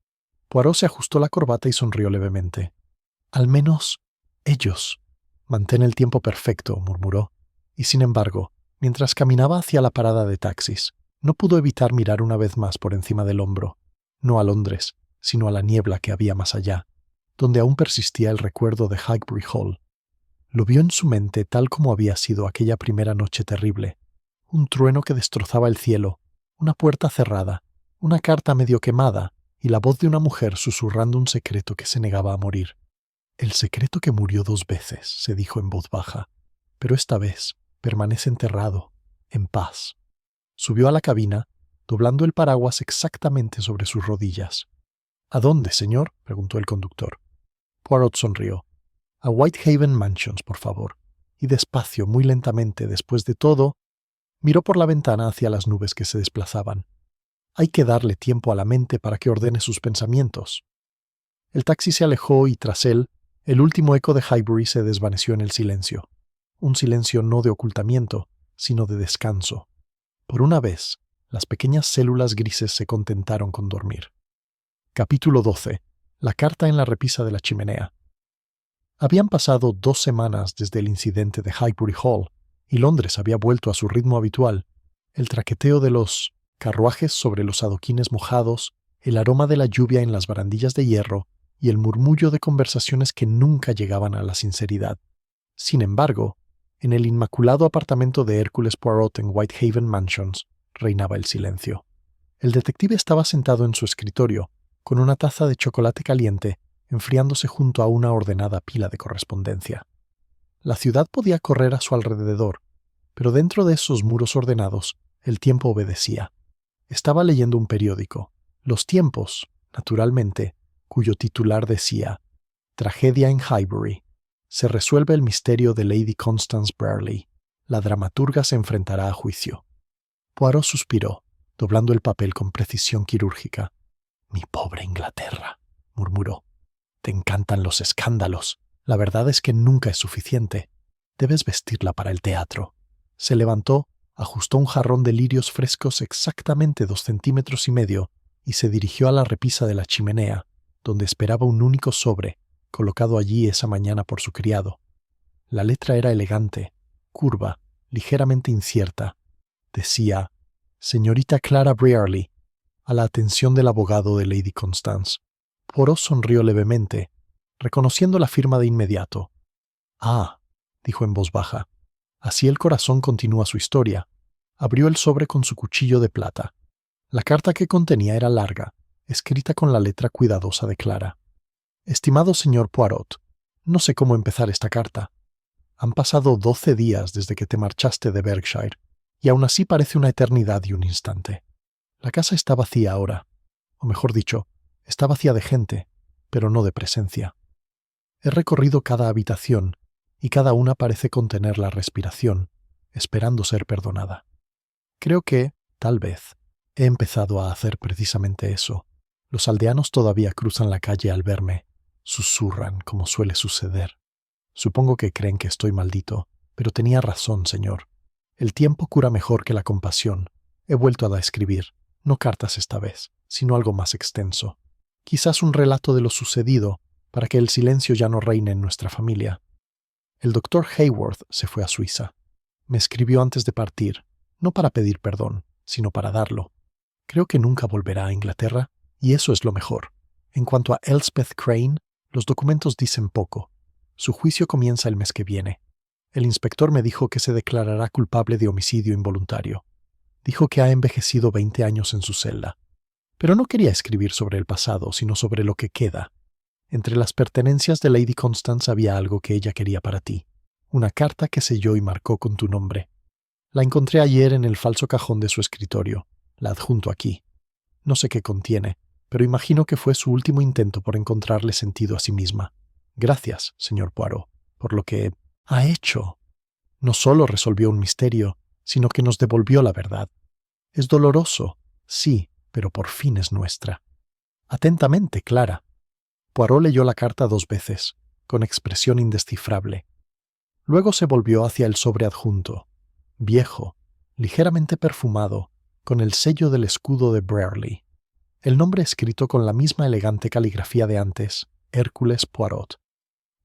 Poirot se ajustó la corbata y sonrió levemente. «Al menos, ellos». «Mantén el tiempo perfecto», murmuró. Y sin embargo, mientras caminaba hacia la parada de taxis, no pudo evitar mirar una vez más por encima del hombro, no a Londres, sino a la niebla que había más allá, donde aún persistía el recuerdo de Highbury Hall. Lo vio en su mente tal como había sido aquella primera noche terrible. Un trueno que destrozaba el cielo, una puerta cerrada, una carta medio quemada y la voz de una mujer susurrando un secreto que se negaba a morir. El secreto que murió 2 veces, se dijo en voz baja, pero esta vez permanece enterrado, en paz. Subió a la cabina, doblando el paraguas exactamente sobre sus rodillas. ¿A dónde, señor?, preguntó el conductor. Poirot sonrió. A Whitehaven Mansions, por favor. Y despacio, muy lentamente, después de todo, miró por la ventana hacia las nubes que se desplazaban. Hay que darle tiempo a la mente para que ordene sus pensamientos. El taxi se alejó y, tras él, el último eco de Highbury se desvaneció en el silencio. Un silencio no de ocultamiento, sino de descanso. Por una vez, las pequeñas células grises se contentaron con dormir. Capítulo 12. La carta en la repisa de la chimenea. Habían pasado 2 semanas desde el incidente de Highbury Hall, y Londres había vuelto a su ritmo habitual. El traqueteo de los carruajes sobre los adoquines mojados, el aroma de la lluvia en las barandillas de hierro y el murmullo de conversaciones que nunca llegaban a la sinceridad. Sin embargo, en el inmaculado apartamento de Hércules Poirot en Whitehaven Mansions reinaba el silencio. El detective estaba sentado en su escritorio, con una taza de chocolate caliente, enfriándose junto a una ordenada pila de correspondencia. La ciudad podía correr a su alrededor, pero dentro de esos muros ordenados, el tiempo obedecía. Estaba leyendo un periódico, Los Tiempos, naturalmente, cuyo titular decía: Tragedia en Highbury. Se resuelve el misterio de Lady Constance Brierley. La dramaturga se enfrentará a juicio. Poirot suspiró, doblando el papel con precisión quirúrgica. «Mi pobre Inglaterra», murmuró. «Te encantan los escándalos. La verdad es que nunca es suficiente. Debes vestirla para el teatro». Se levantó, ajustó un jarrón de lirios frescos exactamente 2,5 centímetros y se dirigió a la repisa de la chimenea, donde esperaba un único sobre, colocado allí esa mañana por su criado. La letra era elegante, curva, ligeramente incierta. Decía: «Señorita Clara Brierley, a la atención del abogado de Lady Constance». Poirot sonrió levemente, reconociendo la firma de inmediato. «Ah», dijo en voz baja, «así el corazón continúa su historia». Abrió el sobre con su cuchillo de plata. La carta que contenía era larga, escrita con la letra cuidadosa de Clara. «Estimado señor Poirot, no sé cómo empezar esta carta. Han pasado 12 días desde que te marchaste de Berkshire, y aún así parece una eternidad y un instante. La casa está vacía ahora, o mejor dicho, está vacía de gente, pero no de presencia. He recorrido cada habitación, y cada una parece contener la respiración, esperando ser perdonada. Creo que, tal vez, he empezado a hacer precisamente eso. Los aldeanos todavía cruzan la calle al verme, susurran como suele suceder. Supongo que creen que estoy maldito, pero tenía razón, señor. El tiempo cura mejor que la compasión. He vuelto a escribir, no cartas esta vez, sino algo más extenso. Quizás un relato de lo sucedido, para que el silencio ya no reine en nuestra familia. El doctor Haworth se fue a Suiza. Me escribió antes de partir, no para pedir perdón, sino para darlo. Creo que nunca volverá a Inglaterra, y eso es lo mejor. En cuanto a Elspeth Crane, los documentos dicen poco. Su juicio comienza el mes que viene. El inspector me dijo que se declarará culpable de homicidio involuntario. Dijo que ha envejecido 20 años en su celda. Pero no quería escribir sobre el pasado, sino sobre lo que queda. Entre las pertenencias de Lady Constance había algo que ella quería para ti. Una carta que selló y marcó con tu nombre. La encontré ayer en el falso cajón de su escritorio. La adjunto aquí. No sé qué contiene, pero imagino que fue su último intento por encontrarle sentido a sí misma. Gracias, señor Poirot, por lo que ha hecho. No solo resolvió un misterio, sino que nos devolvió la verdad. Es doloroso, sí, pero por fin es nuestra. Atentamente, Clara. Poirot leyó la carta 2 veces, con expresión indescifrable. Luego se volvió hacia el sobre adjunto, viejo, ligeramente perfumado, con el sello del escudo de Brierley. El nombre escrito con la misma elegante caligrafía de antes, Hércules Poirot.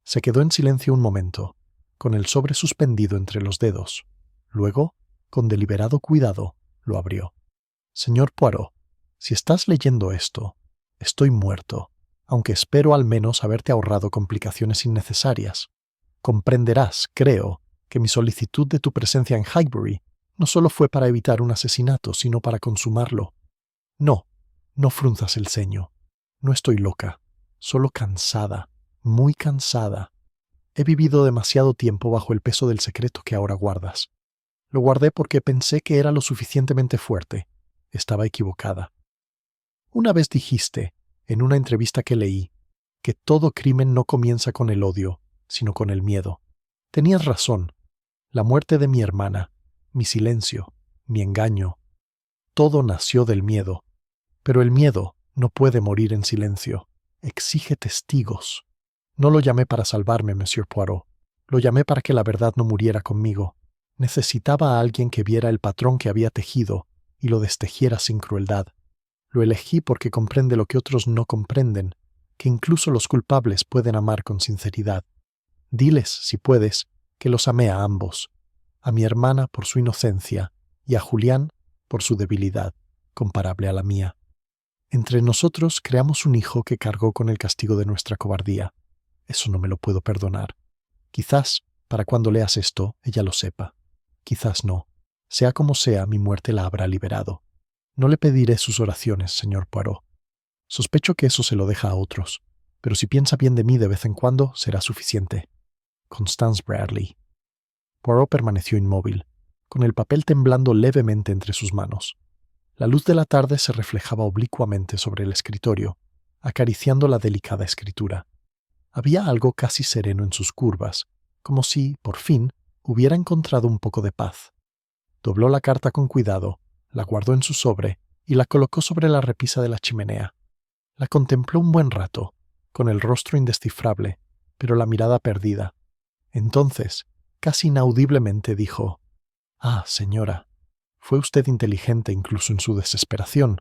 Se quedó en silencio un momento, con el sobre suspendido entre los dedos. Luego, con deliberado cuidado, lo abrió. «Señor Poirot, si estás leyendo esto, estoy muerto, aunque espero al menos haberte ahorrado complicaciones innecesarias. Comprenderás, creo, que mi solicitud de tu presencia en Highbury no solo fue para evitar un asesinato, sino para consumarlo. No frunzas el ceño. No estoy loca, solo cansada, muy cansada. He vivido demasiado tiempo bajo el peso del secreto que ahora guardas. Lo guardé porque pensé que era lo suficientemente fuerte. Estaba equivocada. Una vez dijiste, en una entrevista que leí, que todo crimen no comienza con el odio, sino con el miedo. Tenías razón. La muerte de mi hermana, mi silencio, mi engaño, todo nació del miedo. Pero el miedo no puede morir en silencio. Exige testigos. No lo llamé para salvarme, Monsieur Poirot. Lo llamé para que la verdad no muriera conmigo. Necesitaba a alguien que viera el patrón que había tejido y lo destejiera sin crueldad. Lo elegí porque comprende lo que otros no comprenden, que incluso los culpables pueden amar con sinceridad. Diles, si puedes, que los amé a ambos, a mi hermana por su inocencia y a Julián por su debilidad, comparable a la mía. Entre nosotros creamos un hijo que cargó con el castigo de nuestra cobardía. Eso no me lo puedo perdonar. Quizás, para cuando leas esto, ella lo sepa. Quizás no. Sea como sea, mi muerte la habrá liberado. No le pediré sus oraciones, señor Poirot. Sospecho que eso se lo deja a otros, pero si piensa bien de mí de vez en cuando, será suficiente. Constance Bradley. Poirot permaneció inmóvil, con el papel temblando levemente entre sus manos. La luz de la tarde se reflejaba oblicuamente sobre el escritorio, acariciando la delicada escritura. Había algo casi sereno en sus curvas, como si, por fin, hubiera encontrado un poco de paz. Dobló la carta con cuidado, la guardó en su sobre y la colocó sobre la repisa de la chimenea. La contempló un buen rato, con el rostro indescifrable, pero la mirada perdida. Entonces, casi inaudiblemente dijo: «Ah, señora, fue usted inteligente incluso en su desesperación.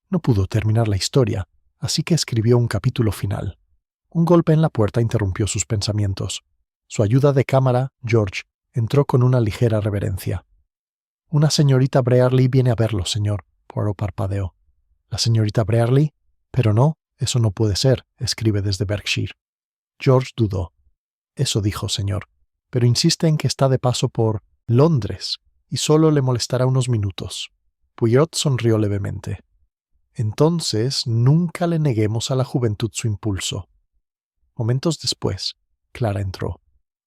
No pudo terminar la historia, así que escribió un capítulo final». Un golpe en la puerta interrumpió sus pensamientos. Su ayuda de cámara, George, entró con una ligera reverencia. «Una señorita Brearley viene a verlo, señor», Poirot parpadeó. «¿La señorita Brearley? Pero no, eso no puede ser», escribe desde Berkshire. George dudó. «Eso dijo, señor, pero insiste en que está de paso por Londres y solo le molestará unos minutos». Poirot sonrió levemente. «Entonces, nunca le neguemos a la juventud su impulso». Momentos después, Clara entró.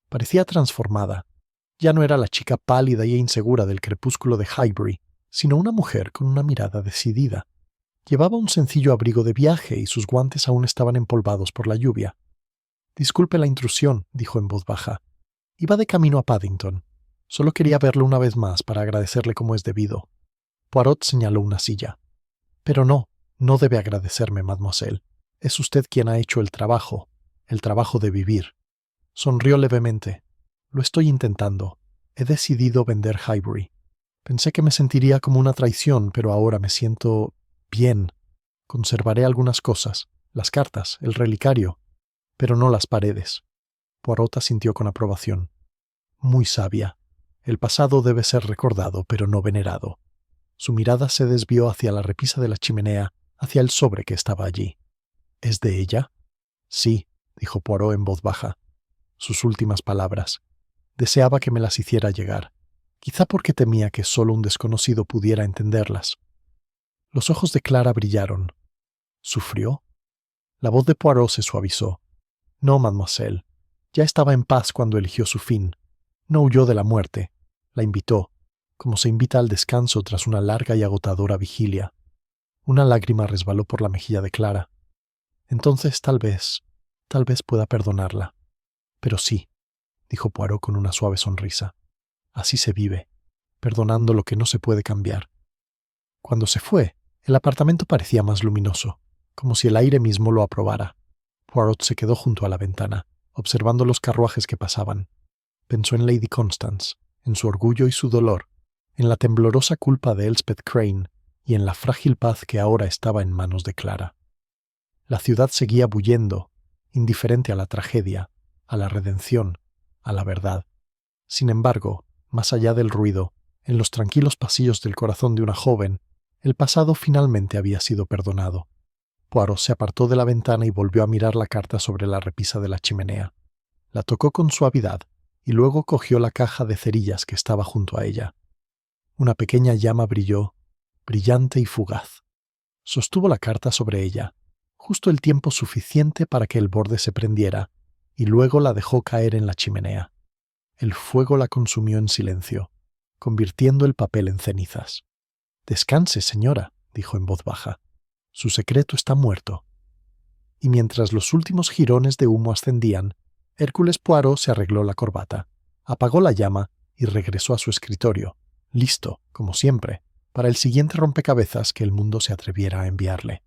Parecía transformada. Ya no era la chica pálida e insegura del crepúsculo de Highbury, sino una mujer con una mirada decidida. Llevaba un sencillo abrigo de viaje y sus guantes aún estaban empolvados por la lluvia. «Disculpe la intrusión», dijo en voz baja. «Iba de camino a Paddington. Solo quería verlo una vez más para agradecerle como es debido». Poirot señaló una silla. «Pero no debe agradecerme, mademoiselle. Es usted quien ha hecho el trabajo de vivir». Sonrió levemente. «Lo estoy intentando. He decidido vender Highbury. Pensé que me sentiría como una traición, pero ahora me siento bien. Conservaré algunas cosas, las cartas, el relicario, pero no las paredes». Poirot asintió con aprobación. «Muy sabia. El pasado debe ser recordado, pero no venerado». Su mirada se desvió hacia la repisa de la chimenea, hacia el sobre que estaba allí. «¿Es de ella?» «Sí», dijo Poirot en voz baja. Sus últimas palabras. Deseaba que me las hiciera llegar, quizá porque temía que solo un desconocido pudiera entenderlas. Los ojos de Clara brillaron. ¿Sufrió? La voz de Poirot se suavizó. «No, mademoiselle. Ya estaba en paz cuando eligió su fin. No huyó de la muerte. La invitó, como se invita al descanso tras una larga y agotadora vigilia». Una lágrima resbaló por la mejilla de Clara. «Entonces tal vez pueda perdonarla». «Pero sí», dijo Poirot con una suave sonrisa. «Así se vive, perdonando lo que no se puede cambiar». Cuando se fue, el apartamento parecía más luminoso, como si el aire mismo lo aprobara. Poirot se quedó junto a la ventana, observando los carruajes que pasaban. Pensó en Lady Constance, en su orgullo y su dolor, en la temblorosa culpa de Elspeth Crane y en la frágil paz que ahora estaba en manos de Clara. La ciudad seguía bullendo, indiferente a la tragedia, a la redención, a la verdad. Sin embargo, más allá del ruido, en los tranquilos pasillos del corazón de una joven, el pasado finalmente había sido perdonado. Poirot se apartó de la ventana y volvió a mirar la carta sobre la repisa de la chimenea. La tocó con suavidad y luego cogió la caja de cerillas que estaba junto a ella. Una pequeña llama brilló, brillante y fugaz. Sostuvo la carta sobre ella, justo el tiempo suficiente para que el borde se prendiera, y luego la dejó caer en la chimenea. El fuego la consumió en silencio, convirtiendo el papel en cenizas. «Descanse, señora», dijo en voz baja. «Su secreto está muerto». Y mientras los últimos jirones de humo ascendían, Hércules Poirot se arregló la corbata, apagó la llama y regresó a su escritorio, listo, como siempre, para el siguiente rompecabezas que el mundo se atreviera a enviarle.